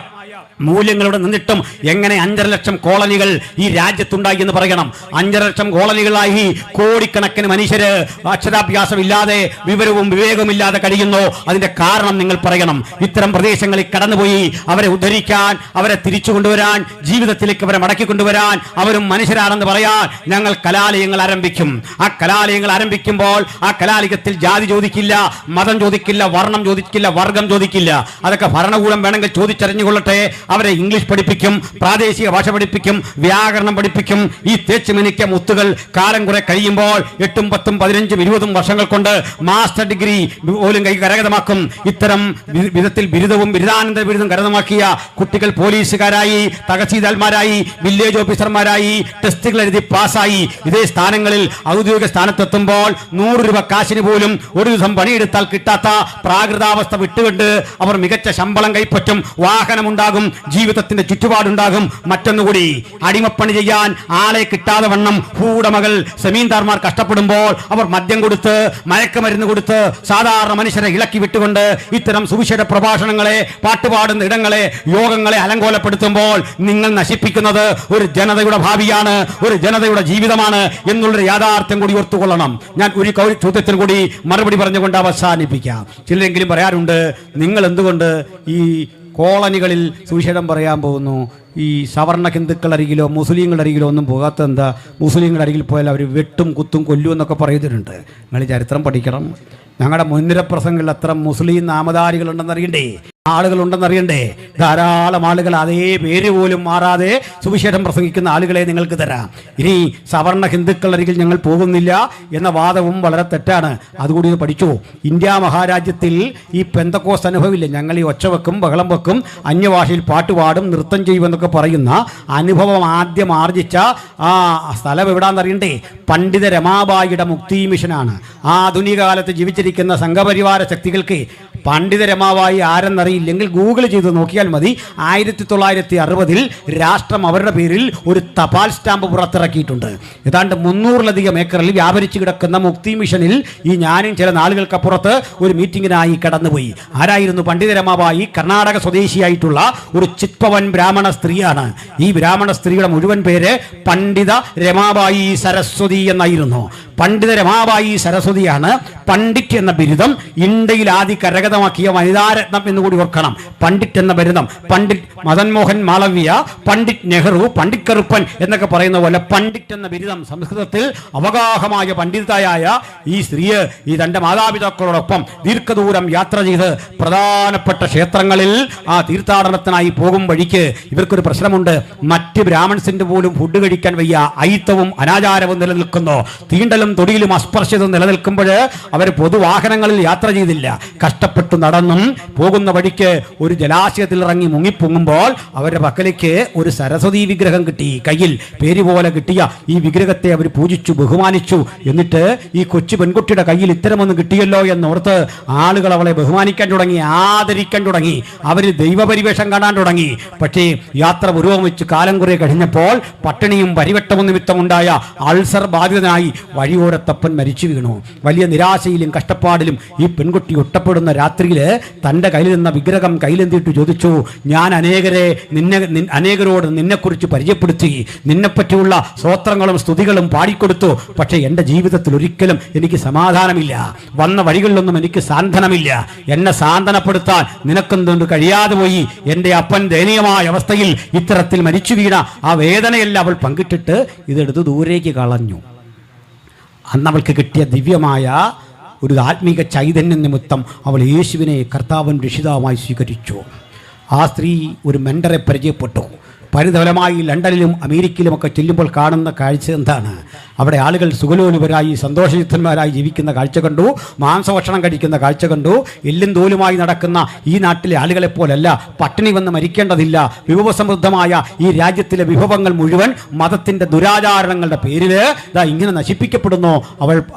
മൂല്യങ്ങളോട് നിന്നിട്ടും എങ്ങനെ 5.5 ലക്ഷം കോളനികൾ ഈ രാജ്യത്തുണ്ടായി എന്ന് പറയണം. 5.5 ലക്ഷം കോളനികളായി കോടിക്കണക്കിന് മനുഷ്യര് അക്ഷരാഭ്യാസമില്ലാതെ വിവരവും വിവേകവുമില്ലാതെ കഴിയുന്നു. അതിന്റെ കാരണം നിങ്ങൾ പറയണം. ഇത്തരം പ്രദേശങ്ങളിൽ കടന്നുപോയി അവരെ ഉദ്ധരിക്കാൻ, അവരെ തിരിച്ചു കൊണ്ടുവരാൻ, ജീവിതത്തിലേക്ക് അവരെ മടക്കി കൊണ്ടുവരാൻ, അവരും മനുഷ്യരാണെന്ന് പറയാൻ ഞങ്ങൾ കലാലയങ്ങൾ ആരംഭിക്കും. ആ കലാലയങ്ങൾ ആരംഭിക്കുമ്പോൾ ആ കലാലയത്തിൽ ജാതി ചോദിക്കില്ല, മതം ചോദിക്കില്ല, വർണ്ണം ചോദിക്കില്ല, വർഗം ചോദിക്കില്ല. അതൊക്കെ ഭരണകൂടം വേണമെങ്കിൽ ചോദിച്ചറിഞ്ഞുകൊള്ളട്ടെ. അവരെ ഇംഗ്ലീഷ് പഠിപ്പിക്കും, പ്രാദേശിക ഭാഷ പഠിപ്പിക്കും, വ്യാകരണം പഠിപ്പിക്കും. ഈ തേച്ച് മിനിക്ക മുത്തുകൾ കാലം കുറെ കഴിയുമ്പോൾ 8, 10, 15, 20 വർഷങ്ങൾ കൊണ്ട് മാസ്റ്റർ ഡിഗ്രി പോലും കരഗതമാക്കും. ഇത്തരം വിധത്തിൽ ബിരുദവും ബിരുദാനന്തര ബിരുദം കരഗതമാക്കിയ കുട്ടികൾ പോലീസുകാരായി, തഹസീൽദാർമാരായി, വില്ലേജ് ഓഫീസർമാരായി, ടെസ്റ്റുകൾ എഴുതി പാസ്സായി ഇതേ സ്ഥാനങ്ങളിൽ ഔദ്യോഗിക സ്ഥാനത്തെത്തുമ്പോൾ 100 രൂപ കാശിന് പോലും ഒരു ദിവസം പണിയെടുത്താൽ കിട്ടാത്ത പ്രാകൃതാവസ്ഥ വിട്ടുകൊണ്ട് അവർ മികച്ച ശമ്പളം കൈപ്പറ്റും, വാഹനമുണ്ടാകും, ജീവിതത്തിന്റെ ചുറ്റുപാടുണ്ടാകും. മറ്റൊന്നുകൂടി, അടിമപ്പണി ചെയ്യാൻ ആളെ കിട്ടാതെ വണ്ണം ഭൂവുടമകൾ, സെമീന്ദാർമാർ കഷ്ടപ്പെടുമ്പോൾ അവർ മദ്യം കൊടുത്ത്, മയക്കുമരുന്ന് കൊടുത്ത് സാധാരണ മനുഷ്യരെ ഇളക്കി വിട്ടുകൊണ്ട് ഇത്തരം സുവിശേഷ പ്രഭാഷണങ്ങളെ, പാട്ടുപാടുന്ന ഇടങ്ങളെ, യോഗങ്ങളെ അലങ്കോലപ്പെടുത്തുമ്പോൾ നിങ്ങൾ നശിപ്പിക്കുന്നത് ഒരു ജനതയുടെ ഭാവിയാണ്, ഒരു ജനതയുടെ ജീവിതമാണ് എന്നുള്ളൊരു യാഥാർത്ഥ്യം കൂടി ഓർത്തുകൊള്ളണം. ഞാൻ ഒരു ചോദ്യത്തിന് കൂടി മറുപടി പറഞ്ഞുകൊണ്ട് അവസാനിപ്പിക്കാം. ചിലരെങ്കിലും പറയാറുണ്ട്, നിങ്ങൾ എന്തുകൊണ്ട് ഈ കോളനികളിൽ സുവിശേഷം പറയാൻ പോകുന്നു, ഈ സവർണ ഹിന്ദുക്കളുടെ അരികിലോ മുസ്ലിങ്ങളുടെ അരികിലോ ഒന്നും പോകാത്ത എന്താ? മുസ്ലിങ്ങളുടെ അരികിൽ പോയാൽ അവർ വെട്ടും കുത്തും കൊല്ലും എന്നൊക്കെ പറയുന്നുണ്ട്. നിങ്ങൾ ചരിത്രം പഠിക്കണം. ഞങ്ങളുടെ മുൻനിര പ്രസംഗങ്ങളിൽ അത്ര മുസ്ലിം നാമധാരികളുണ്ടെന്ന് അറിയണ്ടേ? ആളുകളുണ്ടെന്നറിയണ്ടേ? ധാരാളം ആളുകൾ അതേ പേര് പോലും മാറാതെ സുവിശേഷം പ്രസംഗിക്കുന്ന ആളുകളെ നിങ്ങൾക്ക് തരാം. ഇനി സവർണ ഹിന്ദുക്കളരികിൽ ഞങ്ങൾ പോകുന്നില്ല എന്ന വാദവും വളരെ തെറ്റാണ്. അതുകൂടി പഠിച്ചു. ഇന്ത്യ മഹാരാജ്യത്തിൽ ഈ പെന്തക്കോസ് അനുഭവമില്ല. ഞങ്ങൾ ഈ ഒച്ച വെക്കും, ബഹളം വെക്കും, അന്യഭാഷയിൽ പാട്ടുപാടും, നൃത്തം ചെയ്യുമെന്നൊക്കെ പറയുന്ന അനുഭവം ആദ്യം ആർജിച്ച ആ സ്ഥലം എവിടാന്നറിയണ്ടേ? പണ്ഡിത രമാബായിയുടെ മുക്തി മിഷനാണ്. ആധുനിക കാലത്ത് ജീവിച്ചിരിക്കുന്ന സംഘപരിവാര ശക്തികൾക്ക് പണ്ഡിത രമാബായി ആരെന്നറിയില്ലെങ്കിൽ ഗൂഗിൾ ചെയ്ത് നോക്കിയാൽ മതി. 1960 രാഷ്ട്രം അവരുടെ പേരിൽ ഒരു തപാൽ സ്റ്റാമ്പ് പുറത്തിറക്കിയിട്ടുണ്ട്. ഏതാണ്ട് 300-ലധികം ഏക്കറിൽ വ്യാപരിച്ചു കിടക്കുന്ന മുക്തി മിഷനിൽ ഈ ഞാനും ചില നാളുകൾക്കപ്പുറത്ത് ഒരു മീറ്റിങ്ങിനായി കടന്നുപോയി. ആരായിരുന്നു പണ്ഡിത രമാബായി? കർണാടക സ്വദേശിയായിട്ടുള്ള ഒരു ചിത്പവൻ ബ്രാഹ്മണ സ്ത്രീയാണ്. ഈ ബ്രാഹ്മണ സ്ത്രീയുടെ മുഴുവൻ പേര് പണ്ഡിത രമാബായി സരസ്വതി എന്നായിരുന്നു. പണ്ഡിത രമാബായി സരസ്വതിയാണ് പണ്ഡിറ്റ് എന്ന ബിരുദം ഇന്ത്യയിൽ ആദ്യ കരഗതമാക്കിയ വനിതാരത്നം എന്നുകൂടി ഓർക്കണം. പണ്ഡിറ്റ് എന്ന ബിരുദം പണ്ഡിറ്റ് മദൻ മോഹൻ മാളവ്യ, പണ്ഡിറ്റ് നെഹ്റു, പണ്ഡിറ്റ് കറുപ്പൻ എന്നൊക്കെ പറയുന്ന പോലെ പണ്ഡിറ്റ് എന്ന ബിരുദം സംസ്കൃതത്തിൽ അവഗാഹമായ പണ്ഡിതയായ ഈ സ്ത്രീയെ ഈ തൻ്റെ മാതാപിതാക്കളോടൊപ്പം ദീർഘദൂരം യാത്ര ചെയ്ത് പ്രധാനപ്പെട്ട ക്ഷേത്രങ്ങളിൽ ആ തീർത്ഥാടനത്തിനായി പോകും വഴിക്ക് ഇവർക്കൊരു പ്രശ്നമുണ്ട്. മറ്റ് ബ്രാഹ്മൺസിന്റെ പോലും ഫുഡ് കഴിക്കാൻ വയ്യ. അയിത്തവും അനാചാരവും നിലനിൽക്കുന്നു. തീണ്ടലും തൊടിയിലും അസ്പർശ്യതും നിലനിൽക്കുമ്പോൾ അവർ പൊതുവാഹനങ്ങളിൽ യാത്ര ചെയ്തില്ല. കഷ്ടപ്പെട്ടു നടന്നും പോകുന്ന വഴിക്ക് ഒരു ജലാശയത്തിൽ ഇറങ്ങി മുങ്ങിപ്പൊങ്ങുമ്പോൾ അവരുടെ പക്കലേക്ക് ഒരു സരസ്വതി വിഗ്രഹം കിട്ടി. കയ്യിൽ പേര് പോലെ കിട്ടിയ ഈ വിഗ്രഹത്തെ അവർ പൂജിച്ചു, ബഹുമാനിച്ചു. എന്നിട്ട് ഈ കൊച്ചു പെൺകുട്ടിയുടെ കയ്യിൽ ഇത്തരമൊന്ന് കിട്ടിയല്ലോ എന്നോർത്ത് ആളുകൾ അവളെ ബഹുമാനിക്കാൻ തുടങ്ങി, ആദരിക്കാൻ തുടങ്ങി. അവർ ദൈവപരിവേഷം കാണാൻ തുടങ്ങി. പക്ഷേ യാത്ര പുരോഗമിച്ച് കാലം കുറെ കഴിഞ്ഞപ്പോൾ പട്ടിണിയും പരിവട്ടവും നിമിത്തമുണ്ടായ അൾസർ ബാധിതനായി വഴിയോരത്തപ്പൻ മരിച്ചു വീണു. വലിയ നിരാശയിലും കഷ്ടപ്പാടിലും ഈ പെൺകുട്ടി ഒറ്റപ്പെടുന്ന രാത്രിയിൽ തൻ്റെ കയ്യിൽ നിന്ന വിഗ്രഹം കയ്യിലെന്തിട്ട് ചോദിച്ചു, ഞാൻ അനേകരോട് നിന്നെക്കുറിച്ച് പരിചയപ്പെടുത്തി, നിന്നെപ്പറ്റിയുള്ള സ്തോത്രങ്ങളും സ്തുതികളും പാടിക്കൊടുത്തു. പക്ഷേ എൻ്റെ ജീവിതത്തിൽ ഒരിക്കലും എനിക്ക് സമാധാനമില്ല. വന്ന വഴികളിലൊന്നും എനിക്ക് സാന്ത്വനമില്ല. എന്നെ സാന്ത്വനപ്പെടുത്താൻ നിനക്കെന്തുകൊണ്ട് കഴിയാതെ പോയി. എൻ്റെ അപ്പൻ ദയനീയമായ അവസ്ഥയിൽ ഇത്തരത്തിൽ മരിച്ചു വീണ ആ വേദനയെല്ലാം അവൾ പങ്കിട്ടിട്ട് ഇതെടുത്ത് ദൂരേക്ക് കളഞ്ഞു. അന്ന് അവൾക്ക് കിട്ടിയ ദിവ്യമായ ഒരു ആത്മീക ചൈതന്യം നിമിത്തം അവൾ യേശുവിനെ കർത്താവൻ രക്ഷിതാവായി സ്വീകരിച്ചു. ആ സ്ത്രീ ഒരു മെൻഡറെ പരിചയപ്പെട്ടു. പരിതഫലമായി ലണ്ടനിലും അമേരിക്കയിലുമൊക്കെ ചെല്ലുമ്പോൾ കാണുന്ന കാഴ്ച എന്താണ്? അവിടെ ആളുകൾ സുഖലോലുപരായി സന്തോഷയുക്തന്മാരായി ജീവിക്കുന്ന കാഴ്ച കണ്ടു. മാംസഭക്ഷണം കഴിക്കുന്ന കാഴ്ച കണ്ടു. എല്ലും തോലുമായി നടക്കുന്ന ഈ നാട്ടിലെ ആളുകളെപ്പോലല്ല. പട്ടിണി വന്ന് മരിക്കേണ്ടതില്ല. വിഭവസമൃദ്ധമായ ഈ രാജ്യത്തിലെ വിഭവങ്ങൾ മുഴുവൻ മതത്തിൻ്റെ ദുരാചാരണങ്ങളുടെ പേരിൽ ഇങ്ങനെ നശിപ്പിക്കപ്പെടുന്നു.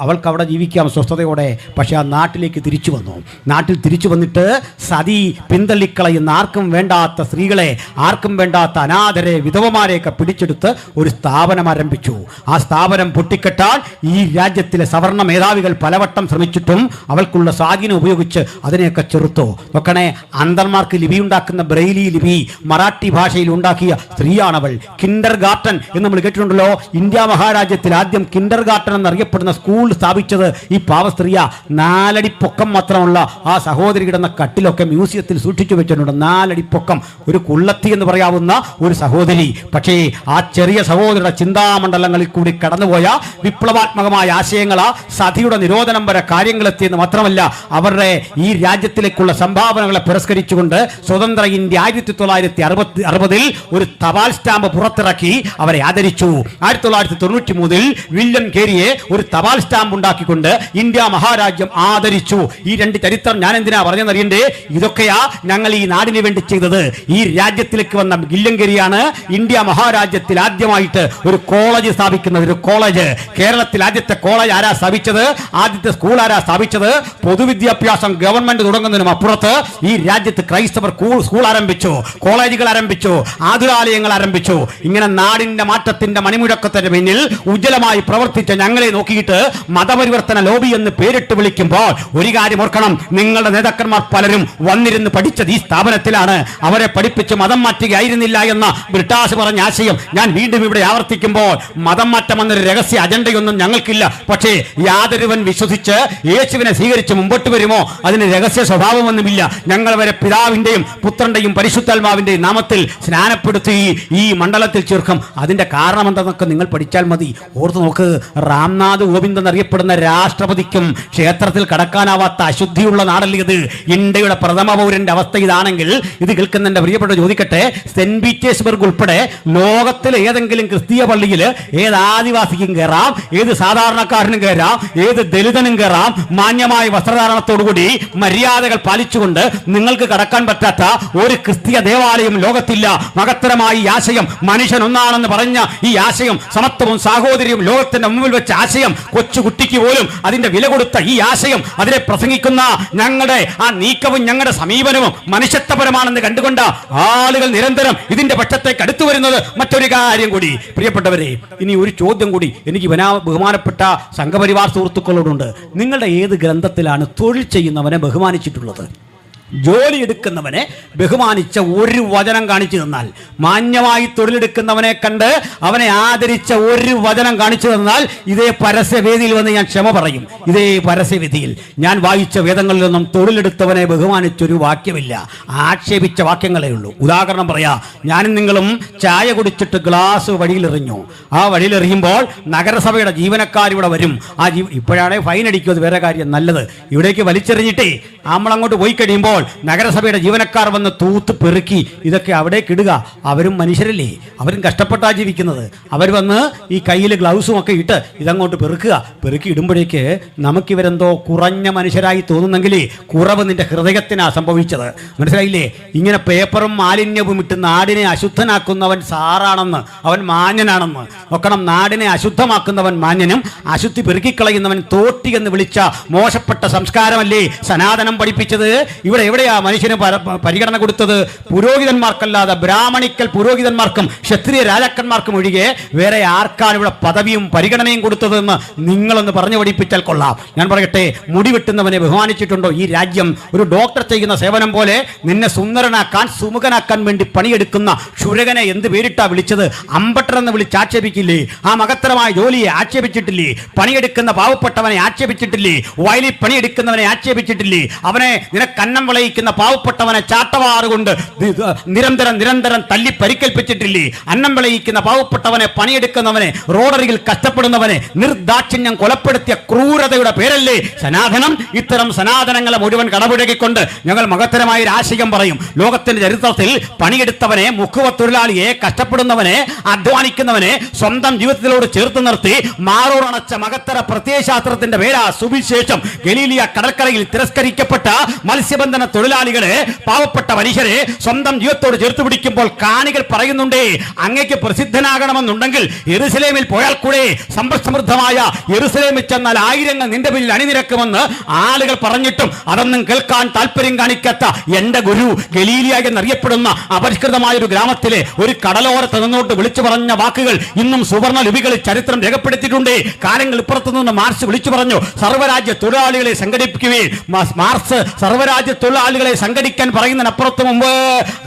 അവൾക്ക് അവിടെ ജീവിക്കാം സ്വസ്ഥതയോടെ. പക്ഷെ ആ നാട്ടിലേക്ക് തിരിച്ചു വന്നു. നാട്ടിൽ തിരിച്ചു വന്നിട്ട് സതി പിന്തള്ളിക്കളയുന്ന ആർക്കും വേണ്ടാത്ത സ്ത്രീകളെ, ആർക്കും വേണ്ടാത്ത അനാഥരെ, വിധവമാരെയൊക്കെ പിടിച്ചെടുത്ത് ഒരു സ്ഥാപനം ആരംഭിച്ചു. ആ സ്ഥാപനം പൊട്ടിക്കെട്ടാൻ ഈ രാജ്യത്തിലെ സവർണ മേധാവികൾ പലവട്ടം ശ്രമിച്ചിട്ടും അവൾക്കുള്ള സ്വാധീനം ഉപയോഗിച്ച് അതിനെയൊക്കെ ചെറുത്തു. നോക്കണേ, അന്തർമാർക്ക് ലിപി ഉണ്ടാക്കുന്ന ബ്രെയിലി ലിപി മറാഠി ഭാഷയിൽ ഉണ്ടാക്കിയ സ്ത്രീയാണവൾ. കിൻഡർ ഗാർട്ടൻ എന്ന് നമ്മൾ കേട്ടിട്ടുണ്ടല്ലോ. ഇന്ത്യ മഹാരാജ്യത്തിൽ ആദ്യം കിൻഡർ ഗാർട്ടൻ എന്നറിയപ്പെടുന്ന സ്കൂൾ സ്ഥാപിച്ചത് ഈ പാവ സ്ത്രീയാ. 4 അടി പൊക്കം മാത്രമുള്ള ആ സഹോദരി കിടന്ന കട്ടിലൊക്കെ മ്യൂസിയത്തിൽ സൂക്ഷിച്ചു വെച്ചിട്ടുണ്ട്. 4 അടി പൊക്കം, ഒരു കുള്ളത്തി എന്ന് പറയാവുന്ന ഒരു സഹോദരി. പക്ഷേ ആ ചെറിയ സഹോദരിയുടെ ചിന്താമണ്ഡലങ്ങളിൽ കൂടി കടന്നുപോയ വിപ്ലവാത്മകമായ ആശയങ്ങളാ സതിയുടെ നിരോധനം വരെ കാര്യങ്ങളെത്തിയെന്ന് മാത്രമല്ല, അവരുടെ ഈ രാജ്യത്തിലേക്കുള്ള സംഭാവനകളെ പുരസ്കരിച്ചുകൊണ്ട് സ്വതന്ത്ര ഇന്ത്യ 1960 ഒരു തപാൽ സ്റ്റാമ്പ് പുറത്തിറക്കി അവരെ ആദരിച്ചു. 1993 വില്യം കേരിയെ ഒരു തപാൽ സ്റ്റാമ്പ് ഉണ്ടാക്കിക്കൊണ്ട് ഇന്ത്യ മഹാരാജ്യം ആദരിച്ചു. ഈ 2 ചരിത്രം ഞാൻ എന്തിനാ പറഞ്ഞെന്നറിയണ്ടേ? ഇതൊക്കെയാ ഞങ്ങൾ ഈ നാടിന് വേണ്ടി ചെയ്തത്. ഈ രാജ്യത്തിലേക്ക് വന്ന വില്യം കേരിയാണ് ഇന്ത്യ മഹാരാജ്യത്തിൽ ആദ്യമായിട്ട് ഒരു കോളേജ് സ്ഥാപിക്കുന്നത്. ഒരു കോളേജ് കേരളത്തിൽ ആദ്യത്തെ കോളേജ് ആരാ സ്ഥാപിച്ചത്? ആദ്യത്തെ സ്കൂൾ ആരാ സ്ഥാപിച്ചത്? പൊതുവിദ്യാഭ്യാസം ഗവൺമെന്റ് തുടങ്ങുന്നതിനും അപ്പുറത്ത് ഈ രാജ്യത്ത് ക്രൈസ്തവർ സ്കൂൾ ആരംഭിച്ചു, കോളേജുകൾ ആരംഭിച്ചു, ആതുരാലയങ്ങൾ ആരംഭിച്ചു. ഇങ്ങനെ നാടിന്റെ മാറ്റത്തിന്റെ മണിമുഴക്കത്തിന് പിന്നിൽ ഉജ്ജ്വലമായി പ്രവർത്തിച്ച ഞങ്ങളെ നോക്കിയിട്ട് മതപരിവർത്തന ലോബി എന്ന് പേരിട്ട് വിളിക്കുമ്പോൾ ഒരു കാര്യം ഓർക്കണം, നിങ്ങളുടെ നേതാക്കന്മാർ പലരും വന്നിരുന്ന് പഠിച്ചത് ഈ സ്ഥാപനത്തിലാണ്. അവരെ പഠിപ്പിച്ച് മതം മാറ്റുകയായിരുന്നില്ല എന്ന ബ്രിട്ടാസ് പറഞ്ഞ ആശയം ഞാൻ വീണ്ടും ഇവിടെ ആവർത്തിക്കുമ്പോൾ മതം മാറ്റം എന്നൊരു രഹസ്യ അജണ്ടയൊന്നും ഞങ്ങൾക്കില്ല. പക്ഷേ യാതൊരുവൻ വിശ്വസിച്ച് യേശുവിനെ സ്വീകരിച്ച് മുമ്പോട്ട് വരുമോ അതിന് രഹസ്യ സ്വഭാവമൊന്നുമില്ല. ഞങ്ങൾ വരെ പിതാവിന്റെയും പുത്രന്റെയും പരിശുദ്ധാത്മാവിന്റെയും നാമത്തിൽ സ്നാനപ്പെടുത്തി ഈ മണ്ഡലത്തിൽ ചേർക്കും. അതിന്റെ കാരണം എന്താണെന്നൊക്കെ നിങ്ങൾ പഠിച്ചാൽ മതി. ഓർത്ത് നോക്ക്, രാംനാഥ് കോവിന്ദ് എന്നറിയപ്പെടുന്ന രാഷ്ട്രപതിക്കും ക്ഷേത്രത്തിൽ കടക്കാനാവാത്ത അശുദ്ധിയുള്ള നാടല്ലേ ഇത്. ഇന്ത്യയുടെ പ്രഥമ പൗരന്റെ അവസ്ഥ ഇതാണെങ്കിൽ ഇത് കേൾക്കുന്ന എന്റെ പ്രിയപ്പെട്ട ചോദിക്കട്ടെ, സെന്റ് പീറ്റേഴ്സ്ബർഗ് ഉൾപ്പെടെ ലോകത്തിലെ ഏതെങ്കിലും ക്രിസ്തീയ പള്ളിയിൽ ഏത് ആദിവാസിക്കും കയറാം, ഏത് സാധാരണക്കാരനും കയറാം, ഏത് ദലിതനും കയറാം. മാന്യമായ വസ്ത്രധാരണത്തോടുകൂടി മര്യാദകൾ പാലിച്ചുകൊണ്ട് നിങ്ങൾക്ക് കടക്കാൻ പറ്റാത്ത ഒരു ക്രിസ്തീയ ദേവാലയം ലോകത്തില്ല. മഹത്തരമായ ഈ ആശയം, മനുഷ്യൻ ഒന്നാണെന്ന് പറഞ്ഞ ഈ ആശയം, സമത്വവും സാഹോദര്യവും ലോകത്തിന്റെ മുമ്പിൽ വെച്ച ആശയം, കൊച്ചുകുട്ടിക്ക് പോലും അതിന്റെ വില കൊടുത്ത ഈ ആശയം, അതിനെ പ്രസംഗിക്കുന്ന ഞങ്ങളുടെ ആ നീക്കവും ഞങ്ങളുടെ സമീപനവും മനുഷ്യത്വപരമാണെന്ന് കണ്ടുകൊണ്ട് ആളുകൾ നിരന്തരം ഇതിന്റെ പക്ഷത്തേക്ക് അടുത്തു വരുന്നത്. മറ്റൊരു കാര്യം കൂടി പ്രിയപ്പെട്ടവരെ, ഇനി ഒരു ചോദ്യം കൂടി എനിക്ക് ബഹുമാനപ്പെട്ട സംഘപരിവാർ സുഹൃത്തുക്കളോടുണ്ട്. നിങ്ങളുടെ ഏത് ഗ്രന്ഥത്തിലാണ് തൊഴിൽ ചെയ്യുന്നവനെ ബഹുമാനിച്ചിട്ടുള്ളത്? ജോലി എടുക്കുന്നവനെ ബഹുമാനിച്ച ഒരു വചനം കാണിച്ചു തന്നാൽ, മാന്യമായി തൊഴിലെടുക്കുന്നവനെ കണ്ട് അവനെ ആദരിച്ച ഒരു വചനം കാണിച്ചു തന്നാൽ, ഇതേ പരസ്യവേദിയിൽ വന്ന് ഞാൻ ക്ഷമ പറയും. ഇതേ പരസ്യവേദിയിൽ ഞാൻ വായിച്ച വേദങ്ങളിലൊന്നും തൊഴിലെടുത്തവനെ ബഹുമാനിച്ചൊരു വാക്യമില്ല. ആക്ഷേപിച്ച വാക്യങ്ങളേ ഉള്ളൂ. ഉദാഹരണം പറയാ, ഞാനും നിങ്ങളും ചായ കുടിച്ചിട്ട് ഗ്ലാസ് വഴിയിലെറിഞ്ഞു. ആ വഴിയിലെറിയുമ്പോൾ നഗരസഭയുടെ ജീവനക്കാരിവിടെ വരും. ഇപ്പോഴാണെങ്കിൽ ഫൈൻ അടിക്കും, അത് വേറെ കാര്യം. നല്ലത് ഇവിടേക്ക് വലിച്ചെറിഞ്ഞിട്ടേ നമ്മളങ്ങോട്ട് പോയി കഴിയുമ്പോൾ നഗരസഭയുടെ ജീവനക്കാർ വന്ന് തൂത്ത് പെറുക്കി ഇതൊക്കെ അവിടേക്ക് ഇടുക. അവരും മനുഷ്യരല്ലേ, അവരും കഷ്ടപ്പെട്ടാ ജീവിക്കുന്നത്. അവർ വന്ന് ഈ കയ്യിൽ ഗ്ലൗസും ഒക്കെ ഇട്ട് ഇതങ്ങോട്ട് പെറുക്കുക. പെറുക്കി ഇടുമ്പോഴേക്ക് നമുക്കിവരെന്തോ കുറഞ്ഞ മനുഷ്യരായി തോന്നുന്നെങ്കിൽ കുറവ് നിന്റെ ഹൃദയത്തിനാ സംഭവിച്ചത്. മനസ്സിലായില്ലേ? ഇങ്ങനെ പേപ്പറും മാലിന്യവും ഇട്ട് നാടിനെ അശുദ്ധനാക്കുന്നവൻ സാറാണെന്ന്, അവൻ മാന്യനാണെന്ന് നോക്കണം. നാടിനെ അശുദ്ധമാക്കുന്നവൻ മാന്യനും അശുദ്ധി പെറുക്കിക്കളയുന്നവൻ തോട്ടി എന്ന് വിളിച്ച മോശപ്പെട്ട സംസ്കാരമല്ലേ സനാതനം പഠിപ്പിച്ചത്? ഇവിടെ എവിടെയാ മനുഷ്യന് പരിഗണന കൊടുത്തത്? പുരോഹിതന്മാർക്കല്ലാതെ ബ്രാഹ്മണിക്കൽ പുരോഹിതന്മാർക്കും ക്ഷത്രിയ രാജാക്കന്മാർക്കും ഒഴികെ വേറെ ആർക്കാണ് ഇവിടെ പദവിയും പരിഗണനയും കൊടുത്തതെന്ന് നിങ്ങളൊന്ന് പറഞ്ഞു പഠിപ്പിച്ചാൽ കൊള്ളാം. ഞാൻ പറയട്ടെ, മുടി വെട്ടുന്നവനെ ബഹുമാനിച്ചിട്ടുണ്ടോ ഈ രാജ്യം? ഒരു ഡോക്ടർ ചെയ്യുന്ന സേവനം പോലെ നിന്നെ സുന്ദരനാക്കാൻ സുമുഖനാക്കാൻ വേണ്ടി പണിയെടുക്കുന്ന ക്ഷുരകനെ എന്ത് പേരിട്ടാ വിളിച്ചത്? അമ്പട്ടരെന്ന് വിളിച്ച് ആക്ഷേപിക്കില്ലേ? ആ മഹത്തരമായ ജോലിയെ ആക്ഷേപിച്ചിട്ടില്ലേ? പണിയെടുക്കുന്ന പാവപ്പെട്ടവനെ ആക്ഷേപിച്ചിട്ടില്ലേ? വയലിൽ പണിയെടുക്കുന്നവനെ ആക്ഷേപിച്ചിട്ടില്ലേ? അവനെ നിനക്കന്നം വിളയിക്കുന്ന പാവപ്പെട്ടവനെ ചാട്ടവാറുകൊണ്ട് നിരന്തരം തല്ലി പരിക്കേൽപ്പിച്ചിട്ടില്ലേ? അന്നം വിളയിക്കുന്ന പാവപ്പെട്ടവനെ, പണിയെടുക്കുന്നവനെ, റോഡരികിൽ കഷ്ടപ്പെടുന്നവനെ നിർദാക്ഷിണ്യം കൊലപ്പെടുത്തിയ ക്രൂരതയുടെ പേരല്ലേ സനാതനം? ഇത്തരം സനാതനങ്ങളെ മുഴുവൻ കടപുഴകിക്കൊണ്ട് ഞങ്ങൾ മഹത്തരമായ ഒരു ആശയം പറയും. ലോകത്തിന്റെ ചരിത്രത്തിൽ പണിയെടുത്തവനെ, മുക്കുവ തൊഴിലാളിയെ, കഷ്ടപ്പെടുന്നവനെ, അധ്വാനിക്കുന്നവനെ സ്വന്തം ജീവിതത്തിലോട് ചേർത്ത് നിർത്തി മാറോറണച്ച മഹത്തര പ്രത്യയശാസ്ത്രത്തിന്റെ പേരാ സുവിശേഷം. ഗലീലിയ കടൽക്കരയിൽ തിരസ്കരിക്കപ്പെട്ട മത്സ്യബന്ധന തൊഴിലാളികളെ, പാവപ്പെട്ട മനുഷ്യരെ സ്വന്തം ജീവിതത്തോട് ചേർത്ത് പിടിക്കുമ്പോൾ കാണികൾ പറയുന്നുണ്ടേ, അങ്ങേക്ക് പ്രസിദ്ധനാകണമെന്നുണ്ടെങ്കിൽ യെരുശലേമിൽ പോയാൽ കൂടെ സമ്പൽ സമൃദ്ധമായ യെരുശലേമിൽ ചെന്നാൽ ആയിരങ്ങൾ നിന്റെ പിന്നിൽ അണിനിരക്കുമെന്ന് ആളുകൾ പറഞ്ഞിട്ടും അതൊന്നും കേൾക്കാൻ താല്പര്യം കാണിക്കാത്ത എന്റെ ഗുരു ഗലീലിയ എന്നറിയപ്പെടുന്ന അപരിഷ്കൃതമായ ഒരു ഗ്രാമത്തിലെ ഒരു കടലോരത്ത് നിന്നോട്ട് വിളിച്ചു പറഞ്ഞ വാക്കുകൾ ഇന്നും സുവർണ ലിപികളിൽ ചരിത്രം രേഖപ്പെടുത്തിയിട്ടുണ്ട്. കാലങ്ങൾ ഇപ്പുറത്തു നിന്ന് മാർച്ച് വിളിച്ചു പറഞ്ഞു, സർവ്വരാജ്യ തൊഴിലാളികളെ സംഘടിപ്പിക്കുകയും മാർച്ച് സർവ്വരാജ്യ തൊഴിലാളികളെ സംഘടിക്കാൻ പറയുന്നതിനപ്പുറത്ത് മുമ്പ്,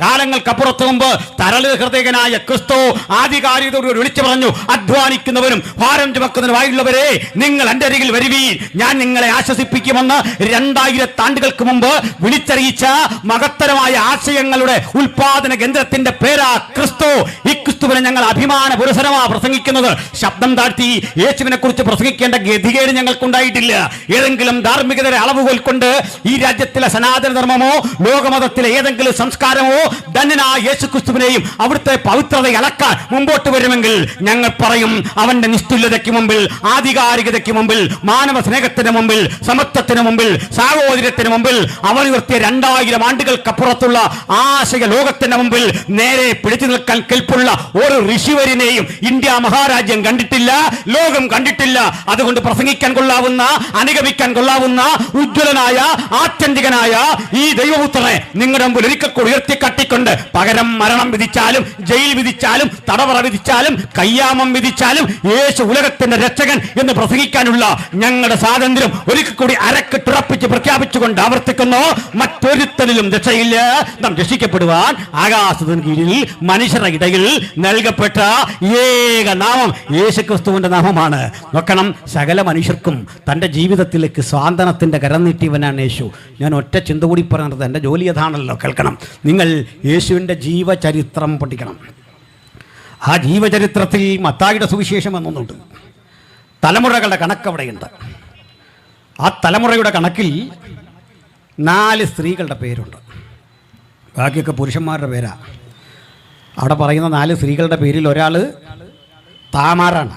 കാലങ്ങൾക്കപ്പുറത്ത് മുമ്പ് തരള ഹൃദയനായ ക്രിസ്തു ആധികാരികതയോട് വിളിച്ചു പറഞ്ഞു, അധ്വാനിക്കുന്നവരും ഭാരം ചുമക്കുന്നവരുമായുള്ളവരെ നിങ്ങൾ എന്റെ അരികിൽ വരുവീൻ, ഞാൻ നിങ്ങളെ ആശ്വസിപ്പിക്കുമെന്ന് 2000 ആണ്ടുകൾക്ക് മുമ്പ് വിളിച്ചറിയിച്ച മഹത്തരമായ ആശയങ്ങളുടെ ഉൽപാദന കേന്ദ്രത്തിന്റെ പേരാ ക്രിസ്തു. ഈ ക്രിസ്തുവിനെ ഞങ്ങൾ അഭിമാന പുരസരമാണ് പ്രസംഗിക്കുന്നത്. ശബ്ദം താഴ്ത്തി യേശുവിനെ കുറിച്ച് പ്രസംഗിക്കേണ്ട ഗതികേട് ഞങ്ങൾക്കുണ്ടായിട്ടില്ല. ഏതെങ്കിലും ധാർമ്മികതയുടെ അളവുകൾ കൊണ്ട് ഈ രാജ്യത്തിലെ സനാതന ധർമ്മമോ ലോകമതത്തിലെ ഏതെങ്കിലും സംസ്കാരമോ ധന്യനായ യേശു ക്രിസ്തുവിനെയും അവിടുത്തെ പവിത്രതയെ അളക്കാൻ മുമ്പോട്ട് വരുമെങ്കിൽ ഞങ്ങൾ പറയും, അവന്റെ നിസ്തുല്യതയ്ക്ക് മുമ്പിൽ, ആധികാരികതയ്ക്ക് മുമ്പിൽ, മാനവ സ്നേഹത്തിന് മുമ്പിൽ, സമത്വത്തിന് മുമ്പിൽ, സാഹോദര്യത്തിന് മുമ്പിൽ അവൻ ഉയർത്തിയ 2000 ആണ്ടുകൾക്കപ്പുറത്തുള്ള ആശയ ലോകത്തിന്റെ മുമ്പിൽ നേരെ പിടിച്ചു നിൽക്കാൻ കെൽപ്പുള്ള ഒരു ഋഷിവര്യനെയും ഇന്ത്യ മഹാരാജ്യം കണ്ടിട്ടില്ല, ലോകം കണ്ടിട്ടില്ല. അതുകൊണ്ട് പ്രസംഗിക്കാൻ കൊള്ളാവുന്ന, അനുഗമിക്കാൻ കൊള്ളാവുന്ന, ഉജ്ജ്വലനായ, ആത്യന്തികനായ ഈ ദൈവപുത്രനെ നിങ്ങളുടെ മുമ്പിൽ ഒരിക്കൽ കൂടി ഉയർത്തി കട്ടിക്കൊണ്ട് പകരം മരണം വിധിച്ചാലും ജയിൽ വിധിച്ചാലും തടവറ വിധിച്ചാലും കയ്യാമം വിധിച്ചാലും യേശു ഉലകത്തിന്റെ രക്ഷകൻ എന്ന് പ്രസംഗിക്കാനുള്ള ഞങ്ങളുടെ സ്വാതന്ത്ര്യം ഒരിക്കൽ കൂടി അരക്കെട്ടുറപ്പിച്ച് പ്രഖ്യാപിച്ചുകൊണ്ട് ആവർത്തിക്കുന്നു. മറ്റൊരുത്തരിലും രക്ഷയില്ല. നാം രക്ഷിക്കപ്പെടുവാൻ ആകാശത്തിന് കീഴിൽ മനുഷ്യരുടെ ഇടയിൽ നൽകപ്പെട്ട ഏക നാമം യേശുക്രിസ്തുവിന്റെ നാമമാണ്. നോക്കണം, സകല മനുഷ്യർക്കും തൻ്റെ ജീവിതത്തിലേക്ക് സ്വാന്തനത്തിന്റെ കരം നീട്ടിയവനാണ് യേശു. ഞാൻ ഒറ്റ ചിന്ത കൂടി പറയുന്നത്, എൻ്റെ ജോലി അതാണല്ലോ. കേൾക്കണം, നിങ്ങൾ യേശുവിൻ്റെ ജീവചരിത്രം പഠിക്കണം. ആ ജീവചരിത്രത്തിൽ മത്തായിയുടെ സുവിശേഷം എന്നൊന്നുണ്ട്. തലമുറകളുടെ കണക്ക് അവിടെയുണ്ട്. ആ തലമുറയുടെ കണക്കിൽ 4 സ്ത്രീകളുടെ പേരുണ്ട്. ബാക്കിയൊക്കെ പുരുഷന്മാരുടെ പേരാ. അവിടെ പറയുന്ന 4 സ്ത്രീകളുടെ പേരിൽ ഒരാൾ താമാറാണ്,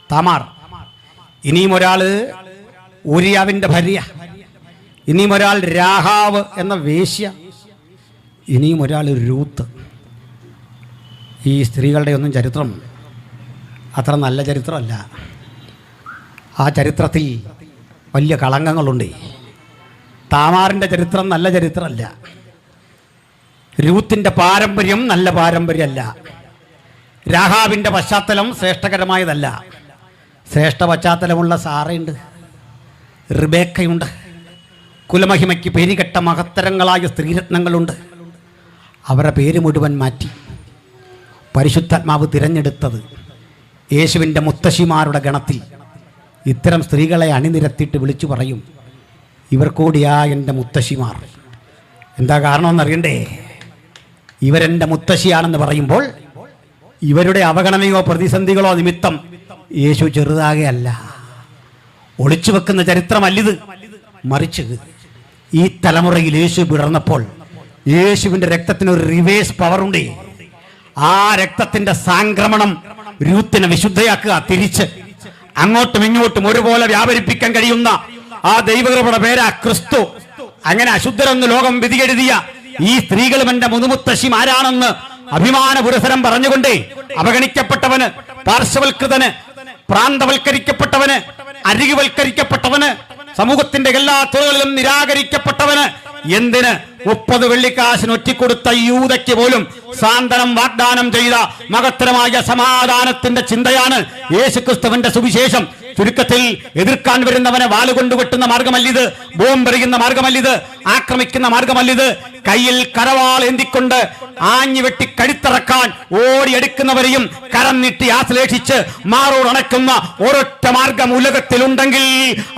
താമാർ. ഇനിയും ഒരാൾ ഊരിയാവിൻ്റെ ഭാര്യ, ഇനിയും ഒരാൾ രാഹാവ് എന്ന വേശ്യ, ഇനിയും ഒരാൾ രൂത്ത്. ഈ സ്ത്രീകളുടെ ഒന്നും ചരിത്രം അത്ര നല്ല ചരിത്രമല്ല. ആ ചരിത്രത്തിൽ വലിയ കളങ്കങ്ങളുണ്ട്. താമാറിൻ്റെ ചരിത്രം നല്ല ചരിത്രമല്ല. രൂത്തിൻ്റെ പാരമ്പര്യം നല്ല പാരമ്പര്യമല്ല. രാഹാബിൻ്റെ പശ്ചാത്തലം ശ്രേഷ്ഠകരമായതല്ല. ശ്രേഷ്ഠ പശ്ചാത്തലമുള്ള സാറയുണ്ട്, റിബേക്കയുണ്ട്, കുലമഹിമയ്ക്ക് പേരുകെട്ട മഹത്തരങ്ങളായ സ്ത്രീരത്നങ്ങളുണ്ട്. അവരുടെ പേര് മുഴുവൻ മാറ്റി പരിശുദ്ധാത്മാവ് തിരഞ്ഞെടുത്തത് യേശുവിൻ്റെ മുത്തശ്ശിമാരുടെ ഗണത്തിൽ ഇത്തരം സ്ത്രീകളെ അണിനിരത്തിയിട്ട് വിളിച്ചു പറയും, ഇവർ കൂടിയാ എൻ്റെ മുത്തശ്ശിമാർ. എന്താ കാരണമെന്നറിയണ്ടേ? ഇവരെൻ്റെ മുത്തശ്ശിയാണെന്ന് പറയുമ്പോൾ ഇവരുടെ അവഗണനയോ പ്രതിസന്ധികളോ നിമിത്തം യേശു ചെറുതാകെയല്ല. ഒളിച്ചു വെക്കുന്ന ചരിത്രമല്ലിത്. മറിച്ച് ഈ തലമുറയിൽ യേശു വിടർന്നപ്പോൾ യേശുവിൻ്റെ രക്തത്തിനൊരു റിവേഴ്സ് പവറുണ്ട്. ആ രക്തത്തിൻ്റെ സാംക്രമണം രൂത്തിനെ വിശുദ്ധയാക്കുക. തിരിച്ച് അങ്ങോട്ടും ഇങ്ങോട്ടും ഒരുപോലെ വ്യാപരിപ്പിക്കാൻ കഴിയുന്ന ആ ദൈവകൃപയുടെ പേരാ ക്രിസ്തു. അങ്ങനെ അശുദ്ധരെന്ന് ലോകം വിധിയെഴുതിയ ഈ സ്ത്രീകളും എൻ്റെ മുതുമുത്തശ്ശിമാരാണെന്ന് അഭിമാന പുരസരം പറഞ്ഞുകൊണ്ടേ അവഗണിക്കപ്പെട്ടവന്, പാർശ്വവൽകൃതന്, പ്രാന്തവൽക്കരിക്കപ്പെട്ടവന്, അരികുവൽക്കരിക്കപ്പെട്ടവന്, സമൂഹത്തിന്റെ എല്ലാ തുറകളിലും നിരാകരിക്കപ്പെട്ടവന്, എന്തിന് 30 വെള്ളിക്കാശിന് ഒറ്റിക്കൊടുത്ത യൂദയ്ക്ക് പോലും സാന്ത്വനം വാഗ്ദാനം ചെയ്ത മഹത്തരമായ സമാധാനത്തിന്റെ ചിന്തയാണ് യേശുക്രിസ്തുവിന്റെ സുവിശേഷം. ചുരുക്കത്തിൽ, എതിർക്കാൻ വരുന്നവനെ വാളുകൊണ്ട് വെട്ടുന്ന മാർഗമല്ലിത്, ബോംബെറിയുന്ന മാർഗമല്ലിത്, ആക്രമിക്കുന്ന മാർഗമല്ലിത്. കയ്യിൽ കരവാൾ എന്തിക്കൊണ്ട് ആഞ്ഞു വെട്ടി കഴുത്തിറക്കാൻ ഓടിയെടുക്കുന്നവരെയും കരം നീട്ടി ആശ്ലേഷിച്ച് മാറോടണക്കുന്ന ഒരൊറ്റ മാർഗം ഉലകത്തിലുണ്ടെങ്കിൽ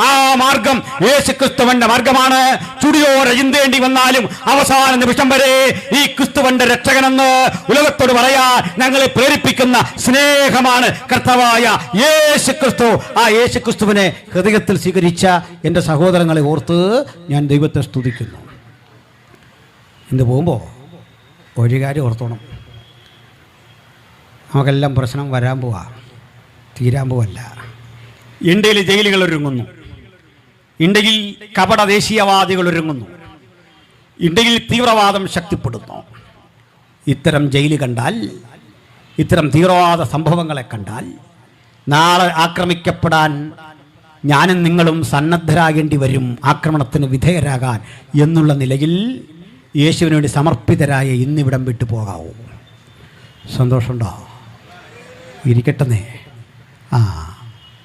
ആ മാർഗം യേശുക്രിസ്തുവിന്റെ മാർഗമാണ്. ചുടിയോടെ ചിന്തേണ്ടി വന്നാലും അവസാന നിമിഷം വരെ ഈ ക്രിസ്തുവിന്റെ രക്ഷകനെന്ന് ഉലകത്തോട് പറയാൻ ഞങ്ങളെ പ്രേരിപ്പിക്കുന്ന സ്നേഹമാണ് കർത്താവായ യേശുക്രിസ്തു. ആ യേശുക്രിസ്തുവിനെ ഹൃദയത്തിൽ സ്വീകരിച്ച എൻ്റെ സഹോദരങ്ങളെ ഓർത്ത് ഞാൻ ദൈവത്തെ സ്തുതിക്കുന്നു. ഇന്ന് പോകുമ്പോൾ ഒരു കാര്യം ഓർത്തോണം, നമുക്കെല്ലാം പ്രശ്നം വരാൻ പോവാ, തീരാൻ പോവല്ല. ഇന്ത്യയിൽ ജയിലുകൾ ഒരുങ്ങുന്നു, ഇന്ത്യയിൽ കപട ദേശീയവാദികൾ ഒരുങ്ങുന്നു, ഇന്ത്യയിൽ തീവ്രവാദം ശക്തിപ്പെടുന്നു. ഇത്തരം ജയിൽ കണ്ടാൽ, ഇത്തരം തീവ്രവാദ സംഭവങ്ങളെ കണ്ടാൽ നാളെ ആക്രമിക്കപ്പെടാൻ ഞാനും നിങ്ങളും സന്നദ്ധരാകേണ്ടി വരും, ആക്രമണത്തിന് വിധേയരാകാൻ എന്നുള്ള നിലയിൽ യേശുവിന് വേണ്ടി സമർപ്പിതരായ ഇന്നിവിടം വിട്ടു പോകാവൂ. സന്തോഷമുണ്ടോ? ഇരിക്കട്ടെന്നേ.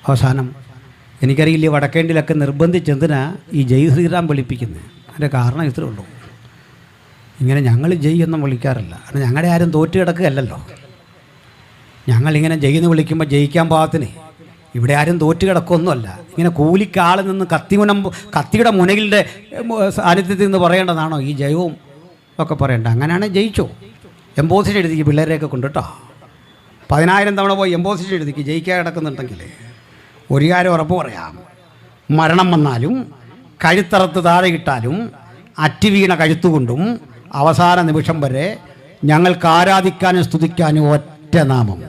അവസാനം എനിക്കറിയില്ല, വടക്കേണ്ടിലൊക്കെ നിർബന്ധിച്ചെന്തിനാ ഈ ജയ് ശ്രീറാം വിളിപ്പിക്കുന്നത്. അതിൻ്റെ കാരണം ഇത്രേ ഉള്ളൂ. ഇങ്ങനെ ഞങ്ങൾ ജയ് ഒന്നും വിളിക്കാറില്ല. കാരണം ഞങ്ങളുടെ ആരും തോറ്റു കിടക്കുകയല്ലല്ലോ. ഞങ്ങളിങ്ങനെ ജയിന്ന് വിളിക്കുമ്പോൾ ജയിക്കാൻ പാകത്തിന് ഇവിടെ ആരും തോറ്റു കിടക്കൊന്നുമല്ല. ഇങ്ങനെ കൂലിക്കാളിൽ നിന്ന് കത്തിയുടെ മുനകളുടെ സാന്നിധ്യത്തിൽ നിന്ന് പറയേണ്ടതാണോ ഈ ജയവും ഒക്കെ പറയേണ്ട? അങ്ങനെയാണ് ജയിച്ചോ. എംപോസിഷൻ എഴുതിക്ക് പിള്ളേരെയൊക്കെ കൊണ്ട് കേട്ടോ. 10,000 തവണ പോയി എംപോസിഷൻ എഴുതിക്ക് ജയിക്കാൻ കിടക്കുന്നുണ്ടെങ്കിൽ ഒരു കാര്യം ഉറപ്പ് പറയാം, മരണം വന്നാലും കഴുത്തറത്ത് താഴെ ഇട്ടാലും അറ്റുവീണ കഴുത്തുകൊണ്ടും അവസാന നിമിഷം വരെ ഞങ്ങൾക്ക് ആരാധിക്കാനും സ്തുതിക്കാനും ഒറ്റ നാമം,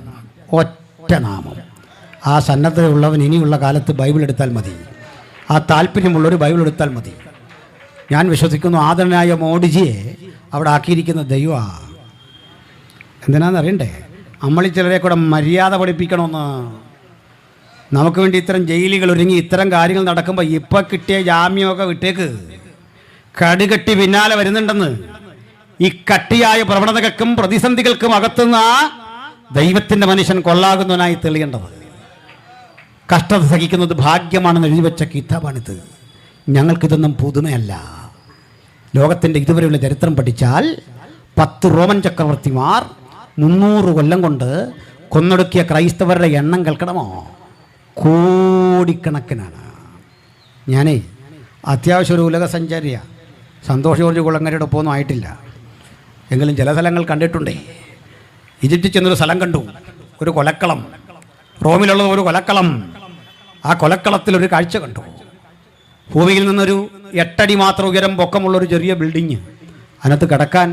ഒറ്റ നാമം. ആ സന്നദ്ധതയുള്ളവൻ ഇനിയുള്ള കാലത്ത് ബൈബിൾ എടുത്താൽ മതി. ആ താല്പര്യമുള്ളൊരു ബൈബിൾ എടുത്താൽ മതി. ഞാൻ വിശ്വസിക്കുന്നു ആദരണീയ മോഡിജിയെ അവിടെ ആക്കിയിരിക്കുന്ന ദൈവമാണ്. എന്തിനാണെന്നറിയണ്ടേ? നമ്മളിൽ ചിലരെ കൂടെ മര്യാദ പഠിപ്പിക്കണമെന്ന്. നമുക്ക് വേണ്ടി ഇത്തരം ജയിലുകൾ ഒരുങ്ങി ഇത്തരം കാര്യങ്ങൾ നടക്കുമ്പോൾ ഇപ്പം കിട്ടിയ ജാമ്യമൊക്കെ വിട്ടേക്ക്. കടുകട്ടി പിന്നാലെ വരുന്നുണ്ടെന്ന്. ഈ കട്ടിയായ പ്രവണതകൾക്കും പ്രതിസന്ധികൾക്കും അകത്തുന്ന ദൈവത്തിന്റെ മനുഷ്യൻ കൊള്ളാകുന്നവനായി തെളിയേണ്ടത്. കഷ്ടത സഹിക്കുന്നത് ഭാഗ്യമാണെന്ന് എഴുതി വെച്ച കിതാബാണിത്. ഞങ്ങൾക്കിതൊന്നും പുതുമയല്ല. ലോകത്തിൻ്റെ ഇതുവരെയുള്ള ചരിത്രം പഠിച്ചാൽ 10 റോമൻ ചക്രവർത്തിമാർ 300 കൊല്ലം കൊണ്ട് കൊന്നൊടുക്കിയ ക്രൈസ്തവരുടെ എണ്ണം കേൾക്കണമോ? കോടിക്കണക്കിനാണ്. ഞാനേ അത്യാവശ്യം ഒരു ഉലക സഞ്ചാരിയാണ്. സന്തോഷ് ജോർജ് കുളങ്ങരയുടെ ഒപ്പമൊന്നും ആയിട്ടില്ല, എങ്കിലും ചില സ്ഥലങ്ങൾ കണ്ടിട്ടുണ്ടേ. ഈജിപ്തിൽ ചെന്നൊരു സ്ഥലം കണ്ടു, ഒരു കൊലക്കളം, റോമിലുള്ള ഒരു കൊലക്കളം. ആ കൊലക്കളത്തിലൊരു കാഴ്ച കണ്ടു. ഭൂമിയിൽ നിന്നൊരു 8 അടി മാത്രം ഉയരം പൊക്കമുള്ളൊരു ചെറിയ ബിൽഡിങ്. അതിനകത്ത് കിടക്കാൻ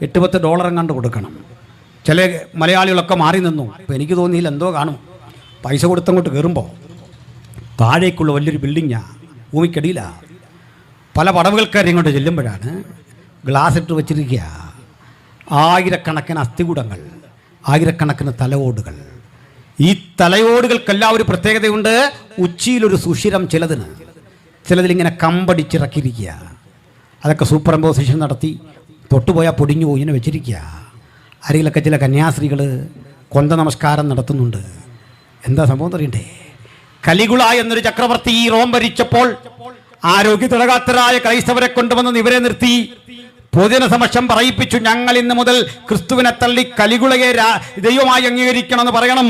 $8-10 കണ്ട് കൊടുക്കണം. ചില മലയാളികളൊക്കെ മാറി നിന്നു. അപ്പോൾ എനിക്ക് തോന്നിയില്ല, എന്തോ കാണും. പൈസ കൊടുത്തങ്ങോട്ട് കയറുമ്പോൾ താഴേക്കുള്ള വലിയൊരു ബിൽഡിങ്ങാണ്, ഭൂമിക്കടിയിലാണ്. പല പടവുകൾക്കാർ ഇങ്ങോട്ട് ചെല്ലുമ്പോഴാണ് ഗ്ലാസ് ഇട്ട് വെച്ചിരിക്കുക. ആയിരക്കണക്കിന് അസ്ഥികൂടങ്ങൾ, ആയിരക്കണക്കിന് തലയോടുകൾ. ഈ തലയോടുകൾക്കെല്ലാം ഒരു പ്രത്യേകതയുണ്ട്. ഉച്ചിയിലൊരു സുഷിരം ചിലതിലിങ്ങനെ കമ്പടിച്ചിറക്കിയിരിക്കുക. അതൊക്കെ സൂപ്പർ ഇമ്പോസിഷൻ നടത്തി തൊട്ടുപോയാൽ പൊടിഞ്ഞു പോയി ഇങ്ങനെ വെച്ചിരിക്കുക. അരികിലൊക്കെ ചില കന്യാസ്ത്രീകൾ കൊന്ത നമസ്കാരം നടത്തുന്നുണ്ട്. എന്താ സംഭവം അറിയണ്ടേ? കലിഗുള എന്നൊരു ചക്രവർത്തി ഈ റോം ഭരിച്ചപ്പോൾ ആരോഗ്യത്തിളകാത്തരായ ക്രൈസ്തവരെ കൊണ്ടുവന്ന് ഇവരെ നിർത്തി പൊതുജന സമക്ഷം പറയിപ്പിച്ചു, ഞങ്ങൾ ഇന്ന് മുതൽ ക്രിസ്തുവിനെ തള്ളി കലിഗുളയെ ദൈവമായി അംഗീകരിക്കണമെന്ന് പറയണം.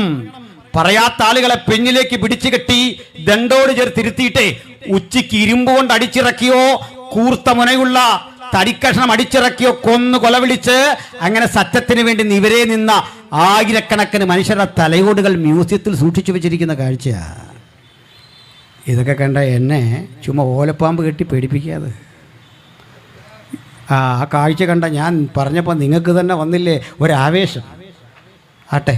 പറയാത്ത ആളുകളെ പെഞ്ഞിലേക്ക് പിടിച്ചു കെട്ടി ദണ്ടോട് ചേർത്തിരുത്തിയിട്ട് ഉച്ചയ്ക്ക് ഇരുമ്പ് കൊണ്ട് അടിച്ചിറക്കിയോ കൂർത്ത മുനയുള്ള തടിക്കഷ്ണം അടിച്ചിറക്കിയോ കൊന്നു കൊലവിളിച്ച് അങ്ങനെ സത്യത്തിന് വേണ്ടി നിവരെ നിന്ന ആയിരക്കണക്കിന് മനുഷ്യരുടെ തലയോടുകൾ മ്യൂസിയത്തിൽ സൂക്ഷിച്ചു വെച്ചിരിക്കുന്ന കാഴ്ചയാണ്. ഇതൊക്കെ കണ്ട എന്നെ ചുമ്മാ ഓലപ്പാമ്പ് കെട്ടി പേടിപ്പിക്കാതെ. ആ കാഴ്ച കണ്ട ഞാൻ പറഞ്ഞപ്പോൾ നിങ്ങൾക്ക് തന്നെ വന്നില്ലേ ഒരാവേശം? ആട്ടെ,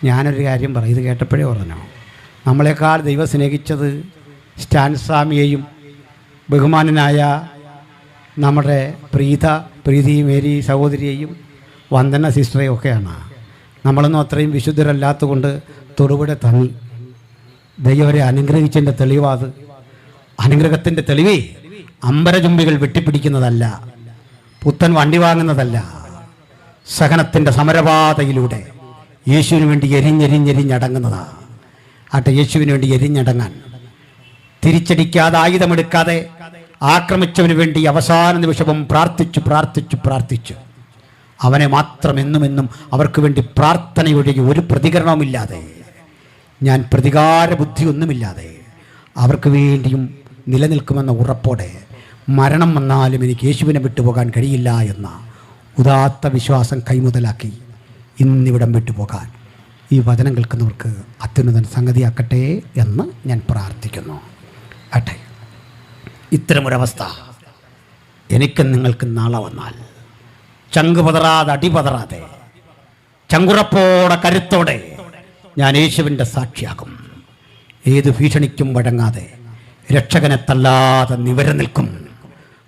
ഞാനൊരു കാര്യം പറയും, ഇത് കേട്ടപ്പോഴേ പറഞ്ഞു. നമ്മളെക്കാൾ ദൈവം സ്നേഹിച്ചത് സ്റ്റാൻ സ്വാമിയെയും ബഹുമാനനായ നമ്മുടെ പ്രീതി മേരി സഹോദരിയെയും വന്ദന സിസ്റ്ററെയും ഒക്കെയാണ്. നമ്മളൊന്നും അത്രയും വിശുദ്ധരല്ലാത്ത കൊണ്ട് തൊടുപുഴ തങ്ങി. ദൈവരെ അനുഗ്രഹിച്ചതിൻ്റെ തെളിവാത്. അനുഗ്രഹത്തിൻ്റെ തെളിവേ അമ്പരചുംബികൾ വെട്ടിപ്പിടിക്കുന്നതല്ല, പുത്തൻ വണ്ടി വാങ്ങുന്നതല്ല. സഹനത്തിൻ്റെ സമരപാതയിലൂടെ യേശുവിന് വേണ്ടി എരിഞ്ഞെരിഞ്ഞെരിഞ്ഞടങ്ങുന്നതാണ്. ആട്ടെ, യേശുവിന് വേണ്ടി എരിഞ്ഞടങ്ങാൻ തിരിച്ചടിക്കാതെ ആയുധമെടുക്കാതെ ആക്രമിച്ചവന് വേണ്ടി അവസാന നിമിഷവും പ്രാർത്ഥിച്ചു അവനെ മാത്രം എന്നും അവർക്ക് വേണ്ടി പ്രാർത്ഥനയൊഴികെ ഒരു പ്രതികരണവുമില്ലാതെ, ഞാൻ പ്രതികാര ബുദ്ധിയൊന്നുമില്ലാതെ അവർക്ക് വേണ്ടിയും നിലനിൽക്കുമെന്ന ഉറപ്പോടെ മരണം വന്നാലും എനിക്ക് യേശുവിനെ വിട്ടുപോകാൻ കഴിയില്ല എന്ന ഉദാത്ത വിശ്വാസം കൈമുതലാക്കി ഇന്നിവിടം വിട്ടുപോകാൻ ഈ വചനം കേൾക്കുന്നവർക്ക് അത്യുന്നതൻ സംഗതിയാക്കട്ടെ എന്ന് ഞാൻ പ്രാർത്ഥിക്കുന്നു. ആട്ടെ, ഇത്തരമൊരവസ്ഥ എനിക്കും നിങ്ങൾക്ക് നാളെ വന്നാൽ ചങ്ക് പതറാതെ അടിപതറാതെ ചങ്കുറപ്പോടെ കരുത്തോടെ ഞാൻ യേശുവിൻ്റെ സാക്ഷിയാകും. ഏത് ഭീഷണിക്കും വഴങ്ങാതെ രക്ഷകനെ തല്ലാതെ നിവര നിൽക്കും.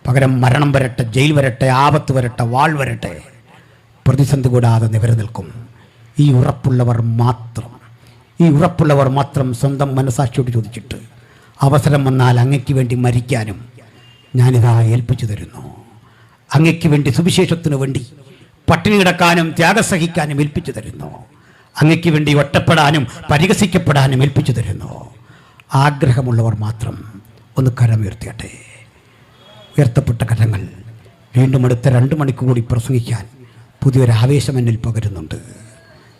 പകരം മരണം വരട്ടെ, ജയിൽ വരട്ടെ, ആപത്ത് വരട്ടെ, വാൾ വരട്ടെ, പ്രതിസന്ധി കൂടാതെ നിവര നിൽക്കും. ഈ ഉറപ്പുള്ളവർ മാത്രം സ്വന്തം മനസാക്ഷിയോട് ചോദിച്ചിട്ട് അവസരം വന്നാൽ അങ്ങയ്ക്ക് വേണ്ടി മരിക്കാനും ഞാനിതാ ഏൽപ്പിച്ചു തരുന്നു. അങ്ങയ്ക്ക് വേണ്ടി സുവിശേഷത്തിനു വേണ്ടി പട്ടിണി കിടക്കാനും ത്യാഗം സഹിക്കാനും ഏൽപ്പിച്ചു തരുന്നു. അങ്ങയ്ക്ക് വേണ്ടി ഒറ്റപ്പെടാനും പരിഹസിക്കപ്പെടാനും ഏൽപ്പിച്ചു തരുന്നു. ആഗ്രഹമുള്ളവർ മാത്രം ഒന്ന് കരമുയർത്തിയട്ടെ. ഉയർത്തപ്പെട്ട കരങ്ങൾ വീണ്ടും അടുത്ത 2 മണിക്കൂർ കൂടി പ്രസംഗിക്കാൻ പുതിയൊരാവേശം എന്നിൽ പകരുന്നുണ്ട്.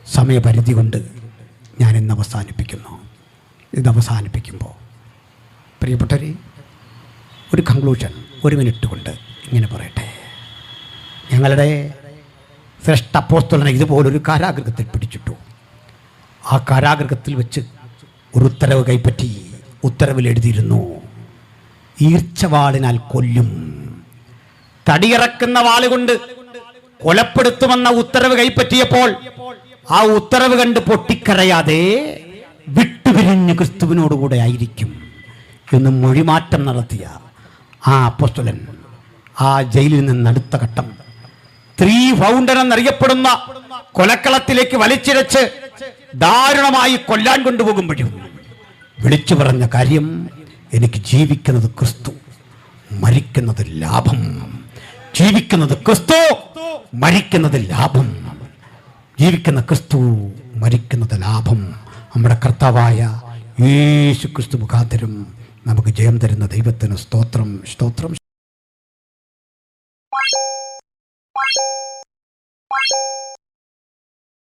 സമയപരിധി കൊണ്ട് ഞാൻ ഇന്ന് അവസാനിപ്പിക്കുന്നു. ഇത് അവസാനിപ്പിക്കുമ്പോൾ പ്രിയപ്പെട്ടവരെ, ഒരു കൺക്ലൂഷൻ 1 മിനിറ്റ് കൊണ്ട് ഇങ്ങനെ പറയട്ടെ. ഞങ്ങളുടെ ശ്രേഷ്ഠ അപ്പോസ്തലനെ ഇതുപോലൊരു കാരാഗൃഹത്തിൽ പിടിച്ചിട്ടു. ആ കാരാഗൃഹത്തിൽ വെച്ച് ഒരു ഉത്തരവ് കൈപ്പറ്റി ഉത്തരവിൽ എഴുതിയിരുന്നു, ഈർച്ചവാളിനാൽ കൊല്ലും. തടിയിറക്കുന്ന വാളുകൊണ്ട് കൊലപ്പെടുത്തുമെന്ന ഉത്തരവ് കൈപ്പറ്റിയപ്പോൾ ആ ഉത്തരവ് കണ്ട് പൊട്ടിക്കരയാതെ വിട്ടുപിരിഞ്ഞ് ക്രിസ്തുവിനോടുകൂടെ ആയിരിക്കും എന്ന് മൊഴിമാറ്റം നടത്തിയ ആ അപ്പോസ്തലൻ ആ ജയിലിൽ നിന്ന് അടുത്ത ഘട്ടം 3 ഫൗണ്ടർ എന്നറിയപ്പെടുന്ന കൊലക്കളത്തിലേക്ക് വലിച്ചിഴച്ച് ദാരുണമായി കൊല്ലാൻ കൊണ്ടുപോകുമ്പോഴും വിളിച്ചു പറഞ്ഞ കാര്യം, എനിക്ക് ജീവിക്കുന്നത് ക്രിസ്തു, മരിക്കുന്നത് ലാഭം. ജീവിക്കുന്നത് ക്രിസ്തു, മരിക്കുന്നത് ലാഭം. ജീവിക്കുന്ന ക്രിസ്തു, മരിക്കുന്നത് ലാഭം. നമ്മുടെ കർത്താവായ യേശു ക്രിസ്തു മുഖാന്തരം നമുക്ക് ജയം തരുന്ന ദൈവത്തിന് സ്തോത്രം, സ്തോത്രം.